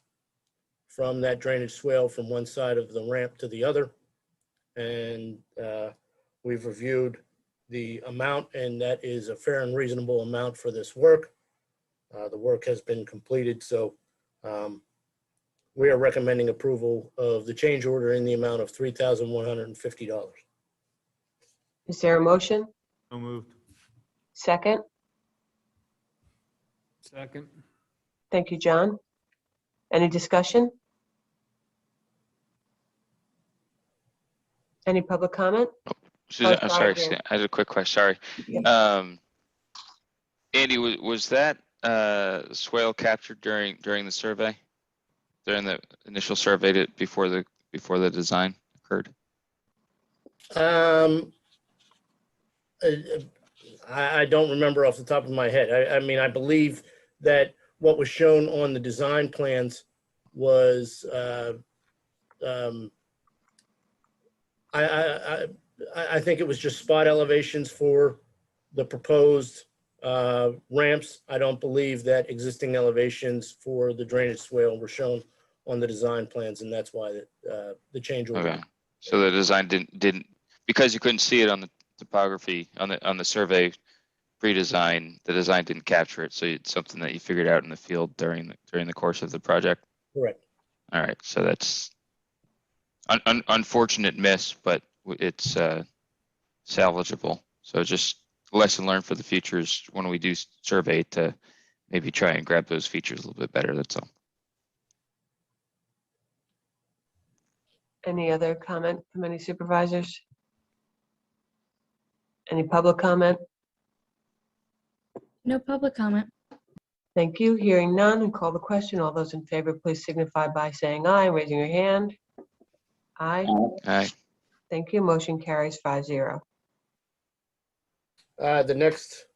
from that drainage swale from one side of the ramp to the other. And we've reviewed the amount, and that is a fair and reasonable amount for this work. The work has been completed, so we are recommending approval of the change order in the amount of $3,150. Is there a motion? So moved. Second? Second. Thank you, John. Any discussion? Any public comment? Susan, Oh, I'm sorry, sorry. Dan. I had a quick question. Sorry. Yeah. Andy, was that swale captured during the survey, during the initial survey before the design occurred? I don't remember off the top of my head. I mean, I believe that what was shown on the design plans was I think it was just spot elevations for the proposed ramps. I don't believe that existing elevations for the drainage swale were shown on the design plans, and that's why the change order. Okay. So the design didn't because you couldn't see it on the topography on the survey pre-design. The design didn't capture it, so it's something that you figured out in the field during the course of the project. Correct. All right. So that's unfortunate miss, but it's salvageable. So just lesson learned for the futures when we do survey to maybe try and grab those features a little bit better. That's all. Any other comment from any supervisors? Any public comment? No public comment. Thank you. Hearing none, and call the question. All those in favor, please signify by saying aye and raising your hand. Aye. Aye. Thank you. Motion carries 5-0. The next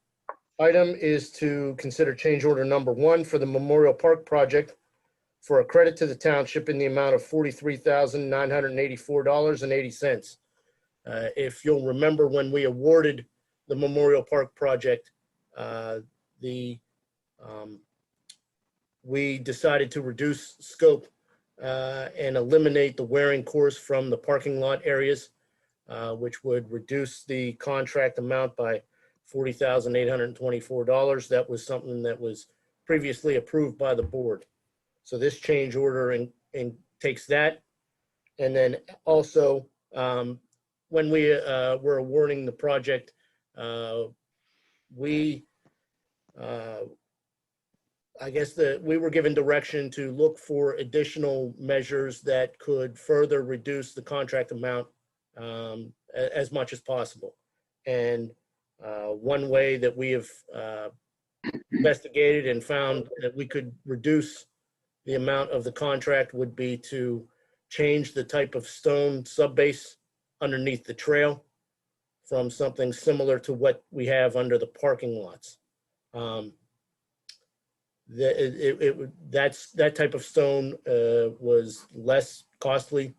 item is to consider change order number 1 for the Memorial Park project for a credit to the township in the amount of $43,984.80. If you'll remember, when we awarded the Memorial Park project, we decided to reduce scope and eliminate the wearing course from the parking lot areas, which would reduce the contract amount by $40,824. That was something that was previously approved by the board. So this change order takes that. And then also, when we were awarding the project, we were given direction to look for additional measures that could further reduce the contract amount as much as possible. And one way that we have investigated and found that we could reduce the amount of the contract would be to change the type of stone subbase underneath the trail from something similar to what we have under the parking lots. That type of stone was less costly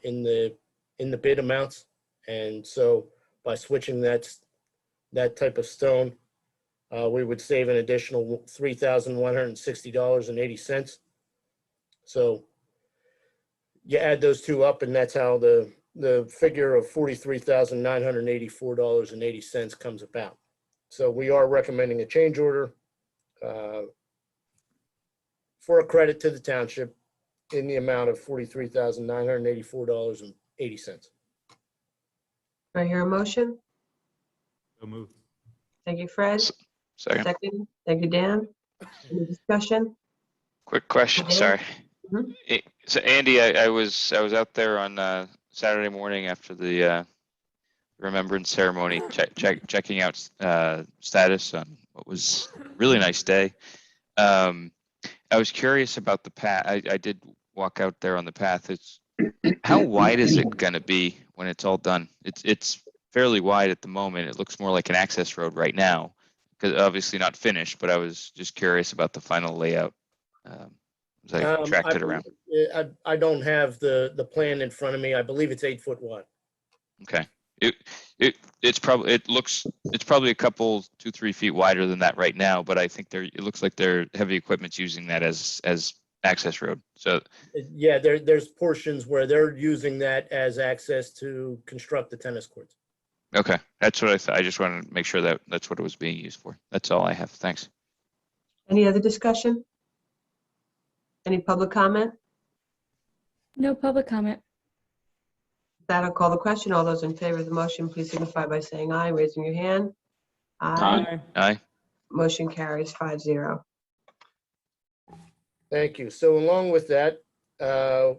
in the bid amounts, and so by switching that type of stone, we would save an additional $3,160.80. So you add those two up, and that's how the figure of $43,984.80 comes about. So we are recommending a change order for a credit to the township in the amount of $43,984.80. I hear a motion. So moved. Thank you, Fred. Second. Second. Thank you, Dan. Any discussion? Quick question, Dan? sorry. Mhm. So Andy, I was out there on Saturday morning after the remembrance ceremony, checking out status on what was a really nice day. I was curious about the path. I did walk out there on the path. How wide is it going to be when it's all done? It's fairly wide at the moment. It looks more like an access road right now, because obviously not finished, but I was just curious about the final layout as I tracked it around. I don't have the plan in front of me. I believe it's 8 foot wide. Okay. It's probably a couple 2-3 feet wider than that right now, but I think it looks like their heavy equipment's using that as access road. So yeah, there's portions where they're using that as access to construct the tennis courts. okay, that's what I thought. I just wanted to make sure that that's what it was being used for. That's all I have. Thanks. Any other discussion? Any public comment? No public comment. With that, I'll call the question. All those in favor of the motion, please signify by saying aye, raising your hand. Aye. Aye. Motion carries 5-0. Thank you. So along with that, the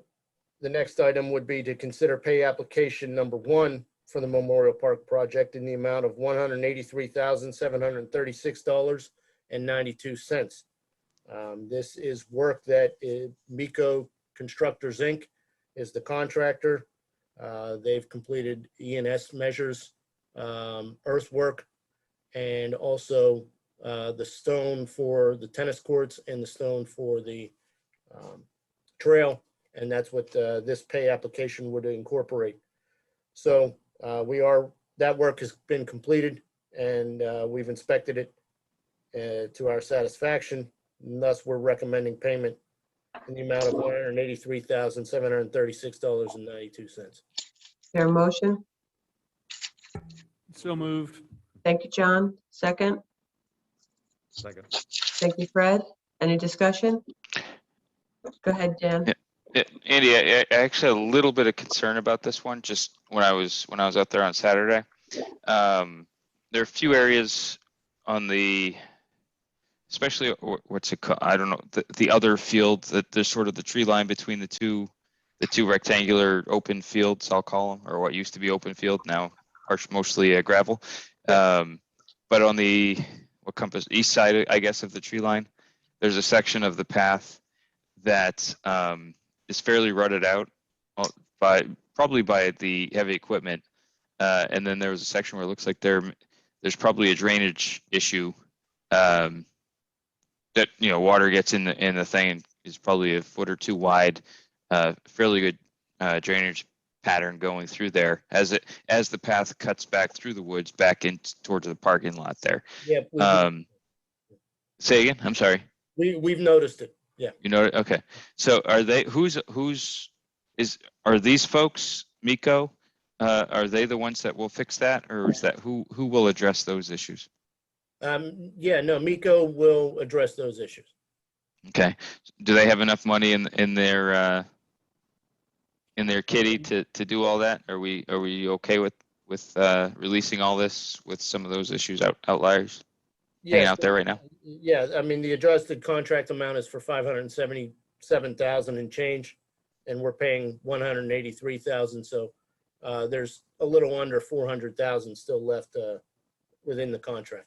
next item would be to consider pay application number 1 for the Memorial Park project in the amount of $183,736.92. This is work that Miko Constructors, Inc. is the contractor. They've completed E&S measures, earthwork, and also the stone for the tennis courts and the stone for the trail. And that's what this pay application would incorporate. So that work has been completed, and we've inspected it to our satisfaction. And thus, we're recommending payment in the amount of $183,736.92. There a motion? So moved. Thank you, John. Second. Second. Thank you, Fred. Any discussion? Go ahead, Dan. Andy, I actually had a little bit of concern about this one, just when I was out there on Saturday. There are a few areas on the, especially what's it called? I don't know, the other field, that there's sort of the tree line between the two rectangular open fields, I'll call them, or what used to be open field, now mostly gravel. But on the east side, I guess, of the tree line, there's a section of the path that is fairly rutted out probably by the heavy equipment. And then there was a section where it looks like there's probably a drainage issue, that, water gets in the thing and is probably a foot or two wide, fairly good drainage pattern going through there as the path cuts back through the woods back in towards the parking lot there. Yeah. Say again, I'm sorry. We've noticed it. Yeah. You know, okay. So are they, are these folks, Miko? Are they the ones that will fix that, or is that who will address those issues? Yeah, no, Miko will address those issues. Okay. Do they have enough money in their kitty to do all that? Are we okay with releasing all this with some of those issues outliers hanging out there right now? Yeah, I mean, the adjusted contract amount is for $577,000 and change, and we're paying $183,000. So there's a little under $400,000 still left within the contract.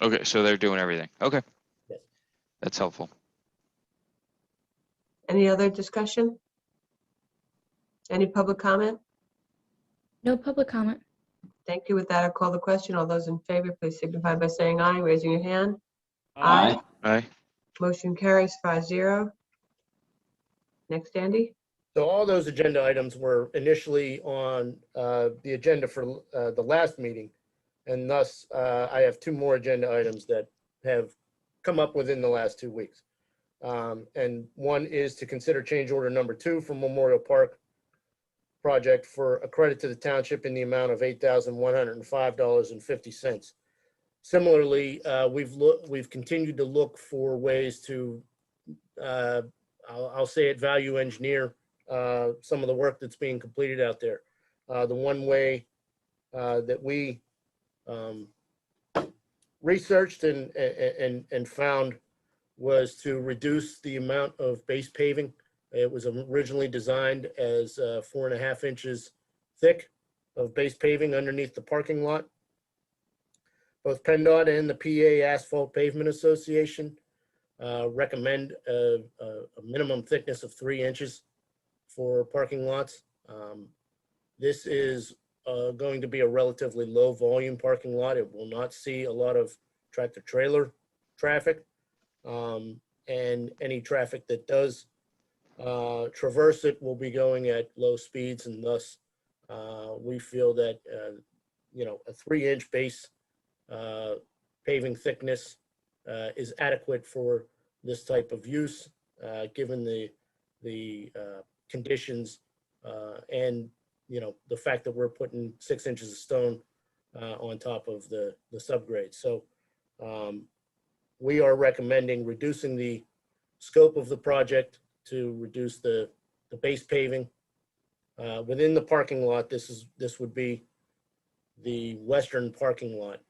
Okay, so they're doing everything. Okay. Yes. That's helpful. Any other discussion? Any public comment? No public comment. Thank you. With that, I'll call the question. All those in favor, please signify by saying aye, raising your hand. Aye. Aye. Motion carries 5-0. Next, Andy. So all those agenda items were initially on the agenda for the last meeting. And thus, I have two more agenda items that have come up within the last 2 weeks. And one is to consider change order number 2 for Memorial Park project for a credit to the township in the amount of $8,105.50. Similarly, we've continued to look for ways to, I'll say it, value engineer some of the work that's being completed out there. The one way that we researched and found was to reduce the amount of base paving. It was originally designed as 4.5 inches thick of base paving underneath the parking lot. Both PennDOT and the PA Asphalt Pavement Association recommend a minimum thickness of 3 inches for parking lots. This is going to be a relatively low volume parking lot. It will not see a lot of tractor trailer traffic, and any traffic that does traverse it will be going at low speeds, and thus we feel that a 3-inch base paving thickness is adequate for this type of use, given the conditions and the fact that we're putting 6 inches of stone on top of the subgrade. So we are recommending reducing the scope of the project to reduce the base paving within the parking lot. This would be the western parking lot,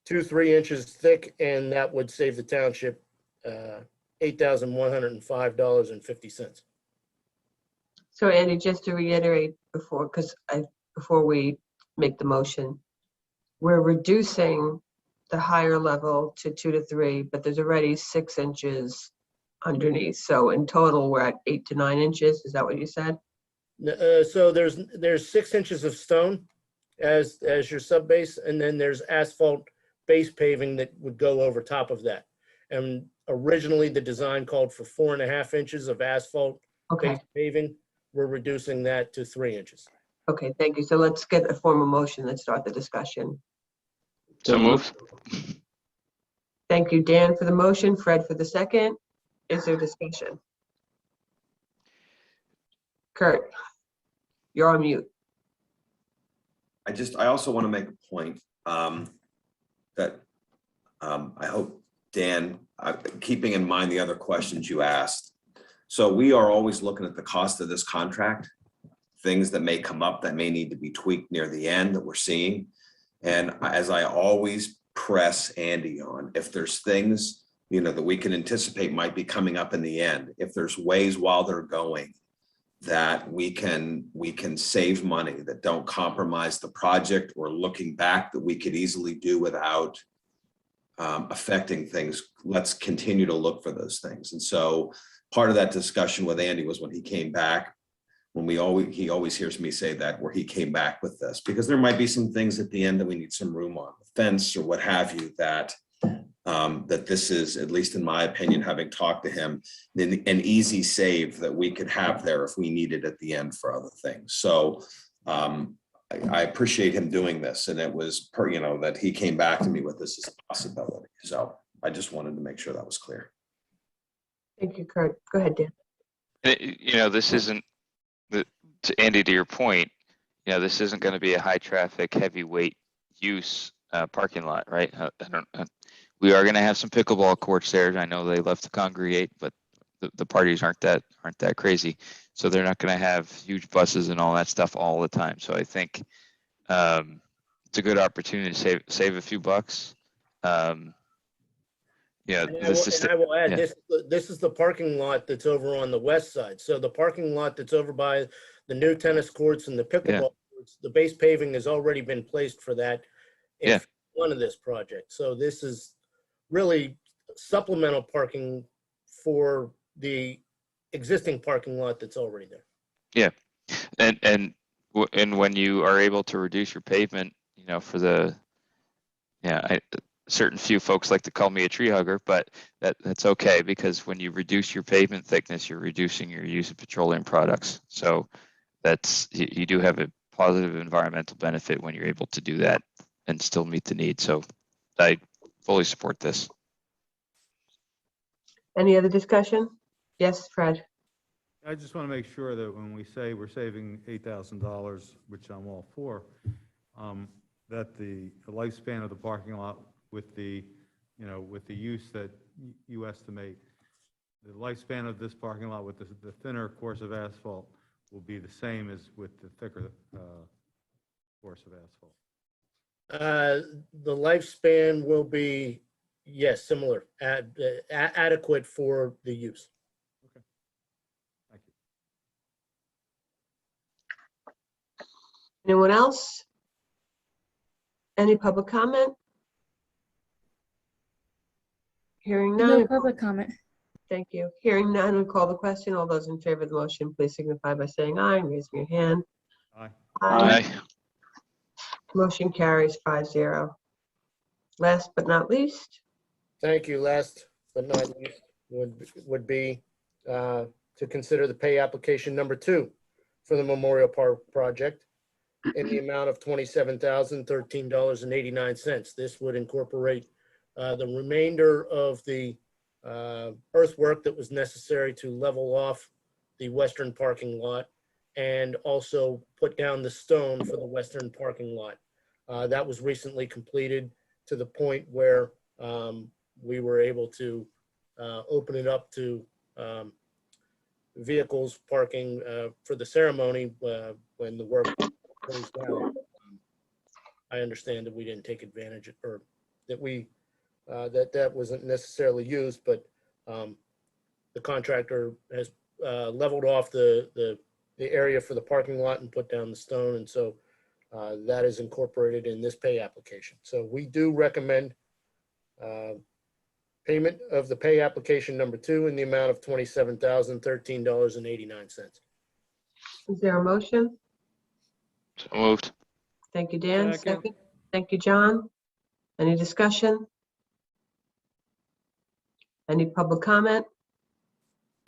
2-3 inches thick, and that would save the township $8,105.50. So Andy, just to reiterate before we make the motion, we're reducing the higher level to 2 to 3, but there's already 6 inches underneath. So in total, we're at 8 to 9 inches. Is that what you said? So there's 6 inches of stone as your sub base, and then there's asphalt base paving that would go over top of that. And originally the design called for 4.5 inches of asphalt base paving. We're reducing that to 3 inches. Okay, thank you. So let's get a formal motion. Let's start the discussion. So moved. Thank you, Dan, for the motion, Fred for the second. Is there discussion? Kurt, you're on mute. I also want to make a point that I hope, Dan, keeping in mind the other questions you asked, So we are always looking at the cost of this contract, things that may come up that may need to be tweaked near the end that we're seeing. And as I always press Andy on, if there's things, you know, that we can anticipate might be coming up in the end, if there's ways while they're going that we can save money that don't compromise the project, or looking back that we could easily do without affecting things, let's continue to look for those things. And so part of that discussion with Andy was when he came back, he always hears me say that, where he came back with this, because there might be some things at the end that we need some room on, the fence or what have you, that this is, at least in my opinion, having talked to him, an easy save that we could have there if we need it at the end for other things. So I appreciate him doing this, and it was that he came back to me with this as a possibility. So I just wanted to make sure that was clear. Thank you, Kurt. Go ahead, Dan. This isn't, to Andy, to your point, this isn't going to be a high traffic, heavyweight use parking lot, right? We are going to have some pickleball courts there. I know they love to congregate, but the parties aren't that crazy, so they're not going to have huge buses and all that stuff all the time. So I think it's a good opportunity to save a few bucks. And I will add, this is the parking lot that's over on the west side. So the parking lot that's over by the new tennis courts and the pickleball courts, the base paving has already been placed for that in one of this project. So this is really supplemental parking for the existing parking lot that's already there. Yeah, and when you are able to reduce your pavement, for the certain few folks like to call me a tree hugger, but that's okay, because when you reduce your pavement thickness, you're reducing your use of petroleum products. So you do have a positive environmental benefit when you're able to do that and still meet the need. So I fully support this. Any other discussion? Yes, Fred. I just want to make sure that when we say we're saving $8,000, which I'm all for, that the lifespan of the parking lot with the use that you estimate, the lifespan of this parking lot with the thinner course of asphalt will be the same as with the thicker course of asphalt. The lifespan will be, yes, similar, adequate for the use. Okay. Thank you. Anyone else? Any public comment? Hearing none. No public comment. Thank you. Hearing none, we'll call the question. All those in favor of the motion, please signify by saying aye and raising your hand. Aye. Aye. Motion carries 5-0. Last but not least. Thank you. Last but not least would be to consider the pay application number 2 for the Memorial Park project in the amount of $27,013.89. This would incorporate the remainder of the earthwork that was necessary to level off the western parking lot, and also put down the stone for the western parking lot. That was recently completed to the point where we were able to open it up to vehicles parking for the ceremony when the work goes down. I understand that we didn't take advantage of, or that that wasn't necessarily used, but the contractor has leveled off the area for the parking lot and put down the stone, and so that is incorporated in this pay application. So we do recommend payment of the pay application number 2 in the amount of $27,013.89. Is there a motion? So moved. Thank you, Dan. Second. Second. Thank you, John. Any discussion? Any public comment?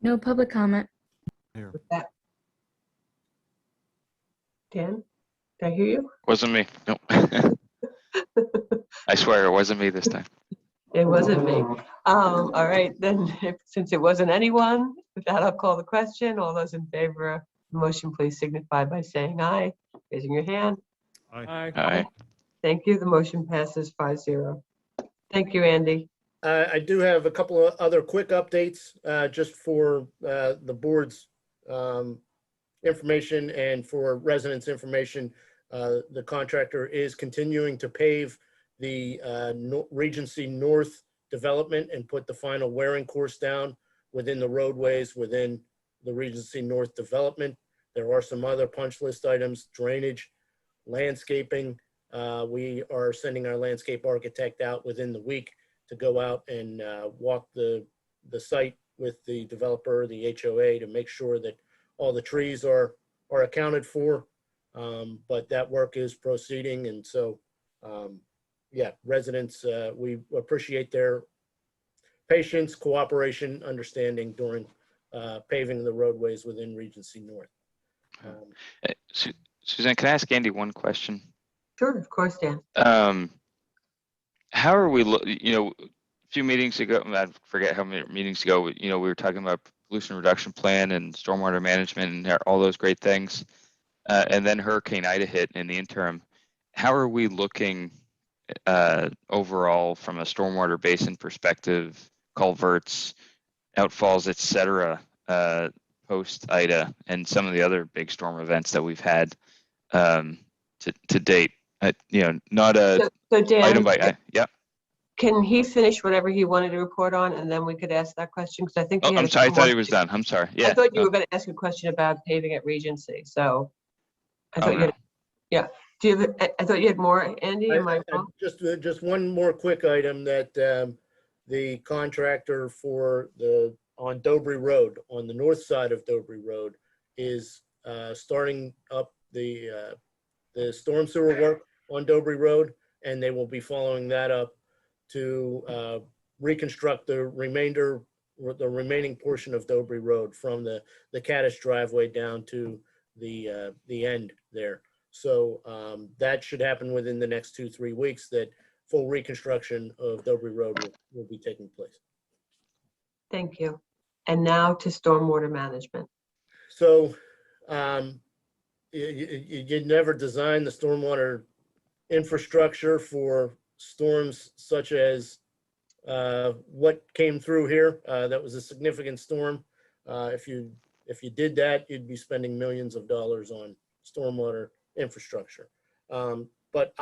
No public comment. With that. Dan, did I hear you? Wasn't me. Nope. I swear it wasn't me this time. It wasn't me. All right, then, since it wasn't anyone, with that, I'll call the question. All those in favor of the motion, please signify by saying aye, raising your hand. Aye. Aye. Thank you. The motion passes 5-0. Thank you, Andy. I do have a couple of other quick updates, just for the board's information and for residents' information. The contractor is continuing to pave the Regency North development and put the final wearing course down within the roadways within the Regency North development. There are some other punch list items, drainage, landscaping. We are sending our landscape architect out within the week to go out and walk the site with the developer, the HOA, to make sure that all the trees are accounted for. But that work is proceeding. And so, yeah, residents, we appreciate their patience, cooperation, understanding during paving the roadways within Regency North. Suzanne, can I ask Andy one question? Sure, of course, Dan. How are we, a few meetings ago, I forget how many meetings ago, we were talking about pollution reduction plan and stormwater management and all those great things. And then Hurricane Ida hit in the interim. How are we looking overall from a stormwater basin perspective, culverts, outfalls, et cetera, post Ida and some of the other big storm events that we've had to date? Not a So Dan, item by yeah. Can he finish whatever he wanted to report on, and then we could ask that question? Because I think Oh, he had I'm a sorry. I couple thought he more- was done. I'm sorry. Yeah. I thought you were going to ask a question about paving at Regency. So I thought Oh, you no. had, yeah. Do you have, I thought you had more, Andy? Am I wrong? Just one more quick item that the contractor for on Dobry Road, on the north side of Dobry Road, is starting up the storm sewer work on Dobry Road, and they will be following that up to reconstruct the remaining portion of Dobry Road from the Caddis driveway down to the end there. So that should happen within the next 2-3 weeks, that full reconstruction of Dobry Road will be taking place. Thank you. And now to stormwater management. So you never design the stormwater infrastructure for storms such as what came through here. That was a significant storm. If you did that, you'd be spending millions of dollars on stormwater infrastructure. But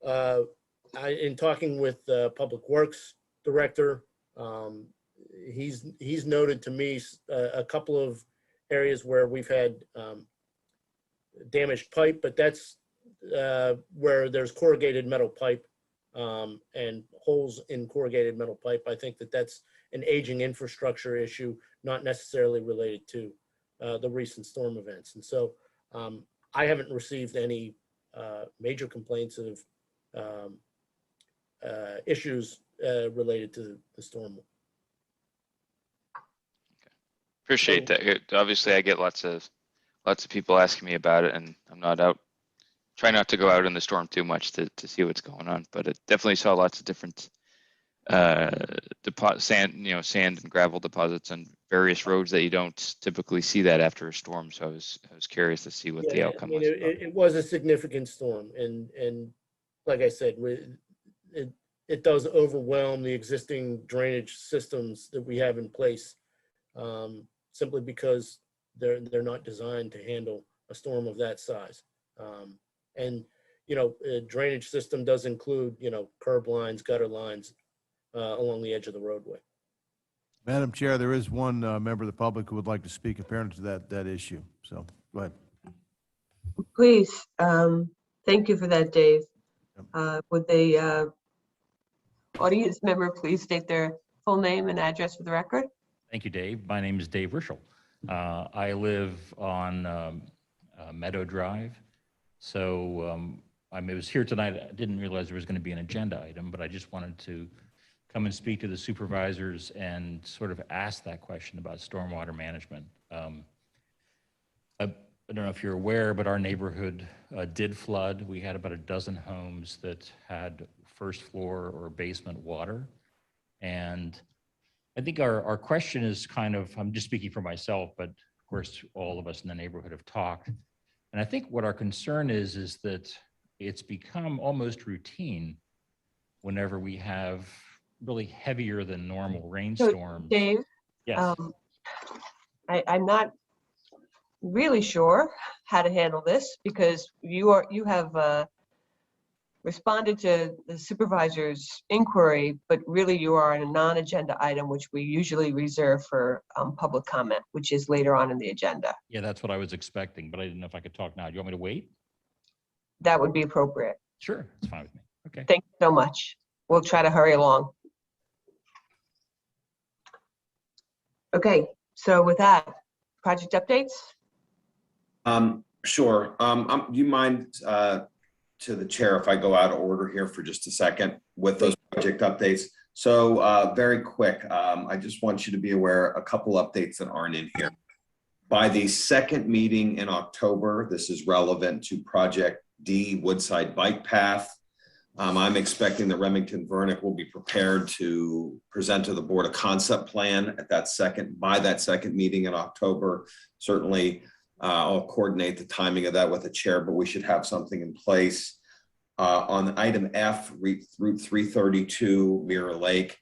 in talking with the Public Works Director, he's noted to me a couple of areas where we've had damaged pipe, but that's where there's corrugated metal pipe and holes in corrugated metal pipe. I think that's an aging infrastructure issue, not necessarily related to the recent storm events. And so I haven't received any major complaints of issues related to the storm. Appreciate that. Obviously, I get lots of people asking me about it, and I'm not out. Try not to go out in the storm too much to see what's going on, but it definitely saw lots of different sand and gravel deposits on various roads that you don't typically see that after a storm. So I was curious to see what the outcome was. It was a significant storm, and like I said, it does overwhelm the existing drainage systems that we have in place, simply because they're not designed to handle a storm of that size. And a drainage system does include curb lines, gutter lines along the edge of the roadway. Madam Chair, there is one member of the public who would like to speak apparent to that issue. So go ahead. Please, thank you for that, Dave. Would the audience member please state their full name and address for the record? Thank you, Dave. My name is Dave Rischel. I live on Meadow Drive. So I was here tonight. I didn't realize there was going to be an agenda item, but I just wanted to come and speak to the supervisors and sort of ask that question about stormwater management. I don't know if you're aware, but our neighborhood did flood. We had about a dozen homes that had first floor or basement water. And I think our question is kind of, I'm just speaking for myself, but of course, all of us in the neighborhood have talked. And I think what our concern is that it's become almost routine whenever we have really heavier than normal So rainstorms. Dave, Yes. I'm not really sure how to handle this because you have responded to the supervisor's inquiry, but really you are on a non-agenda item, which we usually reserve for public comment, which is later on in the agenda. Yeah, that's what I was expecting, but I didn't know if I could talk now. Do you want me to wait? That would be appropriate. Sure, it's fine with me. Okay. Thank you so much. We'll try to hurry along. Okay, so with that, project updates? Sure. Do you mind, to the chair, if I go out of order here for just a second with those project updates? So very quick, I just want you to be aware a couple updates that aren't in here. By the second meeting in October, this is relevant to Project D Woodside Bike Path. I'm expecting that Remington Vernick will be prepared to present to the board a concept plan at by that second meeting in October. Certainly, I'll coordinate the timing of that with the chair, but we should have something in place. On item F, Route 332 Mirror Lake,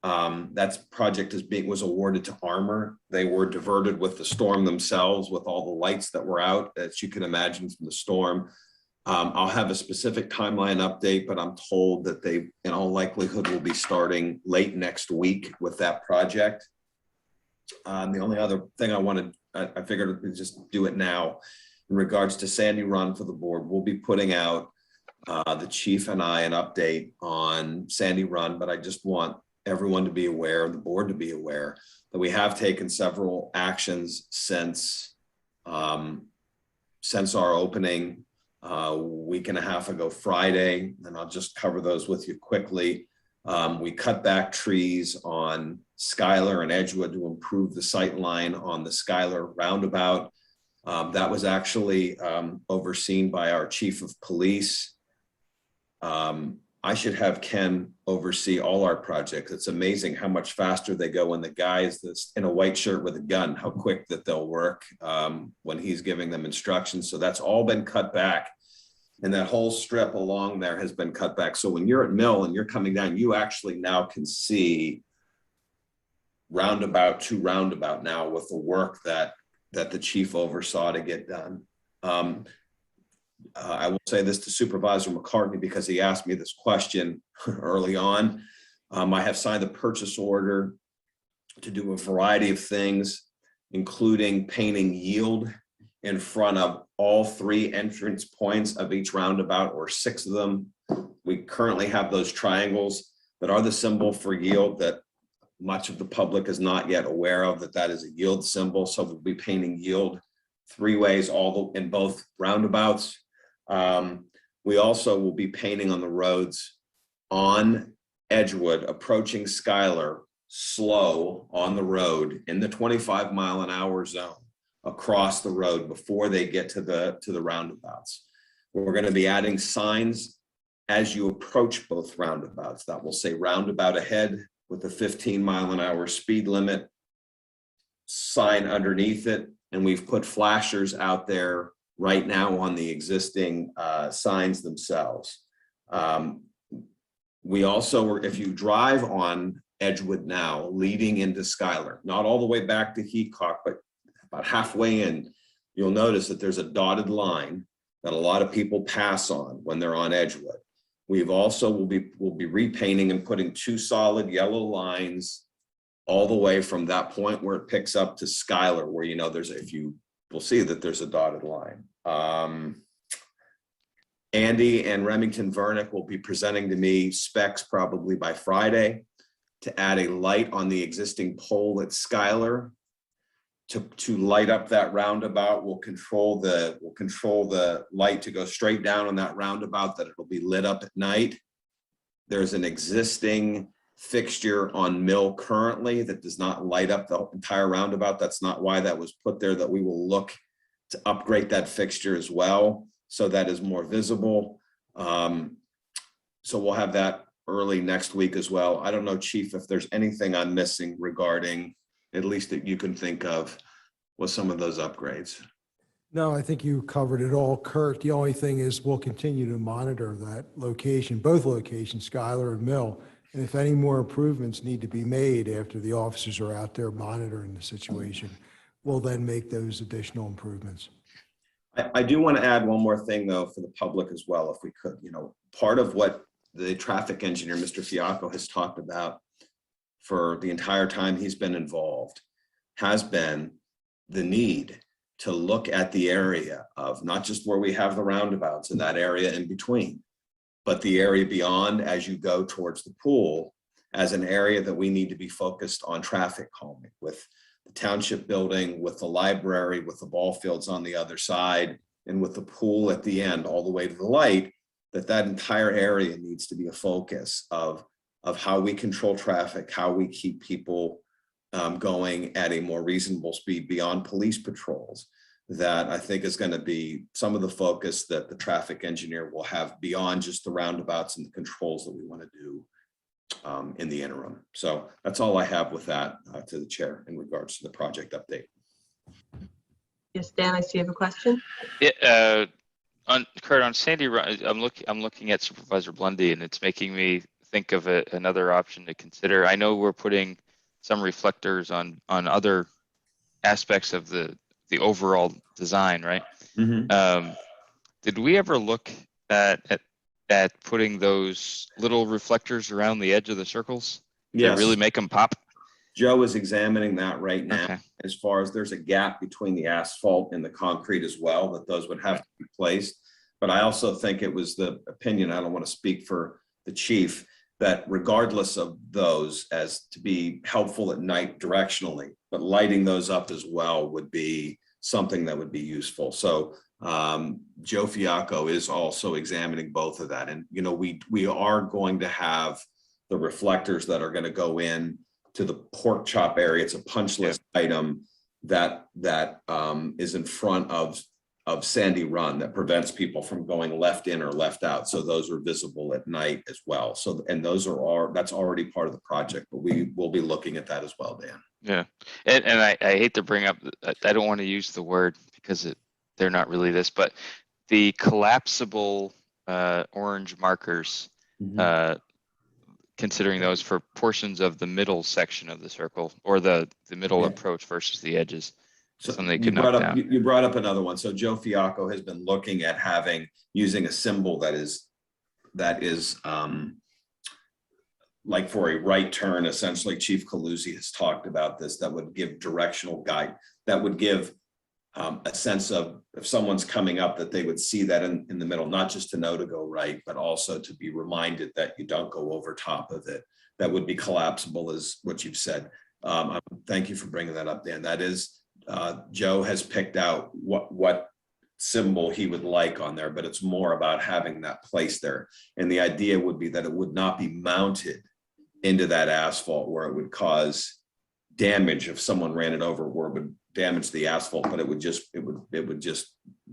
that project was awarded to Armor. They were diverted with the storm themselves, with all the lights that were out, as you can imagine from the storm. I'll have a specific timeline update, but I'm told that they, in all likelihood, will be starting late next week with that project. The only other thing I figured I'd just do it now in regards to Sandy Run for the board. We'll be putting out, the chief and I, an update on Sandy Run, but I just want everyone to be aware, the board to be aware, that we have taken several actions since our opening a week and a half ago Friday, and I'll just cover those with you quickly. We cut back trees on Schuyler and Edgewood to improve the sight line on the Schuyler roundabout. That was actually overseen by our chief of police. I should have Ken oversee all our projects. It's amazing how much faster they go when the guys that's in a white shirt with a gun, how quick that they'll work when he's giving them instructions. So that's all been cut back. And that whole strip along there has been cut back. So when you're at Mill and you're coming down, you actually now can see roundabout to roundabout now with the work that the chief oversaw to get done. I will say this to Supervisor McCartney because he asked me this question early on. I have signed the purchase order to do a variety of things, including painting yield in front of all 3 entrance points of each roundabout, or 6 of them. We currently have those triangles that are the symbol for yield that much of the public is not yet aware of, that is a yield symbol. So we'll be painting yield 3 ways in both roundabouts. We also will be painting on the roads on Edgewood, approaching Schuyler, slow on the road in the 25-mile-an-hour zone across the road before they get to the roundabouts. We're going to be adding signs as you approach both roundabouts that will say roundabout ahead with a 15-mile-an-hour speed limit sign underneath it. And we've put flashers out there right now on the existing signs themselves. We also, if you drive on Edgewood now, leading into Schuyler, not all the way back to Heacock, but about halfway in, you'll notice that there's a dotted line that a lot of people pass on when they're on Edgewood. We've also, we'll be repainting and putting 2 solid yellow lines all the way from that point where it picks up to Schuyler, where, you know, we'll see that there's a dotted line. Andy and Remington Vernick will be presenting to me specs probably by Friday to add a light on the existing pole at Schuyler to light up that roundabout. We'll control the light to go straight down on that roundabout, that it'll be lit up at night. There's an existing fixture on Mill currently that does not light up the entire roundabout. That's not why that was put there, that we will look to upgrade that fixture as well, so that is more visible. So we'll have that early next week as well. I don't know, Chief, if there's anything I'm missing regarding, at least that you can think of, with some of those upgrades. No, I think you covered it all, Kurt. The only thing is we'll continue to monitor that location, both locations, Schuyler and Mill, And if any more improvements need to be made after the officers are out there monitoring the situation, we'll then make those additional improvements. I do want to add one more thing, though, for the public as well, if we could. You know, part of what the traffic engineer, Mr. Fiacco, has talked about for the entire time he's been involved has been the need to look at the area of not just where we have the roundabouts in that area in between, but the area beyond as you go towards the pool as an area that we need to be focused on traffic calming, with the township building, with the library, with the ball fields on the other side, and with the pool at the end, all the way to the light, that entire area needs to be a focus of how we control traffic, how we keep people going at a more reasonable speed beyond police patrols. That I think is going to be some of the focus that the traffic engineer will have beyond just the roundabouts and the controls that we want to do in the interim. So that's all I have with that to the chair in regards to the project update. Yes, Dan, I see you have a question. Yeah, Kurt, on Sandy Run, I'm looking at Supervisor Blundy, and it's making me think of another option to consider. I know we're putting some reflectors on other aspects of the overall design, right? Mm-hmm. Did we ever look at putting those little reflectors around the edge of the circles to really make them pop? Joe is examining that right now. Okay. As far as there's a gap between the asphalt and the concrete as well, that those would have to be placed. But I also think it was the opinion, I don't want to speak for the chief, that regardless of those, as to be helpful at night directionally, but lighting those up as well would be something that would be useful. So Joe Fiacco is also examining both of that. And, you know, we are going to have the reflectors that are going to go in to the pork chop area. It's a punch list item that is in front of Sandy Run that prevents people from going left in or left out. So those are visible at night as well. So, and that's already part of the project, but we will be looking at that as well, Dan. Yeah. And I hate to bring up, I don't want to use the word because they're not really this, but the collapsible orange markers, considering those for portions of the middle section of the circle or the middle approach versus the edges. So something they could knock down. You brought up another one. So Joe Fiacco has been looking at using a symbol that is like for a right turn. Essentially, Chief Caluzzi has talked about this. That would give directional guide. That would give a sense of if someone's coming up, that they would see that in the middle, not just to know to go right, but also to be reminded that you don't go over top of it. That would be collapsible, is what you've said. Thank you for bringing that up, Dan. That is. Joe has picked out what symbol he would like on there, but it's more about having that place there. And the idea would be that it would not be mounted into that asphalt where it would cause damage if someone ran it over, where it would damage the asphalt, but it would just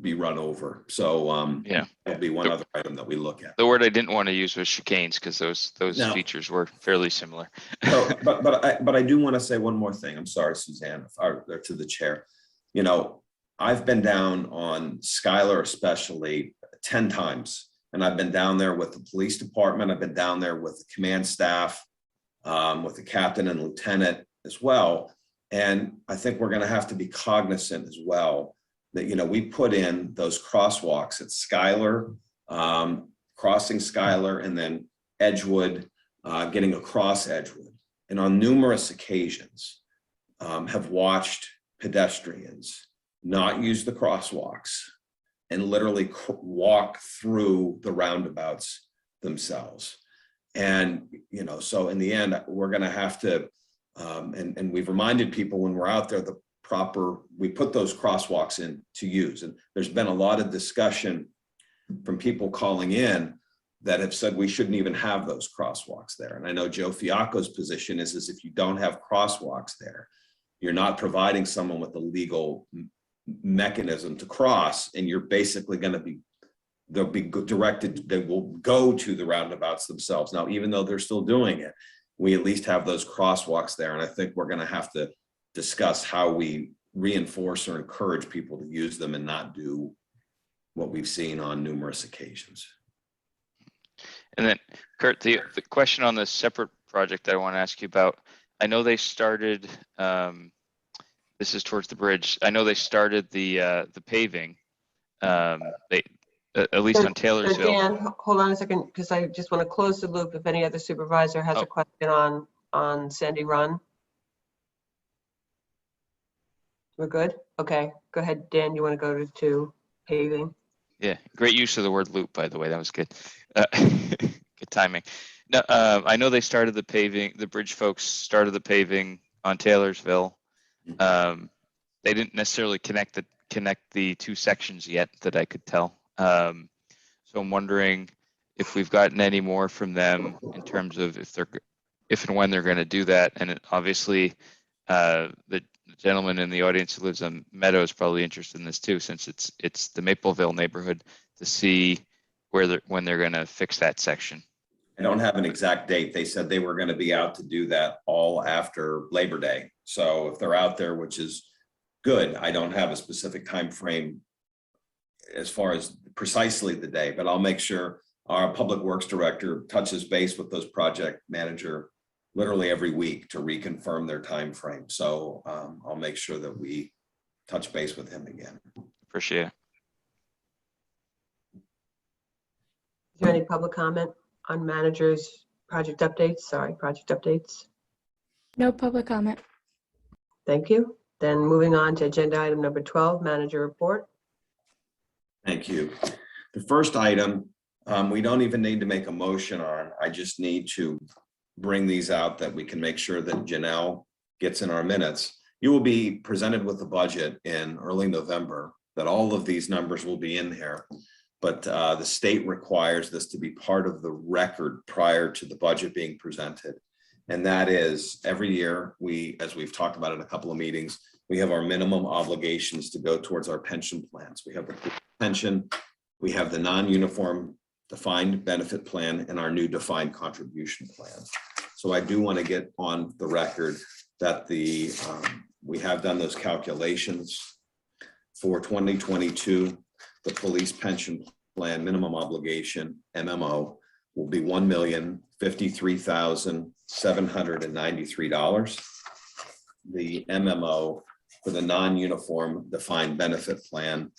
be run over. So yeah, that'll be one other item that we look at. The word I didn't want to use was chicanes, because those features were fairly similar. So, but I do want to say one more thing. I'm sorry, Suzanne, or to the chair. You know, I've been down on Schuyler especially 10 times, and I've been down there with the police department. I've been down there with the command staff, with the captain and lieutenant as well. And I think we're going to have to be cognizant as well that, you know, we put in those crosswalks at Schuyler, crossing Schuyler, and then Edgewood, getting across Edgewood. And on numerous occasions have watched pedestrians not use the crosswalks and literally walk through the roundabouts themselves. And, you know, so in the end, we're going to have to, and we've reminded people when we're out there, we put those crosswalks in to use. And there's been a lot of discussion from people calling in that have said we shouldn't even have those crosswalks there. And I know Joe Fiacco's position is if you don't have crosswalks there, you're not providing someone with a legal mechanism to cross, and you're basically going to they'll be directed, they will go to the roundabouts themselves. Now, even though they're still doing it, we at least have those crosswalks there. And I think we're going to have to discuss how we reinforce or encourage people to use them and not do what we've seen on numerous occasions. And then Kurt, the question on the separate project that I want to ask you about, I know they started, this is towards the bridge. I know they started the paving, they, at least on Taylorsville. Dan, hold on a second, because I just want to close the loop if any other supervisor has a question on Sandy Run. We're good? Okay, go ahead, Dan, you want to go to paving? Yeah, great use of the word loop, by the way. That was good. Good timing. No, I know they started the paving, the bridge folks started the paving on Taylorsville. They didn't necessarily connect the two sections yet that I could tell. So I'm wondering if we've gotten any more from them in terms of if and when they're going to do that. And obviously, the gentleman in the audience who lives on Meadow is probably interested in this too, since it's the Mapleville neighborhood, to see when they're going to fix that section. I don't have an exact date. They said they were going to be out to do that all after Labor Day. So if they're out there, which is good, I don't have a specific time frame as far as precisely the day, but I'll make sure our public works director touches base with those project manager literally every week to reconfirm their time frame. So I'll make sure that we touch base with him again. Appreciate it. Is there any public comment on managers' project updates? Sorry, project updates. No public comment. Thank you. Then moving on to agenda item number 12, manager report. Thank you. The first item, we don't even need to make a motion on. I just need to bring these out that we can make sure that Janelle gets in our minutes. You will be presented with the budget in early November, that all of these numbers will be in here. But the state requires this to be part of the record prior to the budget being presented. And that is every year, as we've talked about in a couple of meetings, we have our minimum obligations to go towards our pension plans. We have the pension, we have the non-uniform defined benefit plan, and our new defined contribution plan. So I do want to get on the record that we have done those calculations for 2022. The police pension plan minimum obligation, MMO, will be $1,053,793. The MMO for the non-uniform defined benefit plan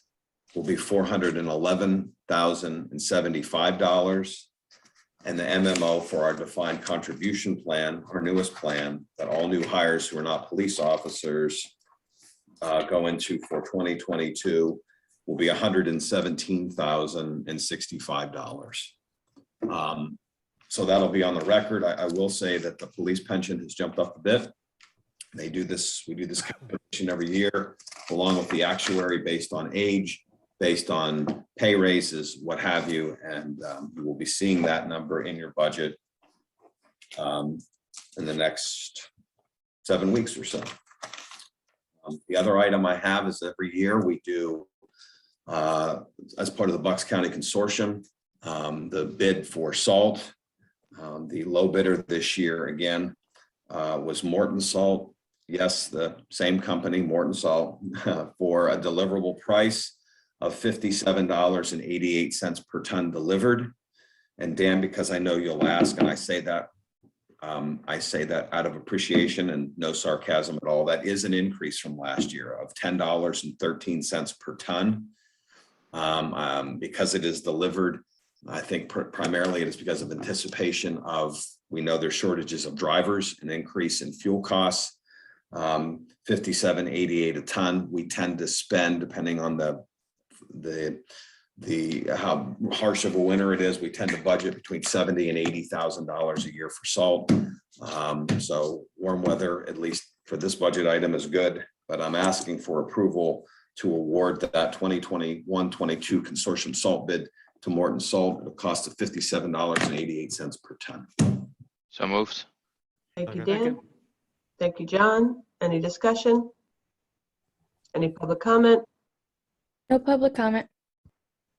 will be $411,075. And the MMO for our defined contribution plan, our newest plan, that all new hires who are not police officers go into for 2022 will be $117,065. So that'll be on the record. I will say that the police pension has jumped up a bit. We do this calculation every year, along with the actuary based on age, based on pay raises, what have you, and you will be seeing that number in your budget in the next 7 weeks or so. The other item I have is every year we do, as part of the Bucks County Consortium, the bid for salt. The low bidder this year, again, was Morton Salt. Yes, the same company, Morton Salt, for a deliverable price of $57.88 per ton delivered. And Dan, because I know you'll ask, and I say that out of appreciation and no sarcasm at all, that is an increase from last year of $10.13 per ton. Because it is delivered, I think primarily it is because of anticipation of, we know there's shortages of drivers, an increase in fuel costs, $57.88 a ton. We tend to spend, depending on how harsh of a winter it is, we tend to budget between $70,000 and $80,000 a year for salt. So warm weather, at least for this budget item, is good, but I'm asking for approval to award that 2021-22 consortium salt bid to Morton Salt at a cost of $57.88 per ton. So moved. Thank you, Dan. Thank you, John. Any discussion? Any public comment? No public comment.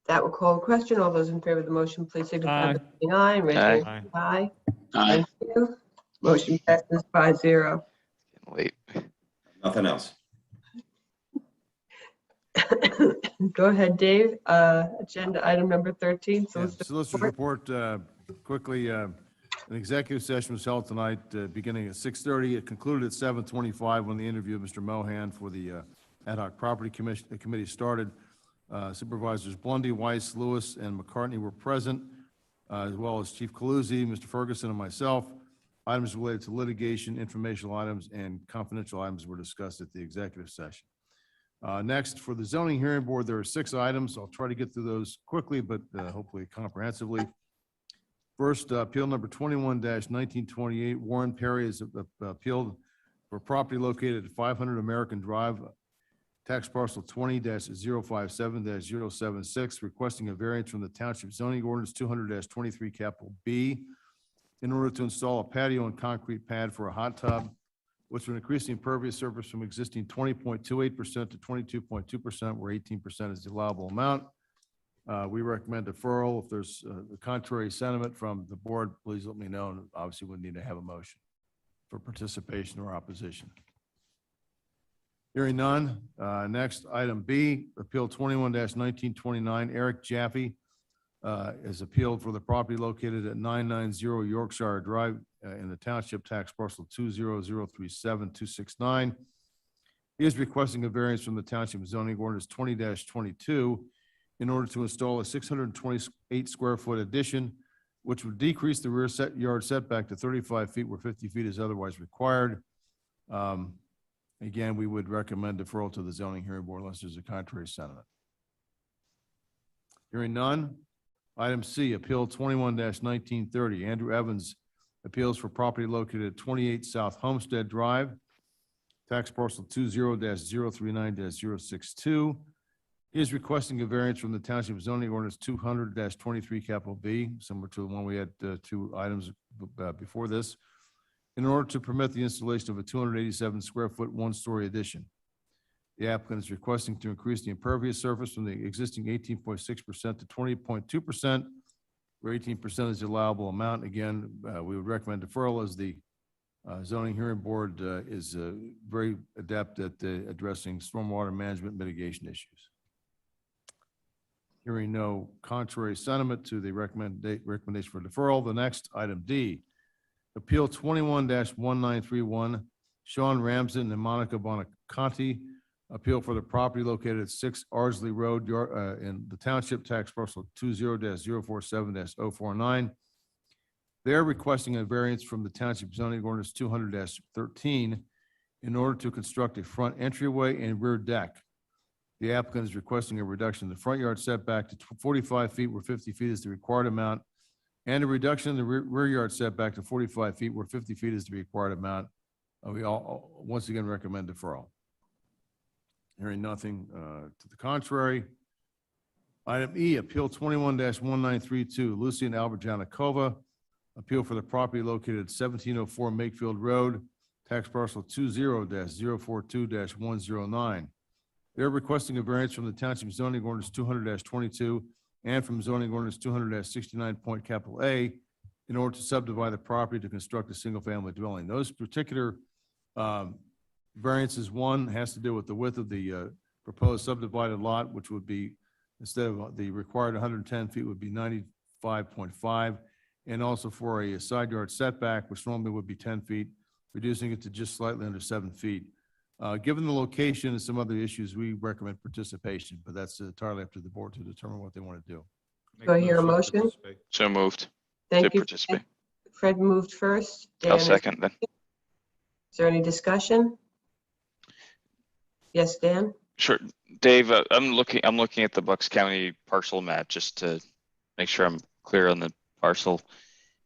That will call a question. All those in favor of the motion, please signify by saying aye. And raise your hand. Aye. Thank you. Motion passes 5-0. Wait. Nothing else. Go ahead, Dave. Agenda item number 13. Solicitor's report, quickly, an executive session was held tonight, beginning at 6:30. It concluded at 7:25 when the interview of Mr. Mohan for the Ad hoc Property Committee started. Supervisors Blundy, Weiss, Lewis, and McCartney were present, as well as Chief Coluzzi, Mr. Ferguson, and myself. Items related to litigation, informational items, and confidential items were discussed at the executive session. Next, for the zoning hearing board, there are 6 items. I'll try to get through those quickly, but hopefully comprehensively. First, appeal number 21-1928, Warren Perry is appealed for property located at 500 American Drive, tax parcel 20-057-076, requesting a variance from the Township Zoning Ordinance 200-23 capital B in order to install a patio and concrete pad for a hot tub, which would increase the impervious surface from existing 20.28% to 22.2%, where 18% is the allowable amount. We recommend deferral. If there's a contrary sentiment from the board, please let me know. And obviously, we need to have a motion for participation or opposition. Hearing none. Next, item B, appeal 21-1929, Eric Jaffe is appealed for the property located at 990 Yorkshire Drive in the Township tax parcel 20037-269. He is requesting a variance from the Township Zoning Ordinance 20-22 in order to install a 628 square foot addition, which would decrease the rear yard setback to 35 feet where 50 feet is otherwise required. Again, we would recommend deferral to the zoning hearing board unless there's a contrary sentiment. Hearing none. Item C, appeal 21-1930, Andrew Evans appeals for property located at 28 South Homestead Drive, tax parcel 20-039-062. He is requesting a variance from the Township Zoning Ordinance 200-23 capital B, similar to the one we had 2 items before this, in order to permit the installation of a 287 square foot 1-story addition. The applicant is requesting to increase the impervious surface from the existing 18.6% to 20.2%, where 18% is the allowable amount. Again, we would recommend deferral as the zoning hearing board is very adept at addressing stormwater management mitigation issues. Hearing no contrary sentiment to the recommendation for deferral, the next item D, appeal 21-1931, Sean Ramsden and Monica Bonaconti, appeal for the property located at 6 Ardsley Road in the Township tax parcel 20-047-049. They're requesting a variance from the Township Zoning Ordinance 200-13 in order to construct a front entryway and rear deck. The applicant is requesting a reduction in the front yard setback to 45 feet where 50 feet is the required amount, and a reduction in the rear yard setback to 45 feet where 50 feet is the required amount. We all once again recommend deferral. Hearing nothing to the contrary. Item E, appeal 21-1932, Lucy and Albert Janikova, appeal for the property located at 1704 Makefield Road, tax parcel 20-042-109. They're requesting a variance from the Township Zoning Ordinance 200-22 and from Zoning Ordinance 200-69 point capital A in order to subdivide the property to construct a single-family dwelling. Those particular variances, one has to do with the width of the proposed subdivided lot, which would be, instead of the required 110 feet, would be 95.5, and also for a side yard setback, which normally would be 10 feet, reducing it to just slightly under 7 feet. Given the location and some other issues, we recommend participation, but that's entirely up to the board to determine what they want to do. Do I hear a motion? So moved. Thank To you. participate. Fred moved first. I'll Dan, second then. Is there any discussion? Yes, Dan? Sure. Dave, I'm looking at the Bucks County parcel map just to make sure I'm clear on the parcel.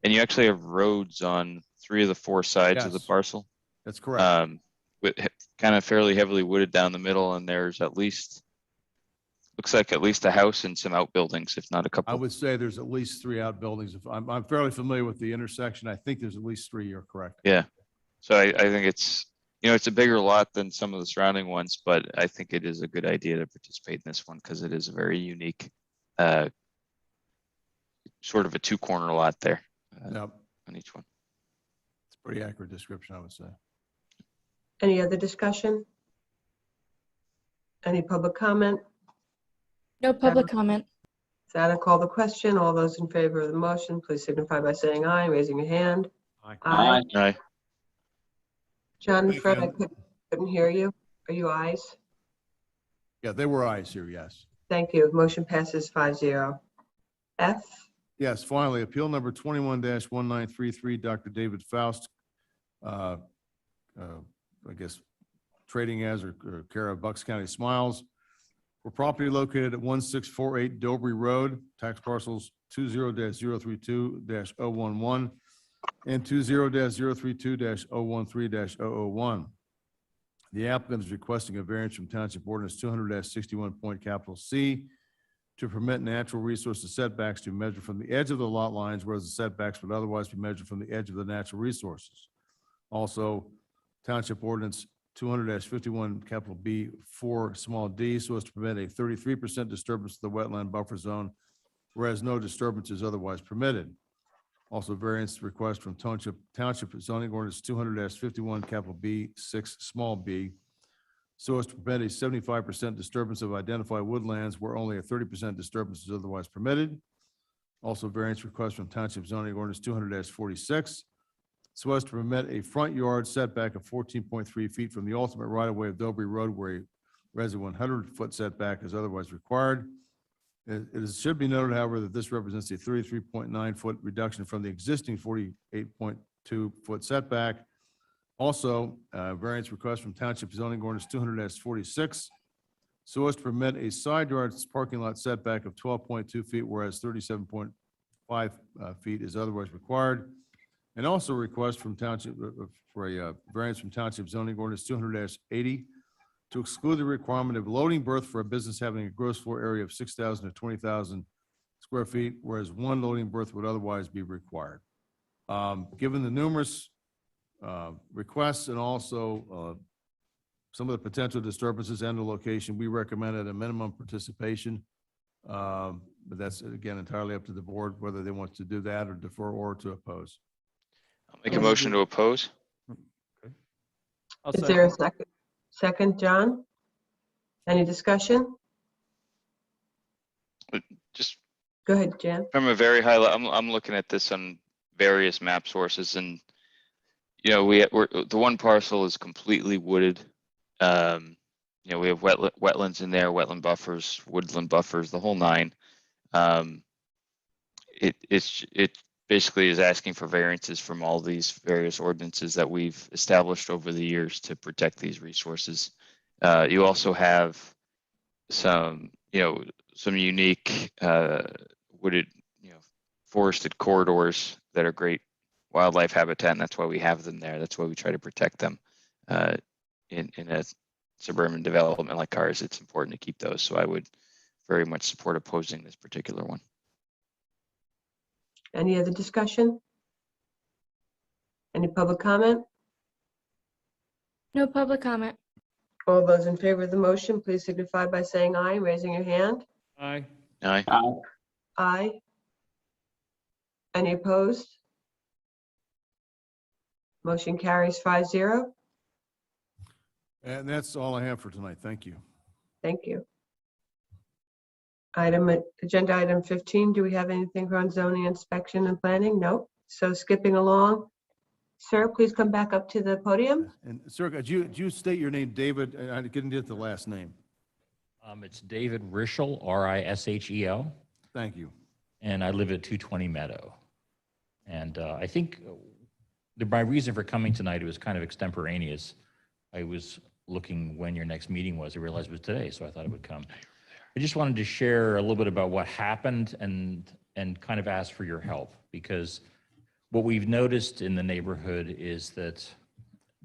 And you actually have roads on 3 of the 4 sides of the Yes. parcel. That's correct. With kind of fairly heavily wooded down the middle, and there's looks like at least a house and some outbuildings, if not a couple. I would say there's at least 3 outbuildings. If I'm fairly familiar with the intersection. I think there's at least 3. You're correct. Yeah. So I think it's, it's a bigger lot than some of the surrounding ones, but I think it is a good idea to participate in this one because it is a very unique, sort of a 2-corner lot there Yep. on each one. It's a pretty accurate description, I would say. Any other discussion? Any public comment? No public comment. that, I call the question. All those in favor of the motion, please signify by saying aye, raising your hand. Aye. Aye. John and Thank Fred, I you. couldn't hear you. Are you ayes? Yeah, they were ayes here, yes. Thank you. Motion passes 5-0. F, Yes, finally, appeal number 21-1933, Dr. David Faust, I guess, trading as or care of Bucks County Smiles, for property located at 1648 Dobry Road, tax parcels 20-032-011 and 20-032-013-001. The applicant is requesting a variance from Township Ordinance 200-61 C to permit natural resources setbacks to measure from the edge of the lot lines, whereas the setbacks would otherwise be measured from the edge of the natural resources. Also, Township Ordinance 200-51 B 4 d, so as to permit a 33% disturbance of the wetland buffer zone, whereas no disturbance is otherwise permitted. Also, variance request from Township Zoning Ordinance 200-51 B 6 b, so as to prevent a 75% disturbance of identified woodlands where only a 30% disturbance is otherwise permitted. Also, variance request from Township Zoning Ordinance 200-46, so as to permit a front yard setback of 14.3 feet from the ultimate right-of-way of Dobry Road where a resident 100-foot setback is otherwise required. It should be noted, however, that this represents a 33.9-foot reduction from the existing 48.2-foot setback. Also, variance request from Township Zoning Ordinance 200-46, so as to permit a side yard parking lot setback of 12.2 feet, whereas 37.5 feet is otherwise required. And also request from Township for a variance from Township Zoning Ordinance 200-80 to exclude the requirement of loading berth for a business having a gross floor area of 6,000 to 20,000 square feet, whereas one loading berth would otherwise be required. Given the numerous requests and also some of the potential disturbances and the location, we recommended a minimum participation. But that's, again, entirely up to the board whether they want to do that or defer or to oppose. I'll make a motion to oppose. is there a second? Second, John? Any discussion? Just Go ahead, Jan. from a very high level, I'm looking at this on various map sources, and we're the one parcel is completely wooded. We have wetlands in there, wetland buffers, woodland buffers, the whole nine. It basically is asking for variances from all these various ordinances that we've established over the years to protect these resources. You also have some unique wooded, forested corridors that are great wildlife habitat, and that's why we have them there. That's why we try to protect them. In a suburban development like ours, it's important to keep those. So I would very much support opposing this particular one. Any other discussion? Any public comment? No public comment. All those in favor of the motion, please signify by saying aye, raising your hand. Aye. Aye. Aye. Any opposed? Motion carries 5-0. And that's all I have for tonight. Thank you. Thank you. Agenda item 15, do we have anything on zoning inspection and planning? No. So skipping along. Sir, please come back up to the podium. And sir, could you state your name, David? I didn't get the last name. It's David Rischel, R-I-S-H-E-L. Thank you. And I live at 220 Meadow. And I think my reason for coming tonight, it was kind of extemporaneous. I was looking when your next meeting was. I realized it was today, so I thought it would come. I just wanted to share a little bit about what happened and kind of ask for your help, because what we've noticed in the neighborhood is that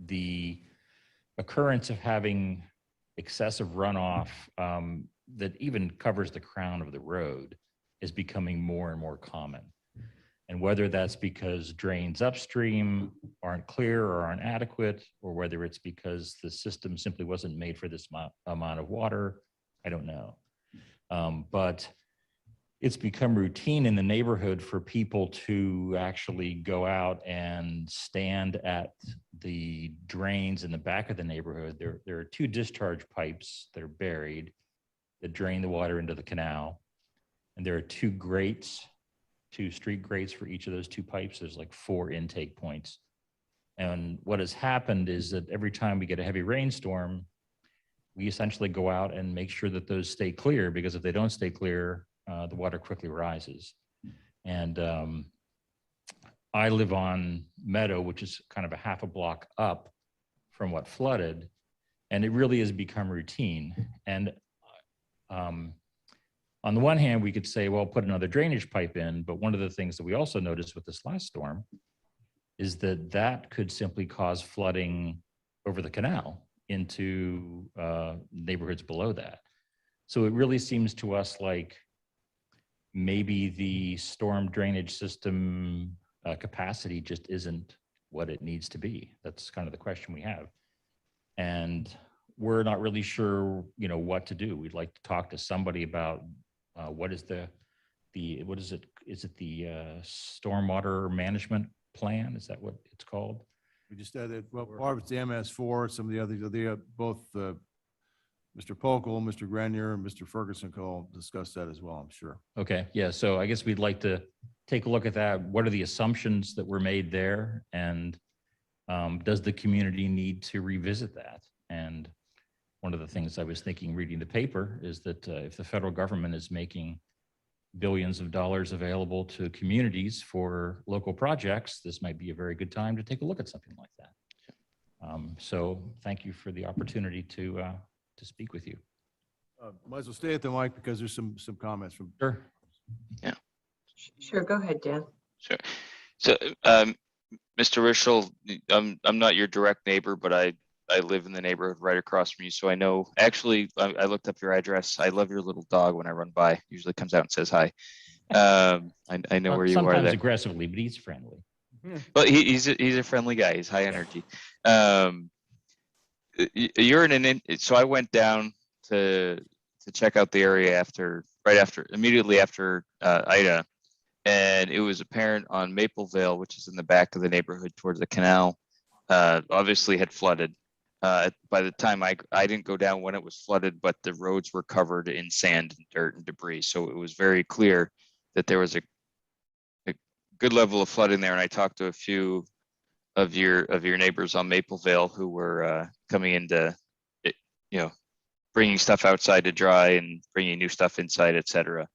the occurrence of having excessive runoff that even covers the crown of the road is becoming more and more common. And whether that's because drains upstream aren't clear or aren't adequate, or whether it's because the system simply wasn't made for this amount of water, I don't know. But it's become routine in the neighborhood for people to actually go out and stand at the drains in the back of the neighborhood. There are two discharge pipes that are buried that drain the water into the canal. And there are two grates, two street grates for each of those two pipes. There's like 4 intake points. And what has happened is that every time we get a heavy rainstorm, we essentially go out and make sure that those stay clear, because if they don't stay clear, the water quickly rises. And I live on Meadow, which is kind of a half a block up from what flooded, and it really has become routine. And on the one hand, we could say, well, put another drainage pipe in, but one of the things that we also noticed with this last storm is that that could simply cause flooding over the canal into neighborhoods below that. So it really seems to us like maybe the storm drainage system capacity just isn't what it needs to be. That's kind of the question we have. And we're not really sure, what to do. We'd like to talk to somebody about what is what is it? Is it the stormwater management plan? Is that what it's called? We just added, well, part of it's the MS4, some of the others, both Mr. Pokel, Mr. Grenier, and Mr. Ferguson can all discuss that as well, I'm sure. Okay, yeah, so I guess we'd like to take a look at that. What are the assumptions that were made there? And does the community need to revisit that? And one of the things I was thinking reading the paper is that if the federal government is making billions of dollars available to communities for local projects, this might be a very good time to take a look at something like that. So thank you for the opportunity to speak with you. Might as well stay at the mic because there's some comments from. Sure. Yeah. Sure, go ahead, Dan. Sure. So, Mr. Rischel, I'm not your direct neighbor, but I live in the neighborhood right across from you. So I know, actually, I looked up your address. I love your little dog when I run by. Usually comes out and says hi. I know where you are Sometimes there. aggressively, but he's friendly. But he's a friendly guy. He's high energy. So I went down to check out the area immediately after Ida, and it was apparent on Maple Vale, which is in the back of the neighborhood towards the canal, obviously had flooded. By the time I didn't go down when it was flooded, but the roads were covered in sand and dirt and debris. So it was very clear that there was a good level of flooding there. And I talked to a few of your neighbors on Maple Vale who were coming into, bringing stuff outside to dry and bringing new stuff inside, et cetera.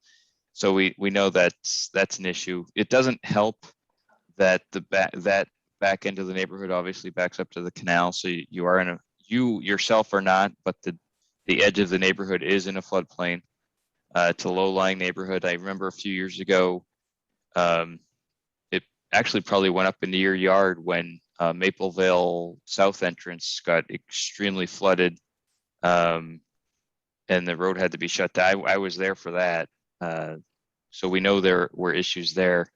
So we know that's an issue. It doesn't help that that back end of the neighborhood obviously backs up to the canal. So you yourself are not, but the edge of the neighborhood is in a floodplain. It's a low-lying neighborhood. I remember a few years ago, it actually probably went up into your yard when Maple Vale South entrance got extremely flooded, and the road had to be shut down. I was there for that. So we know there were issues there.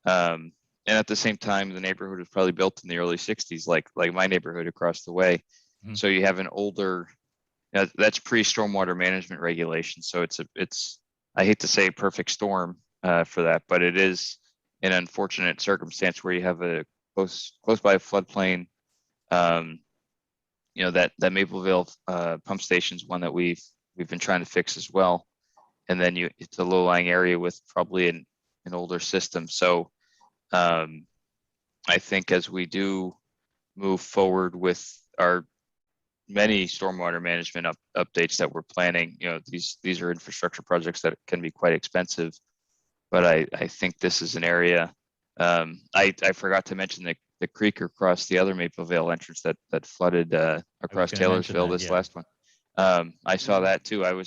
And at the same time, the neighborhood was probably built in the early 60s, like my neighborhood across the way. Mm-hmm. So you have an older, that's pre-stormwater management regulation. So it's I hate to say a perfect storm for that, but it is an unfortunate circumstance where you have a close by a floodplain. That Mapleville pump station is one that we've been trying to fix as well. And then it's a low-lying area with probably an older system. So I think as we do move forward with our many stormwater management updates that we're planning, these are infrastructure projects that can be quite expensive, but I think this is an area. I forgot to mention the creek across the other Maple Vale entrance that flooded across Taylorsville, last one. I saw that too. A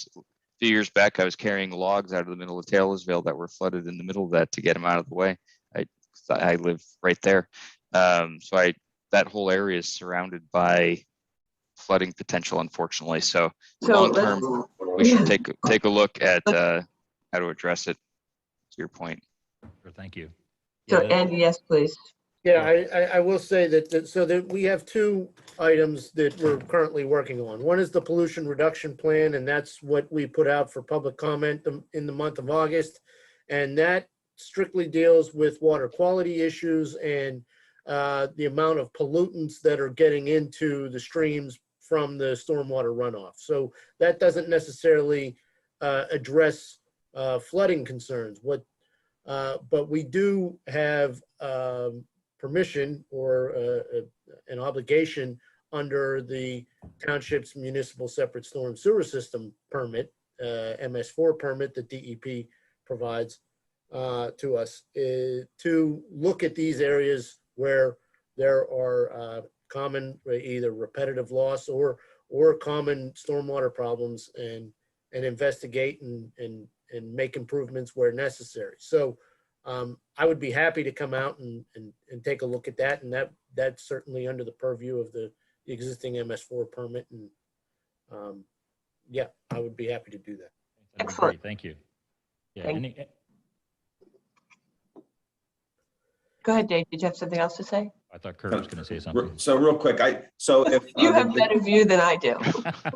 few years back, I was carrying logs out of the middle of Taylorsville that were flooded in the middle of that to get them out of the way. I live right there. So that whole area is surrounded by flooding potential, unfortunately. So long term, we should take a look at how to address it, to your point. Sure, thank you. So Andy, yes, please. Yeah, I will say that we have two items that we're currently working on. One is the pollution reduction plan, and that's what we put out for public comment in the month of August. And that strictly deals with water quality issues and the amount of pollutants that are getting into the streams from the stormwater runoff. So that doesn't necessarily address flooding concerns. But we do have permission or an obligation under the township's municipal separate storm sewer system permit, MS4 permit that DEP provides to us, to look at these areas where there are common either repetitive loss or common stormwater problems, and investigate and make improvements where necessary. So I would be happy to come out and take a look at that, and that's certainly under the purview of the existing MS4 permit. And yeah, I would be happy to do that. Excellent. Thank you. Yeah. Go ahead, Dave. Did you have something else to say? I thought Kurt was going to say something. So real quick, if You have better view than I do.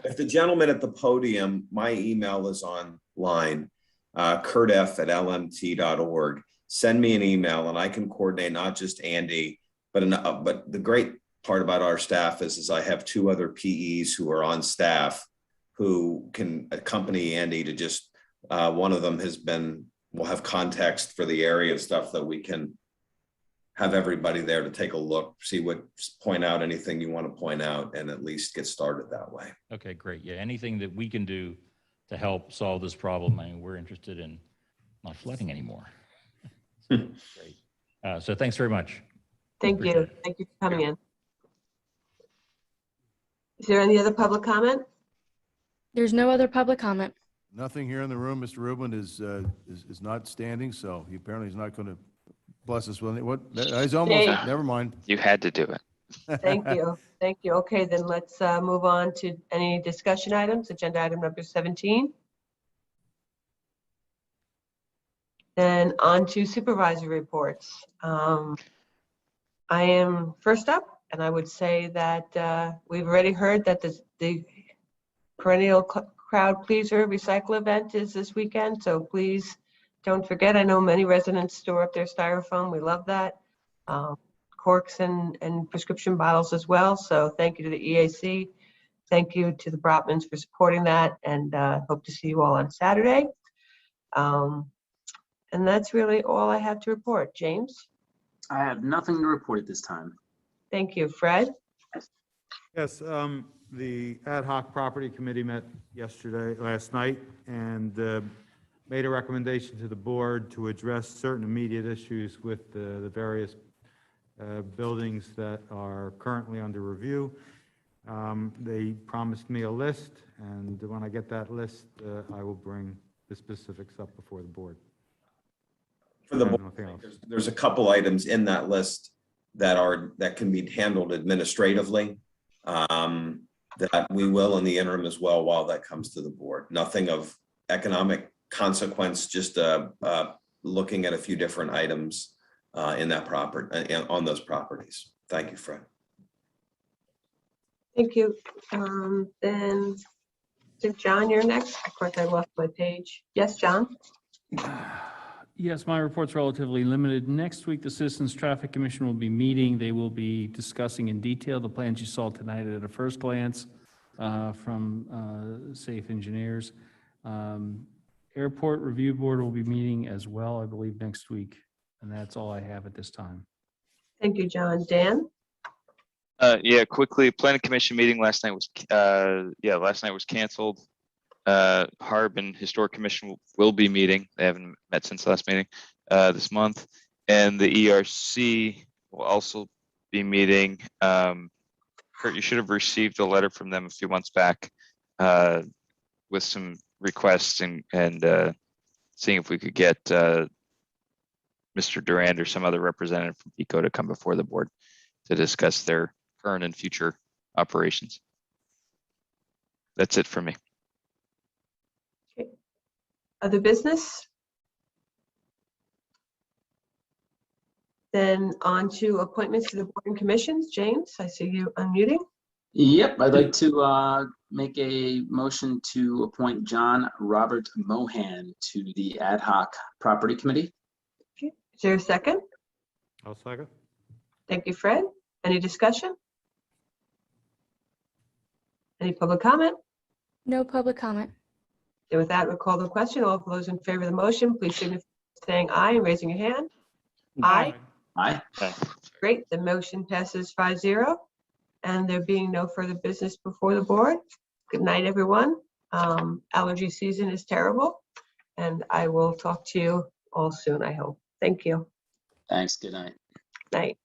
if the gentleman at the podium, my email is online, kurtf@lmt.org. Send me an email and I can coordinate not just Andy, but the great part about our staff is I have 2 other PEs who are on staff who can accompany Andy to just, one of them will have context for the area and stuff that we can have everybody there to take a look, point out anything you want to point out, and at least get started that way. Okay, great. Yeah, anything that we can do to help solve this problem. I mean, we're interested in not flooding anymore. Great. So thanks very much. Thank you. Thank you for coming in. Is there any other public comment? There's no other public comment. Nothing here in the room. Mr. Rubin is not standing, so he apparently is not going to bless us with what? He's almost. Dave. Never mind. You had to do it. Thank you. Thank you. Okay, then let's move on to any discussion items. Agenda item number 17. Then on to supervisor reports. I am first up, and I would say that we've already heard that the perennial crowd pleaser recycle event is this weekend. So please don't forget. I know many residents store up their styrofoam. We love that. Corks and prescription bottles as well. So thank you to the EAC. Thank you to the Brotmans for supporting that, and hope to see you all on Saturday. And that's really all I have to report. James? I have nothing to report at this time. Thank you. Fred? Yes, the ad hoc property committee met last night, and made a recommendation to the board to address certain immediate issues with the various buildings that are currently under review. They promised me a list, and when I get that list, I will bring the specifics up before the board. For the board, there's a couple items in that list that can be handled administratively, that we will in the interim as well while that comes to the board. Nothing of economic consequence, just looking at a few different items in that property, on those properties. Thank you, Fred. Thank you. Then, John, you're next. Of course, I lost my page. Yes, John? Yes, my report's relatively limited. Next week, the Citizens Traffic Commission will be meeting. They will be discussing in detail the plans you saw tonight at a first glance from Safe Engineers. Airport Review Board will be meeting as well, I believe, next week. And that's all I have at this time. Thank you, John. Dan? Yeah, quickly, Planning Commission meeting last night was canceled. Harb and Historic Commission will be meeting. They haven't met since the last meeting this month. And the ERC will also be meeting. Kurt, you should have received a letter from them a few months back with some requests and seeing if we could get Mr. Durand or some other representative from PECO to come before the board to discuss their current and future operations. That's it for me. Okay. Other business? Then on to appointments to the board and commissions. James, I see you unmuting. Yep, I'd like to make a motion to appoint John Robert Mohan to the Ad Hoc Property Committee. Okay. Is there a second? I'll second. Thank you, Fred. Any discussion? Any public comment? No public comment. And with that, we'll call the question. All of those in favor of the motion, please signify by saying aye and raising your hand. Aye. Aye. Great, the motion passes 5-0. And there being no further business before the board, good night, everyone. Allergy season is terrible, and I will talk to you all soon, I hope. Thank you. Thanks. Good night. Night.